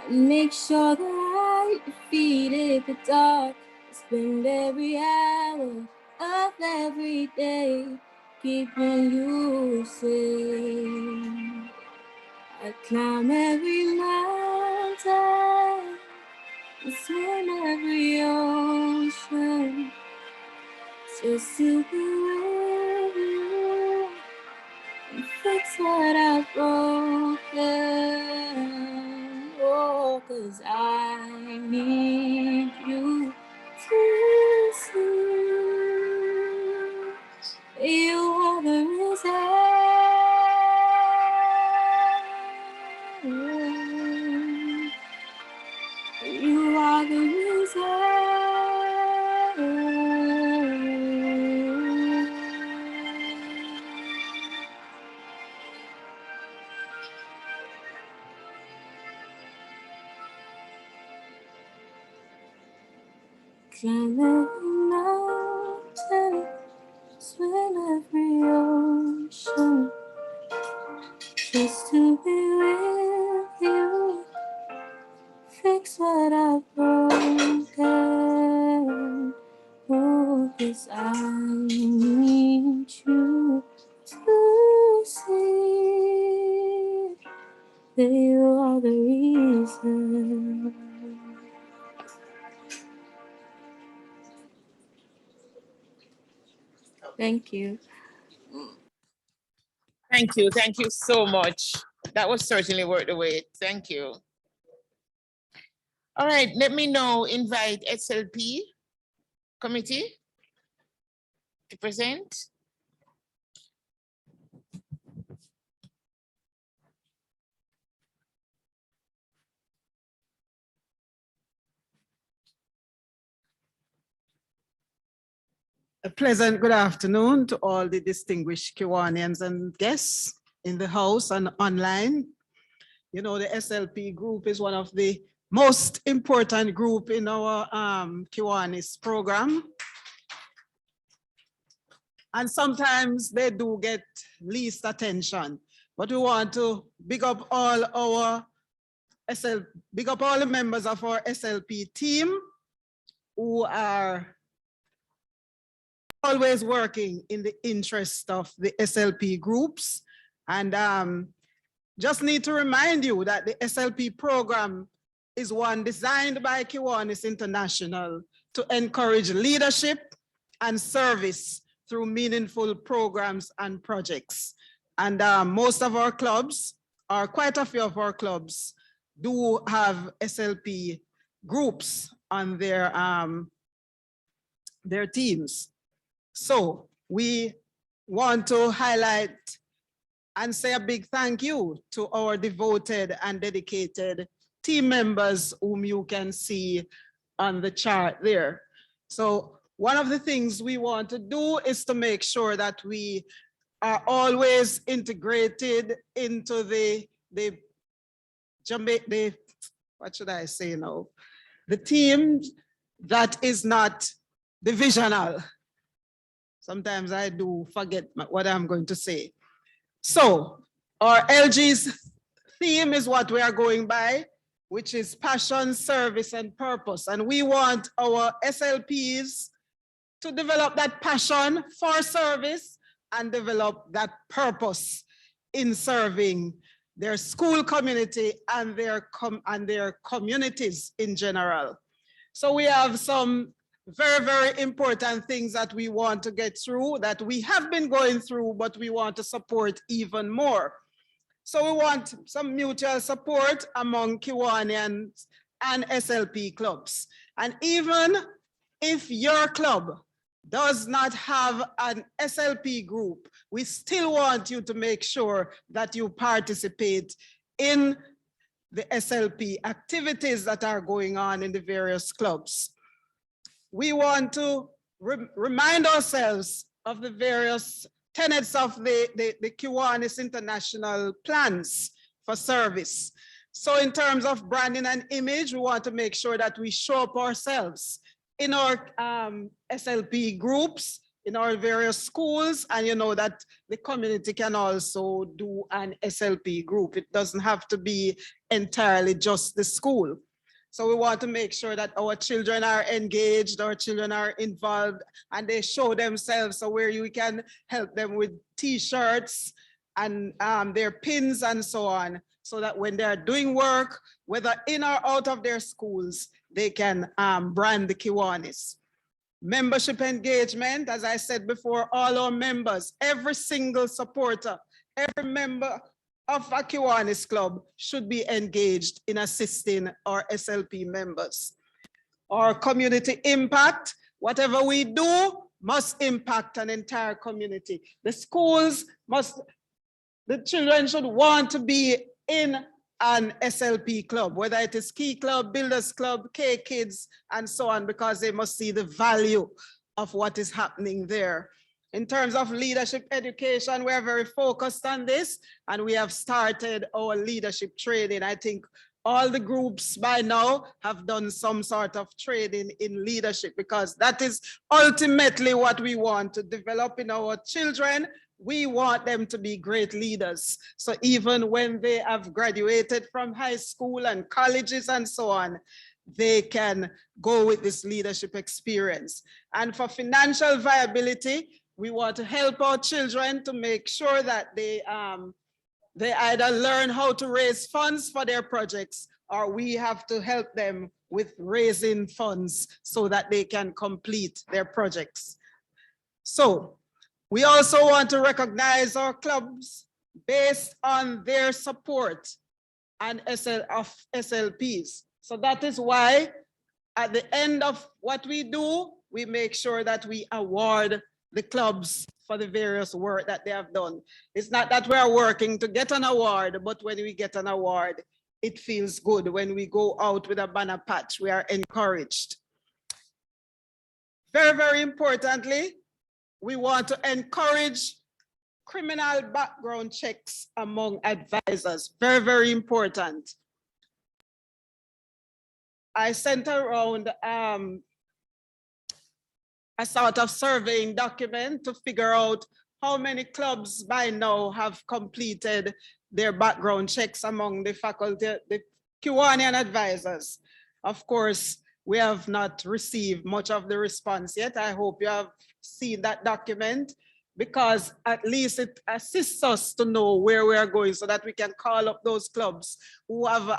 and make sure that I defeated the dark, spend every hour of every day keeping you safe. I climb every mountain and swim every ocean just to be with you and fix what I've broken. Oh, 'cause I need you to see you are the reason. You are the reason. Climb every mountain, swim every ocean, just to be with you. Fix what I've broken. Oh, 'cause I need you to see that you are the reason. Thank you. Thank you. Thank you so much. That was certainly worth the wait. Thank you. All right, let me now invite SLP committee to present. A pleasant good afternoon to all the distinguished Kiwanians and guests in the house and online. You know, the SLP group is one of the most important group in our Kiwanis program. And sometimes they do get least attention, but we want to big up all our big up all the members of our SLP team who are always working in the interest of the SLP groups. And just need to remind you that the SLP program is one designed by Kiwanis International to encourage leadership and service through meaningful programs and projects. And most of our clubs, or quite a few of our clubs, do have SLP groups on their teams. So we want to highlight and say a big thank you to our devoted and dedicated team members whom you can see on the chart there. So one of the things we want to do is to make sure that we are always integrated into the what should I say now? The team that is not divisional. Sometimes I do forget what I'm going to say. So our LG's theme is what we are going by, which is passion, service, and purpose. And we want our SLPs to develop that passion for service and develop that purpose in serving their school community and their communities in general. So we have some very, very important things that we want to get through, that we have been going through, but we want to support even more. So we want some mutual support among Kiwanians and SLP clubs. And even if your club does not have an SLP group, we still want you to make sure that you participate in the SLP activities that are going on in the various clubs. We want to remind ourselves of the various tenets of the Kiwanis International plans for service. So in terms of branding and image, we want to make sure that we show up ourselves in our SLP groups, in our various schools, and you know that the community can also do an SLP group. It doesn't have to be entirely just the school. So we want to make sure that our children are engaged, our children are involved, and they show themselves. So where you can help them with t-shirts and their pins and so on, so that when they're doing work, whether in or out of their schools, they can brand the Kiwanis. Membership engagement, as I said before, all our members, every single supporter, every member of a Kiwanis club should be engaged in assisting our SLP members. Our community impact, whatever we do must impact an entire community. The schools must, the children should want to be in an SLP club, whether it is Key Club, Builders Club, K Kids, and so on, because they must see the value of what is happening there. In terms of leadership education, we're very focused on this, and we have started our leadership training. I think all the groups by now have done some sort of training in leadership, because that is ultimately what we want to develop in our children. We want them to be great leaders. So even when they have graduated from high school and colleges and so on, they can go with this leadership experience. And for financial viability, we want to help our children to make sure that they either learn how to raise funds for their projects, or we have to help them with raising funds so that they can complete their projects. So we also want to recognize our clubs based on their support and SLPs. So that is why at the end of what we do, we make sure that we award the clubs for the various work that they have done. It's not that we are working to get an award, but when we get an award, it feels good. When we go out with a banner patch, we are encouraged. Very, very importantly, we want to encourage criminal background checks among advisors. Very, very important. I sent around a sort of surveying document to figure out how many clubs by now have completed their background checks among the faculty, the Kiwanian advisors. Of course, we have not received much of the response yet. I hope you have seen that document, because at least it assists us to know where we are going, so that we can call up those clubs who have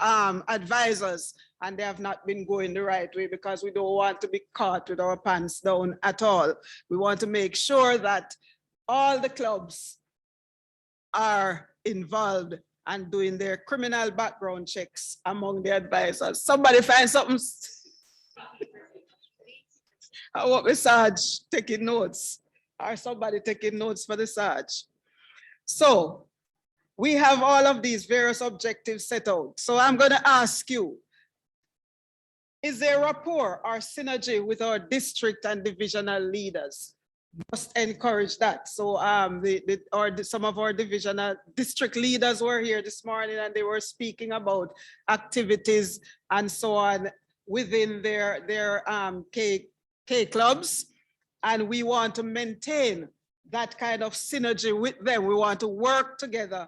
advisors and they have not been going the right way, because we don't want to be caught with our pants down at all. We want to make sure that all the clubs are involved and doing their criminal background checks among the advisors. Somebody find something. I want the Sarge taking notes, or somebody taking notes for the Sarge. So we have all of these various objectives set out. So I'm going to ask you, is there rapport or synergy with our district and divisional leaders? Must encourage that. So some of our divisional district leaders were here this morning, and they were speaking about activities and so on within their K clubs. And we want to maintain that kind of synergy with them. We want to work together.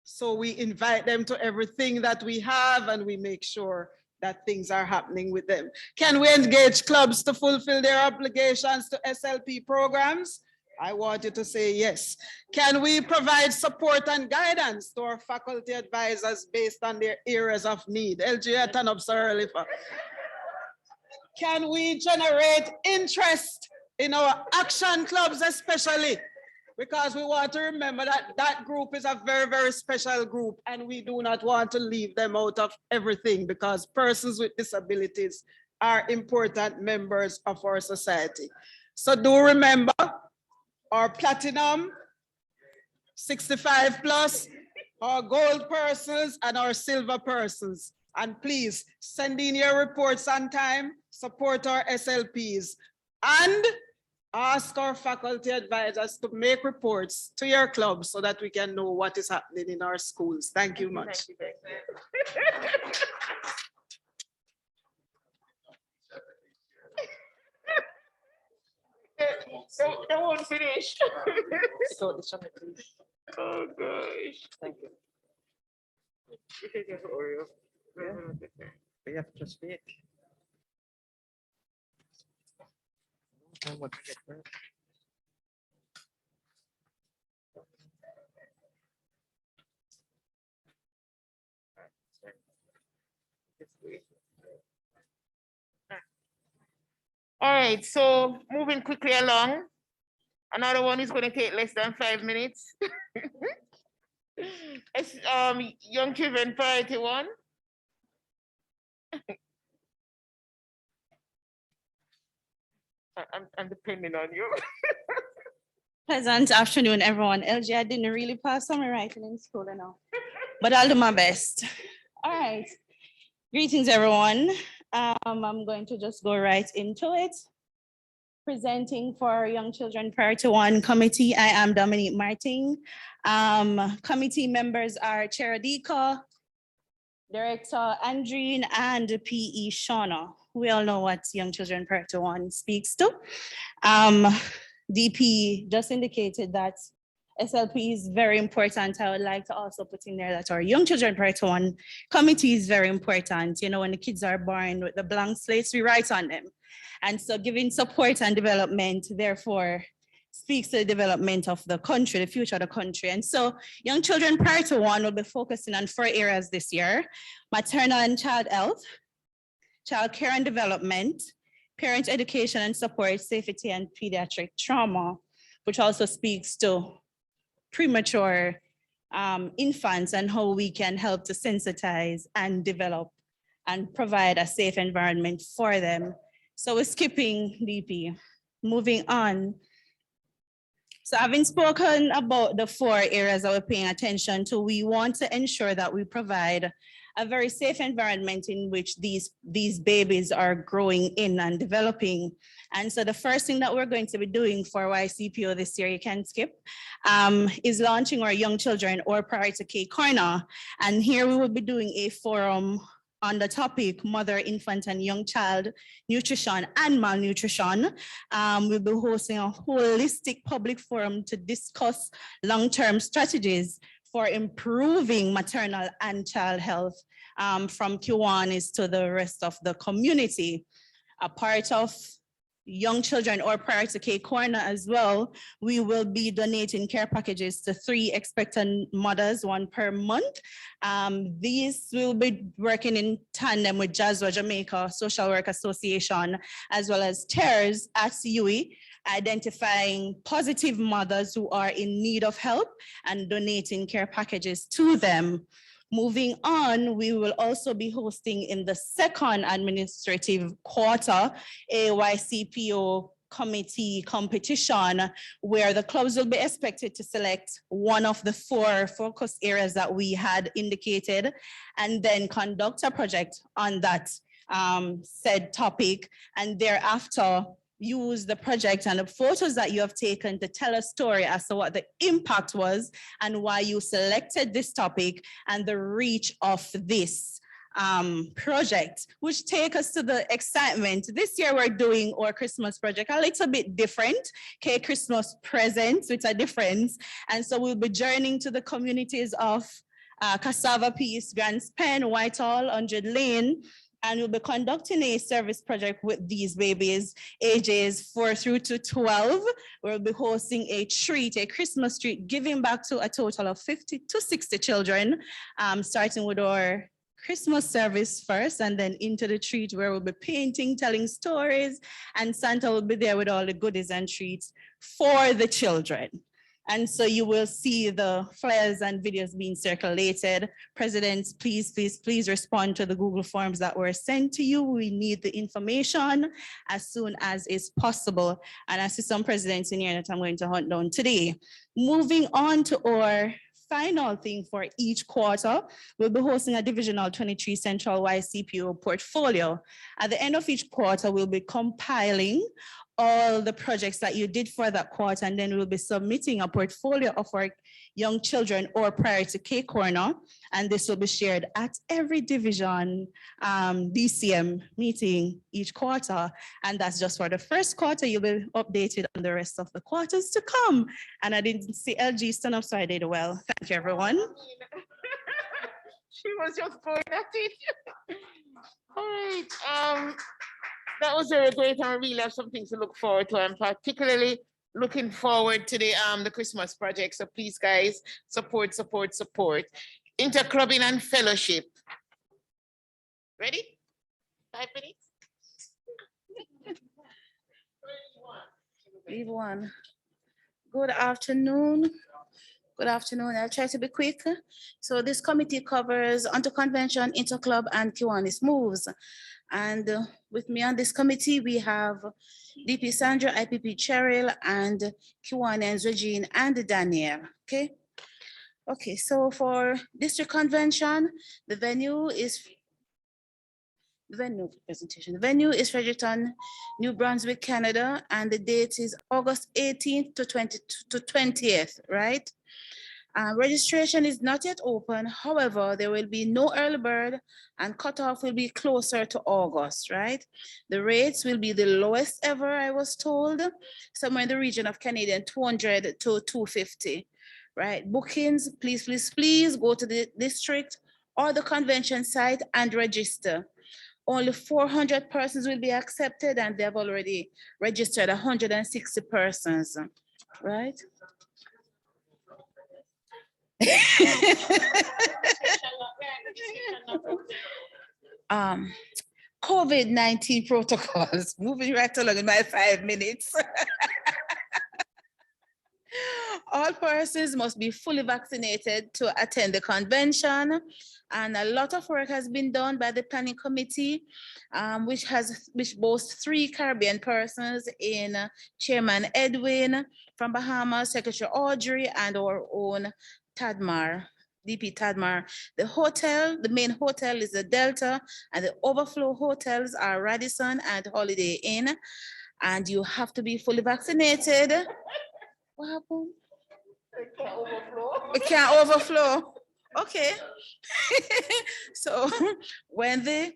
So we invite them to everything that we have, and we make sure that things are happening with them. Can we engage clubs to fulfill their obligations to SLP programs? I want you to say yes. Can we provide support and guidance to our faculty advisors based on their areas of need? LG, turn up so early. Can we generate interest in our action clubs especially? Because we want to remember that that group is a very, very special group, and we do not want to leave them out of everything, because persons with disabilities are important members of our society. So do remember our platinum, 65 plus, our gold persons, and our silver persons. And please send in your reports on time, support our SLPs. And ask our faculty advisors to make reports to your club so that we can know what is happening in our schools. Thank you much. They won't finish. Oh gosh. Thank you. We have to speak. All right, so moving quickly along. Another one is going to take less than 5 minutes. It's young children priority 1. I'm depending on you. Pleasant afternoon, everyone. LG, I didn't really pass on my writing in school, you know, but I'll do my best. All right. Greetings, everyone. I'm going to just go right into it. Presenting for Young Children Priority 1 Committee, I am Dominique Martin. Committee members are Chair Adika, Director Andreen, and PE Shauna. We all know what Young Children Priority 1 speaks to. DP just indicated that SLP is very important. I would like to also put in there that our Young Children Priority 1 Committee is very important. You know, when the kids are born with the blank slates, we write on them. And so giving support and development, therefore, speaks to the development of the country, the future of the country. And so Young Children Priority 1 will be focusing on 4 areas this year: maternal and child health, child care and development, parent education and support, safety, and pediatric trauma, which also speaks to premature infants and how we can help to sensitize and develop and provide a safe environment for them. So we're skipping DP, moving on. So having spoken about the 4 areas that we're paying attention to, we want to ensure that we provide a very safe environment in which these babies are growing in and developing. And so the first thing that we're going to be doing for YCPO this year, you can skip, is launching our Young Children or Priority K Corner. And here we will be doing a forum on the topic mother, infant, and young child nutrition and malnutrition. We'll be hosting a holistic public forum to discuss long-term strategies for improving maternal and child health from Kiwanis to the rest of the community. A part of Young Children or Priority K Corner as well, we will be donating care packages to 3 expectant mothers, 1 per month. These will be working in tandem with Jazwa Jamaica Social Work Association, as well as TERS at UE, identifying positive mothers who are in need of help and donating care packages to them. Moving on, we will also be hosting in the second administrative quarter a YCPO committee competition where the clubs will be expected to select one of the 4 focus areas that we had indicated and then conduct a project on that said topic, and thereafter use the project and the photos that you have taken to tell a story as to what the impact was and why you selected this topic and the reach of this project, which take us to the excitement. This year we're doing our Christmas project a little bit different, okay, Christmas presents with a difference. And so we'll be journeying to the communities of Cassava Peace, Grants Pen, Whitehall, 100 Lane, and we'll be conducting a service project with these babies ages 4 through to 12. We'll be hosting a treat, a Christmas treat, giving back to a total of 50 to 60 children, starting with our Christmas service first and then into the treat where we'll be painting, telling stories, and Santa will be there with all the goodies and treats for the children. And so you will see the flyers and videos being circulated. Presidents, please respond to the Google Forms that were sent to you. We need the information as soon as is possible. And I see some presidents in here that I'm going to hunt down today. Moving on to our final thing for each quarter, we'll be hosting a Divisional 23 Central YCPO portfolio. At the end of each quarter, we'll be compiling all the projects that you did for that quarter, and then we'll be submitting a portfolio of our young children or prior to K Corner, and this will be shared at every division DCM meeting each quarter, and that's just for the first quarter. You'll be updated on the rest of the quarters to come. And I didn't see LG stand up, so I did well. Thank you, everyone. She was just going at it. All right. That was very great, and we really have some things to look forward to. I'm particularly looking forward to the Christmas project. So please, guys, support, support, support. Interclubbing and fellowship. Ready? 5 minutes. Leave one. Good afternoon. Good afternoon. I'll try to be quick. So this committee covers Convention, Interclub, and Kiwanis Moves. And with me on this committee, we have DP Sandra, IPP Cheryl, and Kiwanis Regine and Danielle. Okay. Okay, so for district convention, the venue is Fredericton, New Brunswick, Canada, and the date is August 18th to 20th, right? Registration is not yet open. However, there will be no early bird and cutoff will be closer to August, right? The rates will be the lowest ever, I was told, somewhere in the region of Canadian 200 to 250, right? Bookings, please, please, please go to the district or the convention site and register. Only 400 persons will be accepted, and they've already registered 160 persons, right? COVID-19 protocols, moving right along in my 5 minutes. All persons must be fully vaccinated to attend the convention. And a lot of work has been done by the planning committee, which boasts 3 Caribbean persons in Chairman Edwin from Bahamas, Secretary Audrey, and our own Tadmar, DP Tadmar. The main hotel is the Delta, and the overflow hotels are Radisson and Holiday Inn. And you have to be fully vaccinated. What happened? It can't overflow. Okay. So when the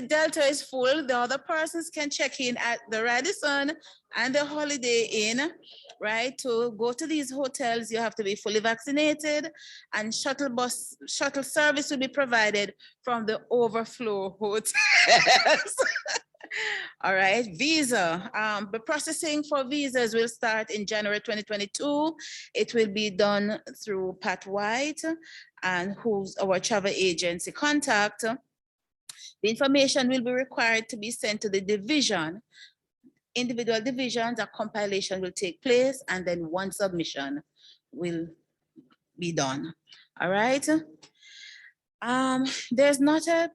Delta is full, the other persons can check in at the Radisson and the Holiday Inn, right? To go to these hotels, you have to be fully vaccinated, and shuttle service will be provided from the overflow hotels. All right, visa. The processing for visas will start in January 2022. It will be done through Pat White, and who's our travel agency contact. The information will be required to be sent to the division. Individual divisions, a compilation will take place, and then one submission will be done. All right. There's not a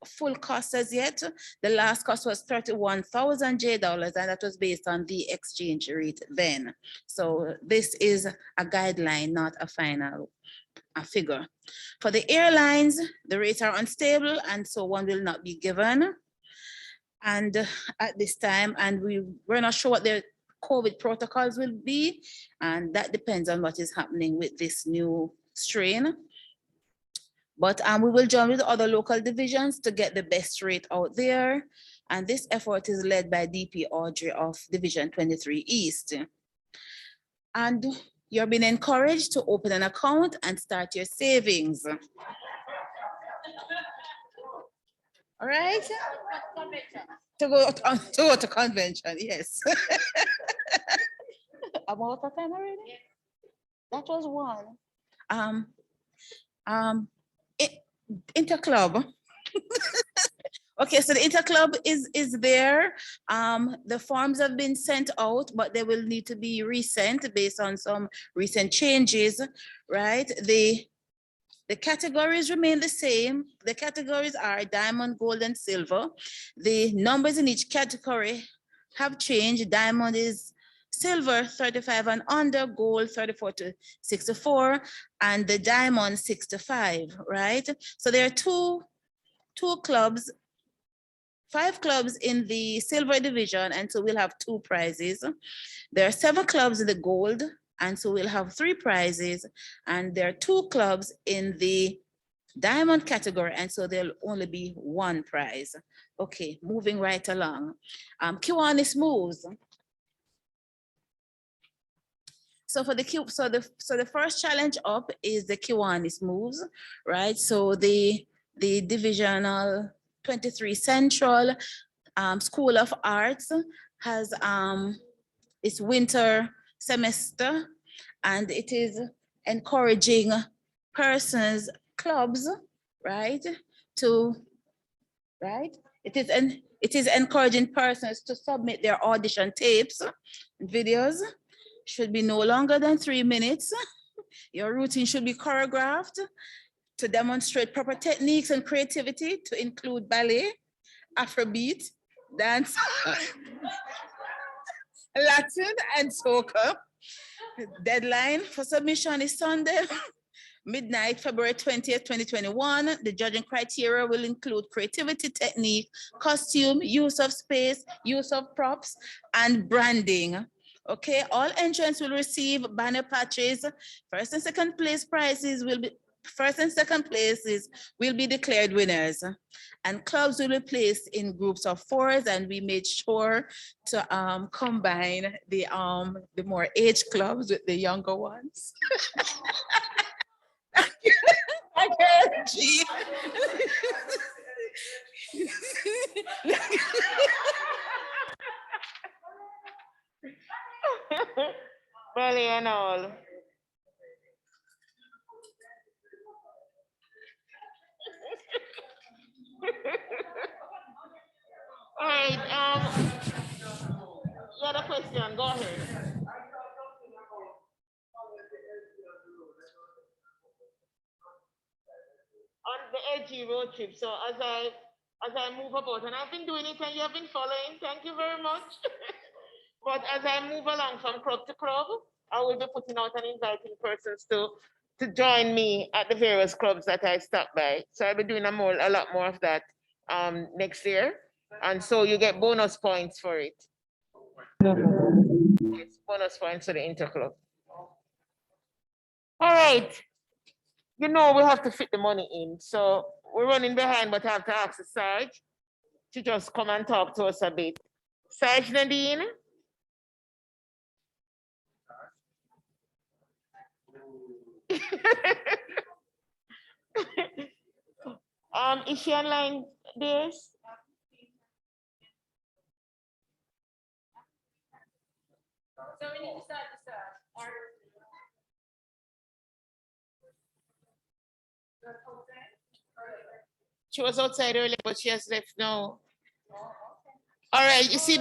full cost as yet. The last cost was $31,000 and that was based on the exchange rate then. So this is a guideline, not a final figure. For the airlines, the rates are unstable, and so one will not be given. And at this time, and we're not sure what the COVID protocols will be, and that depends on what is happening with this new strain. But we will join with other local divisions to get the best rate out there. And this effort is led by DP Audrey of Division 23 East. And you're being encouraged to open an account and start your savings. All right? To go to convention, yes. I'm out of time already? That was one. Interclub. Okay, so the interclub is there. The forms have been sent out, but they will need to be resent based on some recent changes, right? The categories remain the same. The categories are diamond, gold, and silver. The numbers in each category have changed. Diamond is silver 35 and under, gold 34 to 64, and the diamond 65, right? So there are two clubs 5 clubs in the silver division, and so we'll have 2 prizes. There are 7 clubs in the gold, and so we'll have 3 prizes. And there are 2 clubs in the diamond category, and so there'll only be 1 prize. Okay, moving right along. Kiwanis moves. So for the the first challenge up is the Kiwanis moves, right? So the Divisional 23 Central School of Arts has its winter semester, and it is encouraging persons, clubs, right? It is encouraging persons to submit their audition tapes and videos. Should be no longer than 3 minutes. Your routine should be choreographed to demonstrate proper techniques and creativity, to include ballet, Afrobeat, dance, Latin, and soca. Deadline for submission is Sunday, midnight, February 20th, 2021. The judging criteria will include creativity, technique, costume, use of space, use of props, and branding. Okay, all entrants will receive banner patches. First and second place prizes will be, first and second places will be declared winners. And clubs will be placed in groups of 4s, and we made sure to combine the more age clubs with the younger ones. Thank you, G. Belly and all. All right, you had a question, go ahead. On the AG road trip, so as I move about, and I've been doing it and you have been following, thank you very much. But as I move along from club to club, I will be putting out and inviting persons to join me at the various clubs that I stop by. So I'll be doing a lot more of that next year. And so you get bonus points for it. It's bonus points for the interclub. All right. You know we have to fit the money in. So we're running behind, but I have to ask the Sarge to just come and talk to us a bit. Sarge Nadine? Is she online, this? So we need to start this order. She was outside earlier, but she has left now. All right, you see,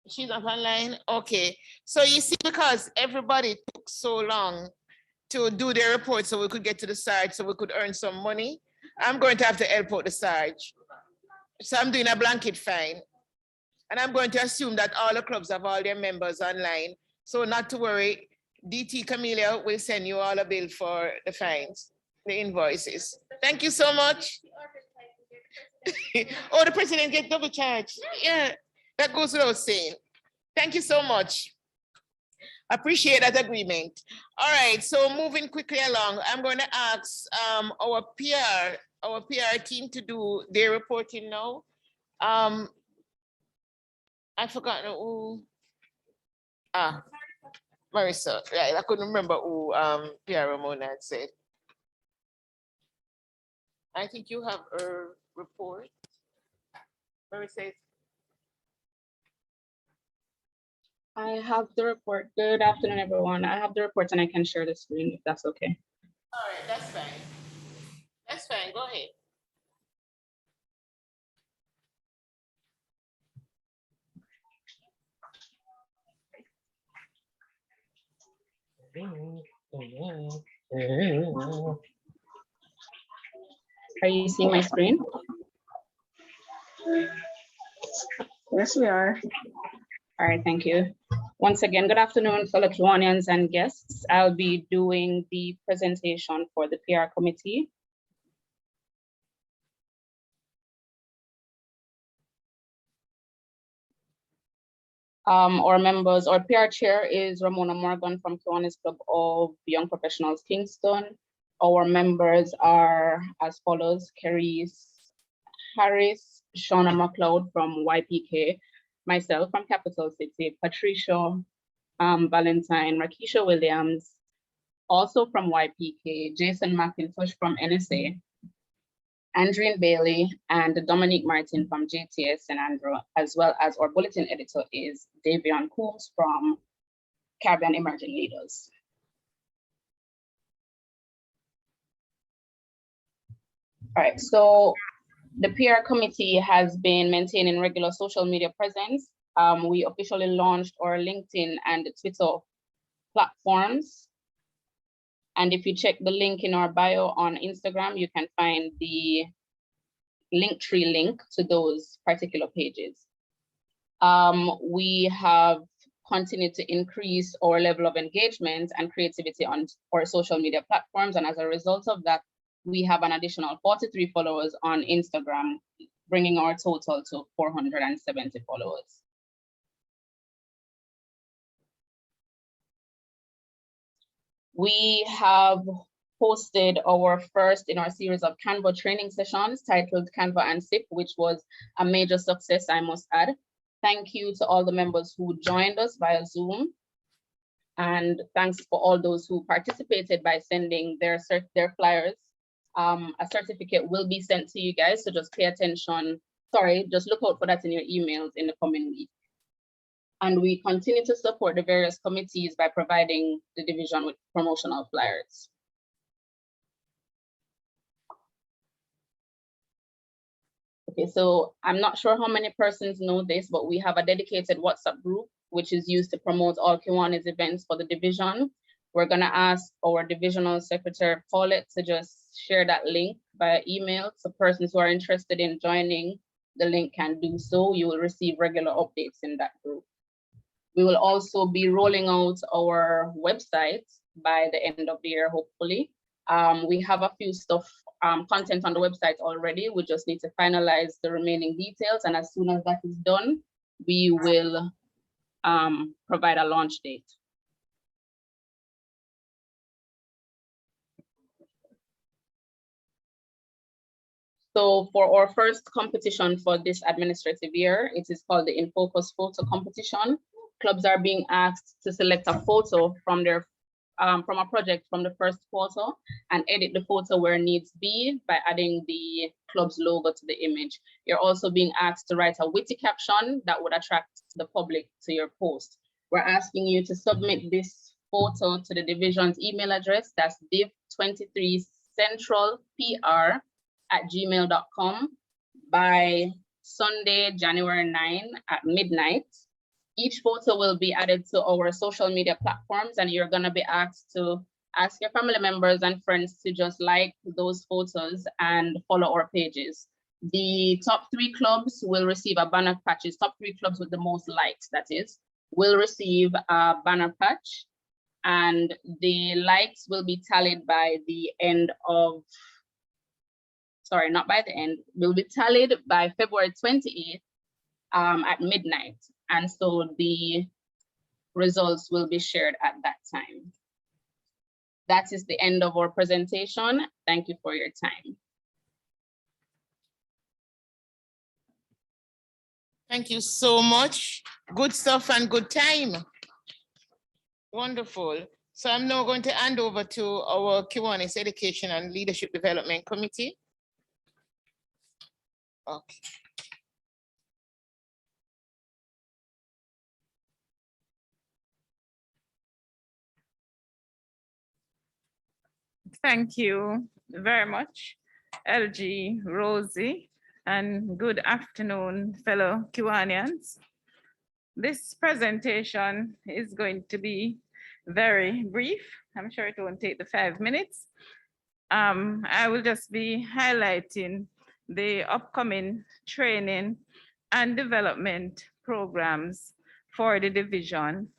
she's not online? Okay. So you see, because everybody took so long to do their report so we could get to the Sarge, so we could earn some money, I'm going to have to help out the Sarge. So I'm doing a blanket fine. And I'm going to assume that all the clubs have all their members online. So not to worry, DT Camellia will send you all a bill for the fines, the invoices. Thank you so much. Oh, the president gets double charged. Yeah, that goes without saying. Thank you so much. Appreciate that agreement. All right, so moving quickly along, I'm going to ask our PR team to do their reporting now. I forgot who. Marissa, right? I couldn't remember who PR Ramona had said. I think you have a report. Marissa. I have the report. Good afternoon, everyone. I have the report and I can share the screen if that's okay. All right, that's fine. That's fine, go ahead. Are you seeing my screen? Yes, we are. All right, thank you. Once again, good afternoon, fellow Kiwanians and guests. I'll be doing the presentation for the PR committee. Our members, our PR chair is Ramona Morgan from Kiwanis Club of Young Professionals Kingston. Our members are as follows: Carice Harris, Shauna McLeod from YPK, myself from Capital City, Patricia Valentine, Rakisha Williams, also from YPK, Jason McIntosh from NSA, Andreen Bailey, and Dominique Martin from JTS San Andrew, as well as our bulletin editor is Davion Coombs from Caribbean Emerging Leaders. All right, so the PR committee has been maintaining regular social media presence. We officially launched our LinkedIn and Twitter platforms. And if you check the link in our bio on Instagram, you can find the Linktree link to those particular pages. We have continued to increase our level of engagement and creativity on our social media platforms. And as a result of that, we have an additional 43 followers on Instagram, bringing our total to 470 followers. We have hosted our first in our series of Canva training sessions titled Canva and SIP, which was a major success, I must add. Thank you to all the members who joined us via Zoom. And thanks for all those who participated by sending their flyers. A certificate will be sent to you guys, so just pay attention. Sorry, just look out for that in your emails in the coming week. And we continue to support the various committees by providing the division with promotional flyers. Okay, so I'm not sure how many persons know this, but we have a dedicated WhatsApp group, which is used to promote all Kiwanis events for the division. We're gonna ask our divisional secretary, Paulette, to just share that link via email. So persons who are interested in joining the link can do so. You will receive regular updates in that group. We will also be rolling out our website by the end of the year, hopefully. We have a few content on the website already. We just need to finalize the remaining details. And as soon as that is done, we will provide a launch date. So for our first competition for this administrative year, it is called the In Focus Photo Competition. Clubs are being asked to select a photo from their from a project from the first quarter and edit the photo where needs be by adding the club's logo to the image. You're also being asked to write a witty caption that would attract the public to your post. We're asking you to submit this photo to the division's email address, that's div23centralpr@gmail.com by Sunday, January 9 at midnight. Each photo will be added to our social media platforms, and you're gonna be asked to ask your family members and friends to just like those photos and follow our pages. The top 3 clubs will receive a banner patches. Top 3 clubs with the most likes, that is, will receive a banner patch, and the likes will be tallied by the end of, sorry, not by the end, will be tallied by February 28th at midnight. And so the results will be shared at that time. That is the end of our presentation. Thank you for your time. Thank you so much. Good stuff and good time. Wonderful. So I'm now going to hand over to our Kiwanis Education and Leadership Development Committee. Okay. Thank you very much, LG, Rosie, and good afternoon, fellow Kiwanians. This presentation is going to be very brief. I'm sure it won't take the 5 minutes. I will just be highlighting the upcoming training and development programs for the division.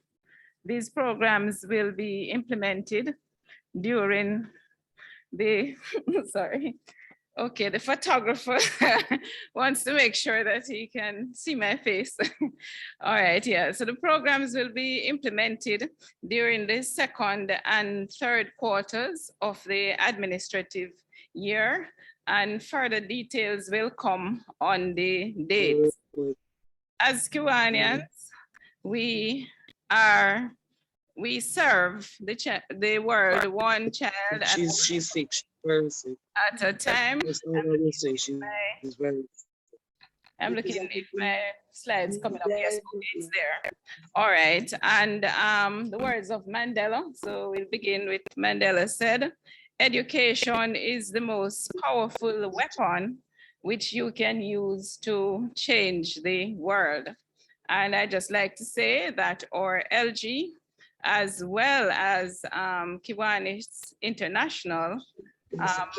These programs will be implemented during the, sorry, Okay, the photographer wants to make sure that he can see my face. All right, yeah. So the programs will be implemented during the second and third quarters of the administrative year, and further details will come on the dates. As Kiwanians, we serve the world one child She's sick. She's very sick. at a time. That's all I will say. She's very. I'm looking if my slides coming up. Yes, it's there. All right, and the words of Mandela. So we'll begin with Mandela said, education is the most powerful weapon which you can use to change the world. And I just like to say that our LG, as well as Kiwanis International, are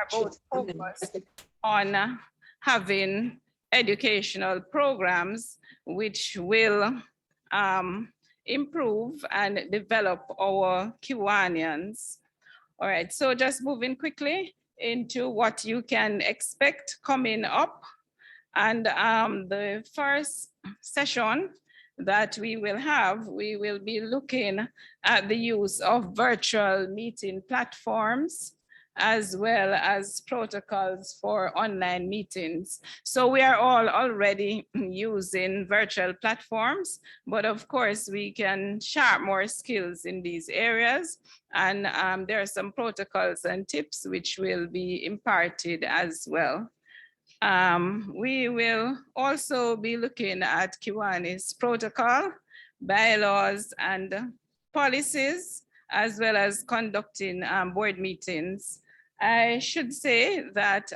both focused on having educational programs which will improve and develop our Kiwanians. All right, so just moving quickly into what you can expect coming up. And the first session that we will be looking at the use of virtual meeting platforms as well as protocols for online meetings. So we are all already using virtual platforms, but of course we can sharpen more skills in these areas. And there are some protocols and tips which will be imparted as well. We will also be looking at Kiwani's protocol, bylaws, and policies, as well as conducting board meetings. I should say that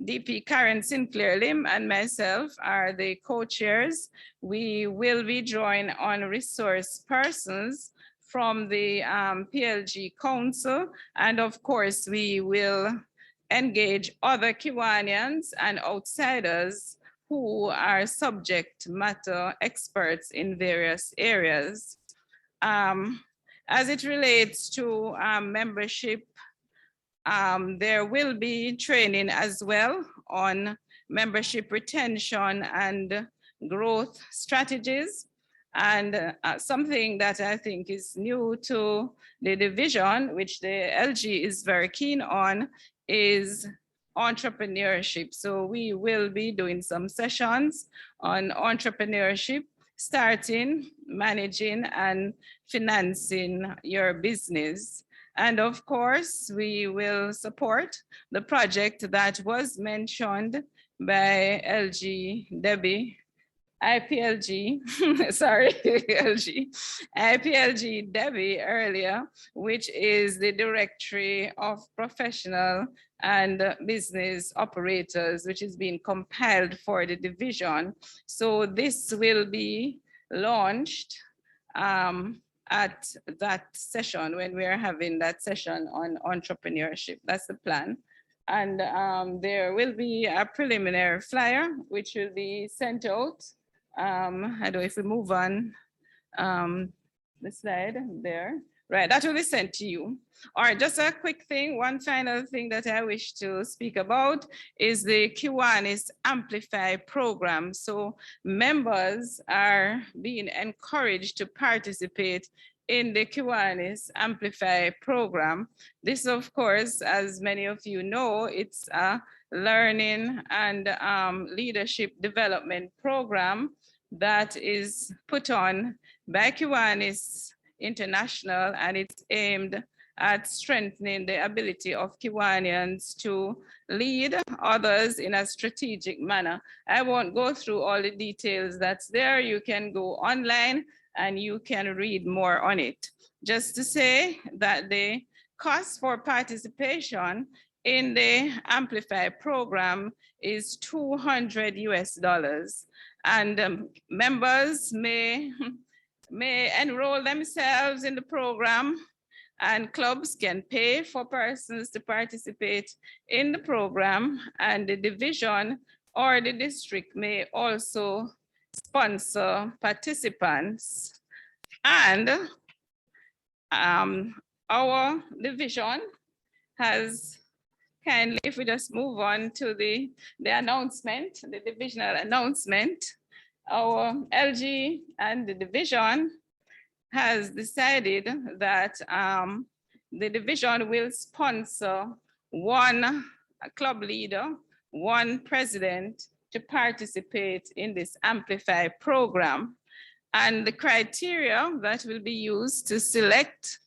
DP Karen Sinclair Lim and myself are the co-chairs. We will be joined on resource persons from the PLG Council, and of course we will engage other Kiwanians and outsiders who are subject matter experts in various areas. As it relates to membership, there will be training as well on membership retention and growth strategies. And something that I think is new to the division, which the LG is very keen on, is entrepreneurship. So we will be doing some sessions on entrepreneurship, starting, managing, and financing your business. And of course, we will support the project that was mentioned by LG Debbie, IPLG, sorry, LG, IPLG Debbie earlier, which is the Directory of Professional and Business Operators, which is being compiled for the division. So this will be launched at that session when we're having that session on entrepreneurship. That's the plan. And there will be a preliminary flyer, which will be sent out. I don't know if we move on the slide there. Right, that will be sent to you. All right, just a quick thing. One final thing that I wish to speak about is the Kiwanis Amplify program. So members are being encouraged to participate in the Kiwanis Amplify program. This, of course, as many of you know, it's a learning and leadership development program that is put on by Kiwanis International, and it's aimed at strengthening the ability of Kiwanians to lead others in a strategic manner. I won't go through all the details that's there. You can go online and you can read more on it. Just to say that the cost for participation in the Amplify program is $200 US. And members may enroll themselves in the program, and clubs can pay for persons to participate in the program, and the division or the district may also sponsor participants. And our division has kindly, if we just move on to the announcement, the divisional announcement, our LG and the division has decided that the division will sponsor one club leader, one president to participate in this Amplify program. And the criteria that will be used to select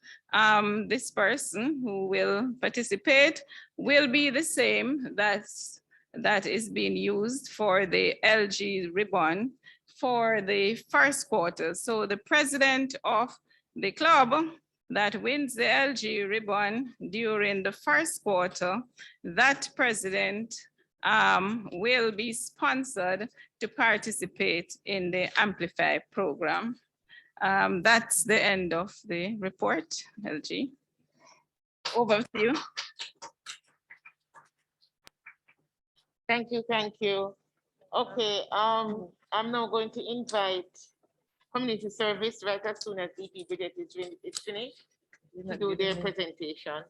this person who will participate will be the same that is being used for the LG ribbon for the first quarter. So the president of the club that wins the LG ribbon during the first quarter, that president will be sponsored to participate in the Amplify program. That's the end of the report, LG. Over to you. Thank you, thank you. Okay, I'm now going to invite community service right as soon as DP Bridget is finished to do their presentation.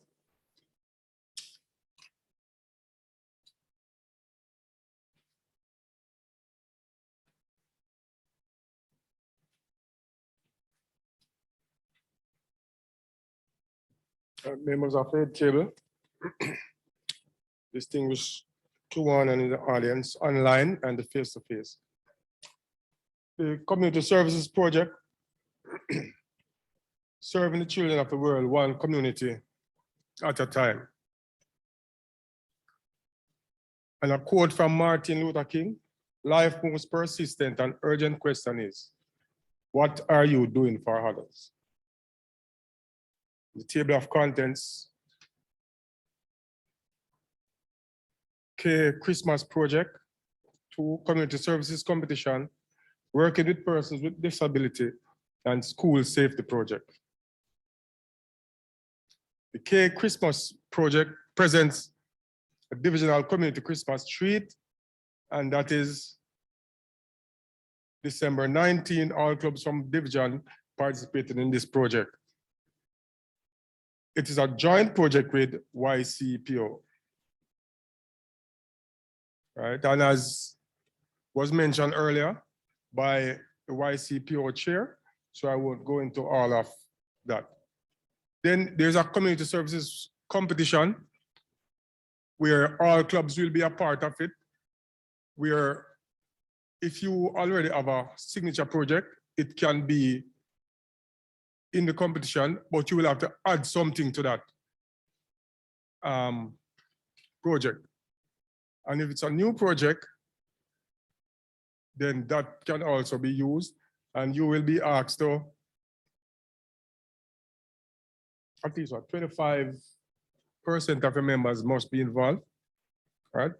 Members of the table, distinguished Q1 and in the audience, online and the face-to-face. The community services project, serving the children of the world, one community at a time. And a quote from Martin Luther King, "Life most persistent and urgent question is, what are you doing for others?" The table of contents, K Christmas project, 2 community services competition, working with persons with disability, and school safety project. The K Christmas project presents a divisional community Christmas treat, and that is December 19. All clubs from division participated in this project. It is a joint project with YCPO. Right, and as was mentioned earlier by the YCPO chair, so I won't go into all of that. Then there's a community services competition where all clubs will be a part of it, where if you already have a signature project, it can be in the competition, but you will have to add something to that project. And if it's a new project, then that can also be used, and you will be asked to at least 25% of your members must be involved, right?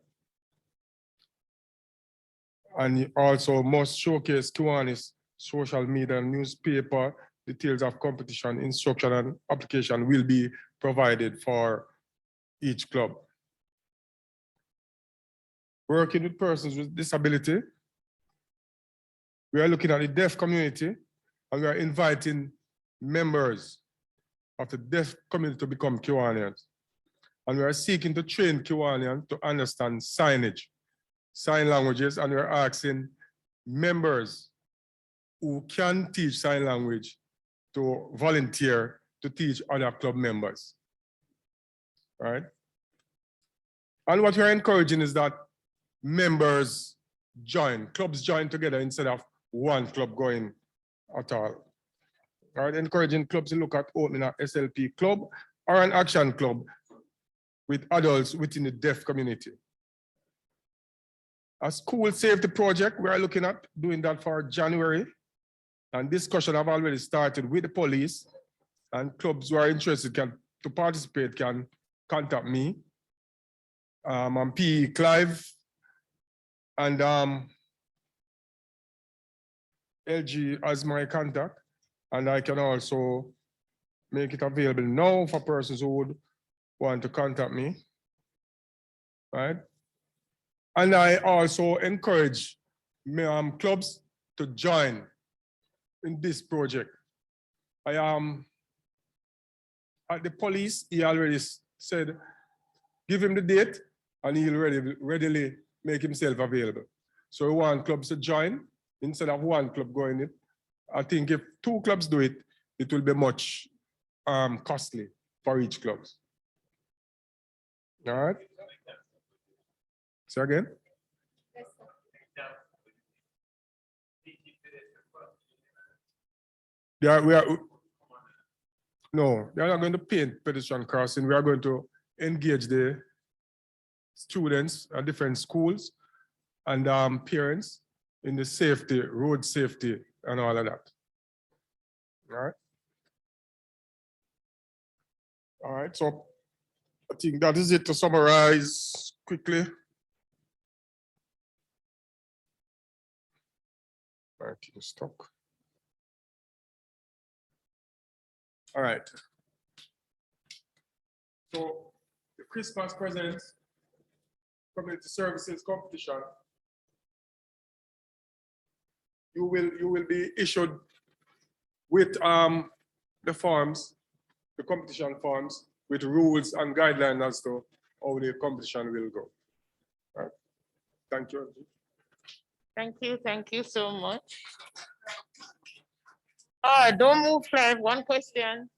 And you also must showcase Kiwanis social media and newspaper. Details of competition, instruction, and application will be provided for each club. Working with persons with disability, we are looking at the deaf community, and we are inviting members of the deaf community to become Kiwanians. And we are seeking to train Kiwanians to understand signage, sign languages, and we're asking members who can teach sign language to volunteer to teach other club members, right? And what we're encouraging is that members join, clubs join together instead of one club going at all. Right? Encouraging clubs to look at opening an SLP club or an action club with adults within the deaf community. A school safety project, we are looking at doing that for January. And discussion have already started with the police, and clubs who are interested to participate can contact me. I'm P. Clive, and LG as my contact, and I can also make it available now for persons who would want to contact me, right? And I also encourage clubs to join in this project. I am at the police, he already said give him the date and he'll readily make himself available. So we want clubs to join instead of one club going it. I think if 2 clubs do it, it will be much costly for each club. All right. Say again. Yeah, no, they're not going to paint pedestrian crossing. We are going to engage the students at different schools and parents in the safety, road safety, and all of that. All right. All right, so I think that is it to summarize quickly. Stock. All right. So the Christmas presents community services competition. You will be issued with the forms, the competition forms, with rules and guidelines as to how the competition will go. All right. Thank you. Thank you so much. Don't move, Clive. One question.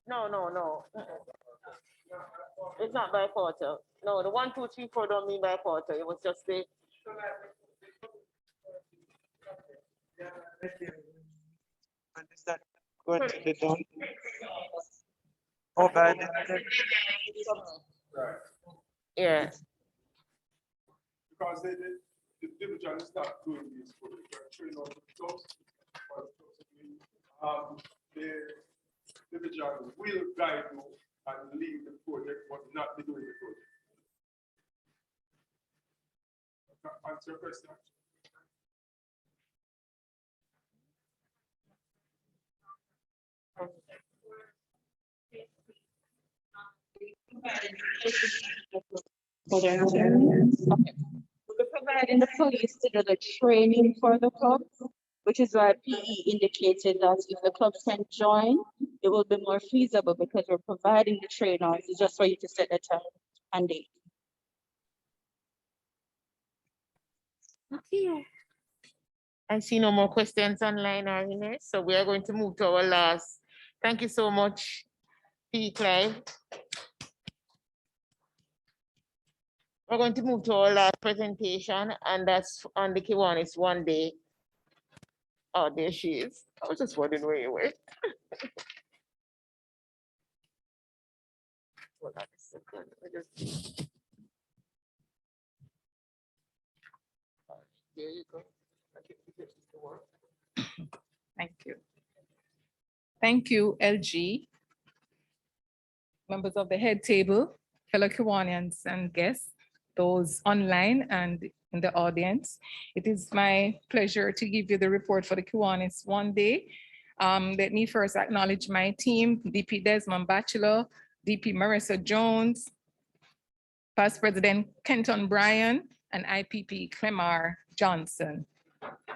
No. It's not by quarter. No, the 1, 2, 3, 4 don't mean by quarter. It was just the. And is that going to be done? Oh, by the Yeah. Because the division is not doing this for the training of the clubs. The division will guide you and lead the project, but not be doing the project. Answer your question. Okay. We'll be providing the police to do the training for the club, which is why PE indicated that if the clubs can join, it will be more feasible because we're providing the trainers. It's just for you to set the time and date. Okay. I see no more questions online, Arine, so we are going to move to our last. Thank you so much, P. Clive. We're going to move to our last presentation, and that's on the Kiwanis one day. Oh, there she is. I was just wondering where you were. Hold on a second. There you go. Thank you. Thank you, LG. Members of the head table, fellow Kiwanians and guests, those online and in the audience. It is my pleasure to give you the report for the Kiwanis one day. Let me first acknowledge my team, DP Desmond Batchelor, DP Marissa Jones, Past President Kenton Bryan, and IPP Clemar Johnson.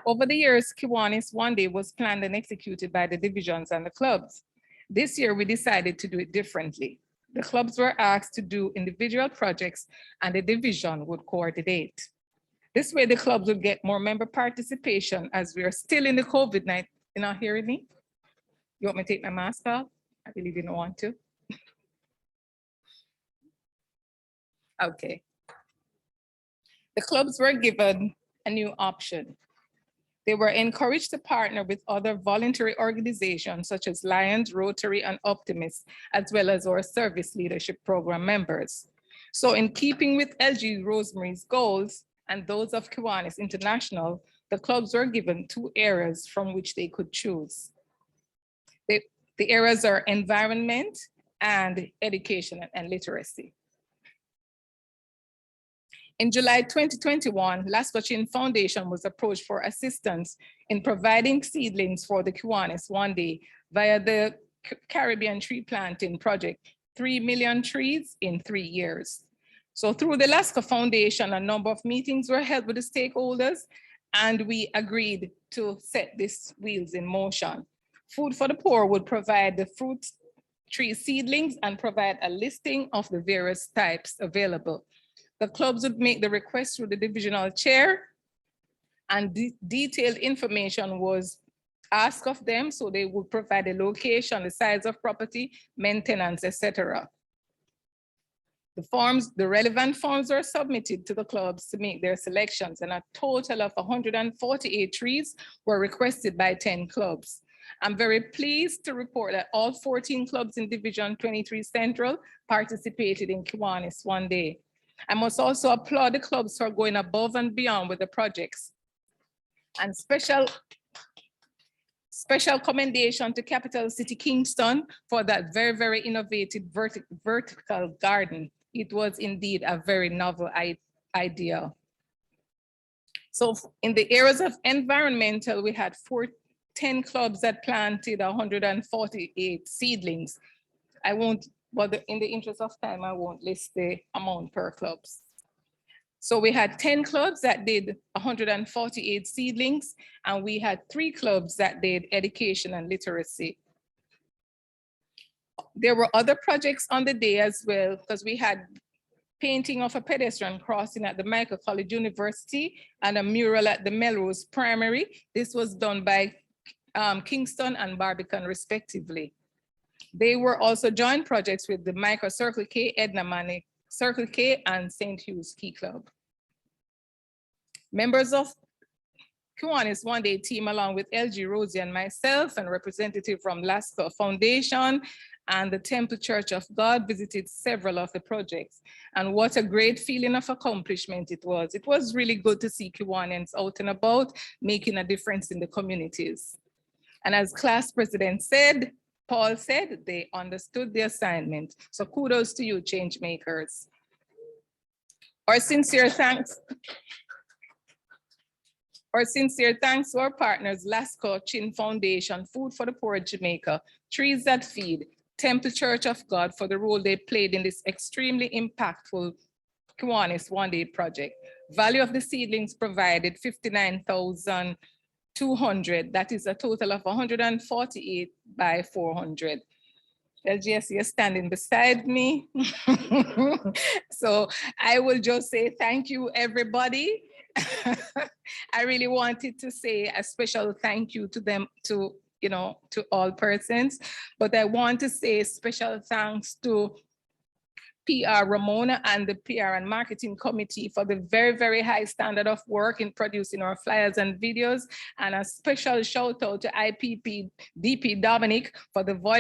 Over the years, Kiwanis One Day was planned and executed by the divisions and the clubs. This year, we decided to do it differently. The clubs were asked to do individual projects and the division would coordinate. This way, the clubs would get more member participation as we are still in the COVID-19. You're not hearing me? You want me to take my mask off? I believe you don't want to. Okay. The clubs were given a new option. They were encouraged to partner with other voluntary organizations such as Lions, Rotary, and Optimist, as well as our service leadership program members. So in keeping with LG Rosemary's goals and those of Kiwanis International, the clubs were given 2 areas from which they could choose. The areas are environment and education and literacy. In July 2021, Laskochin Foundation was approached for assistance in providing seedlings for the Kiwanis One Day via the Caribbean Tree Planting Project, 3 million trees in 3 years. So through the Lasker Foundation, a number of meetings were held with the stakeholders, and we agreed to set these wheels in motion. Food for the Poor would provide the fruit tree seedlings and provide a listing of the various types available. The clubs would make the request through the divisional chair, and detailed information was asked of them, so they would provide the location, the size of property, maintenance, etc. The relevant forms were submitted to the clubs to make their selections, and a total of 148 trees were requested by 10 clubs. I'm very pleased to report that all 14 clubs in Division 23 Central participated in Kiwanis One Day. I must also applaud the clubs for going above and beyond with the projects. And special commendation to Capital City Kingston for that very, very innovative vertical garden. It was indeed a very novel idea. So in the areas of environmental, we had 10 clubs that planted 148 seedlings. I won't, but in the interest of time, I won't list the amount per clubs. So we had 10 clubs that did 148 seedlings, and we had 3 clubs that did education and literacy. There were other projects on the day as well, because we had painting of a pedestrian crossing at the Michael College University and a mural at the Melrose Primary. This was done by Kingston and Barbican respectively. They were also joint projects with the Micro Circle K, Edna Manning Circle K, and St. Hugh's Key Club. Members of Kiwanis One Day team, along with LG Rosie and myself, and representative from Lascaux Foundation and the Temple Church of God, visited several of the projects. And what a great feeling of accomplishment it was. It was really good to see Kiwanians out and about, making a difference in the communities. And as class president said, Paul said, they understood the assignment. So kudos to you, change makers. Our sincere thanks to our partners, Lascaux Chin Foundation, Food for the Poor Jamaica, Trees That Feed, Temple Church of God for the role they played in this extremely impactful Kiwanis One Day project. Value of the seedlings provided 59,200. That is a total of 148 by 400. LGS, you're standing beside me. So I will just say thank you, everybody. I really wanted to say a special thank you to them, to all persons, but I want to say special thanks to PR Ramona and the PR and Marketing Committee for the very, very high standard of work in producing our flyers and videos, and a special shout out to IPP DP Dominic for the voice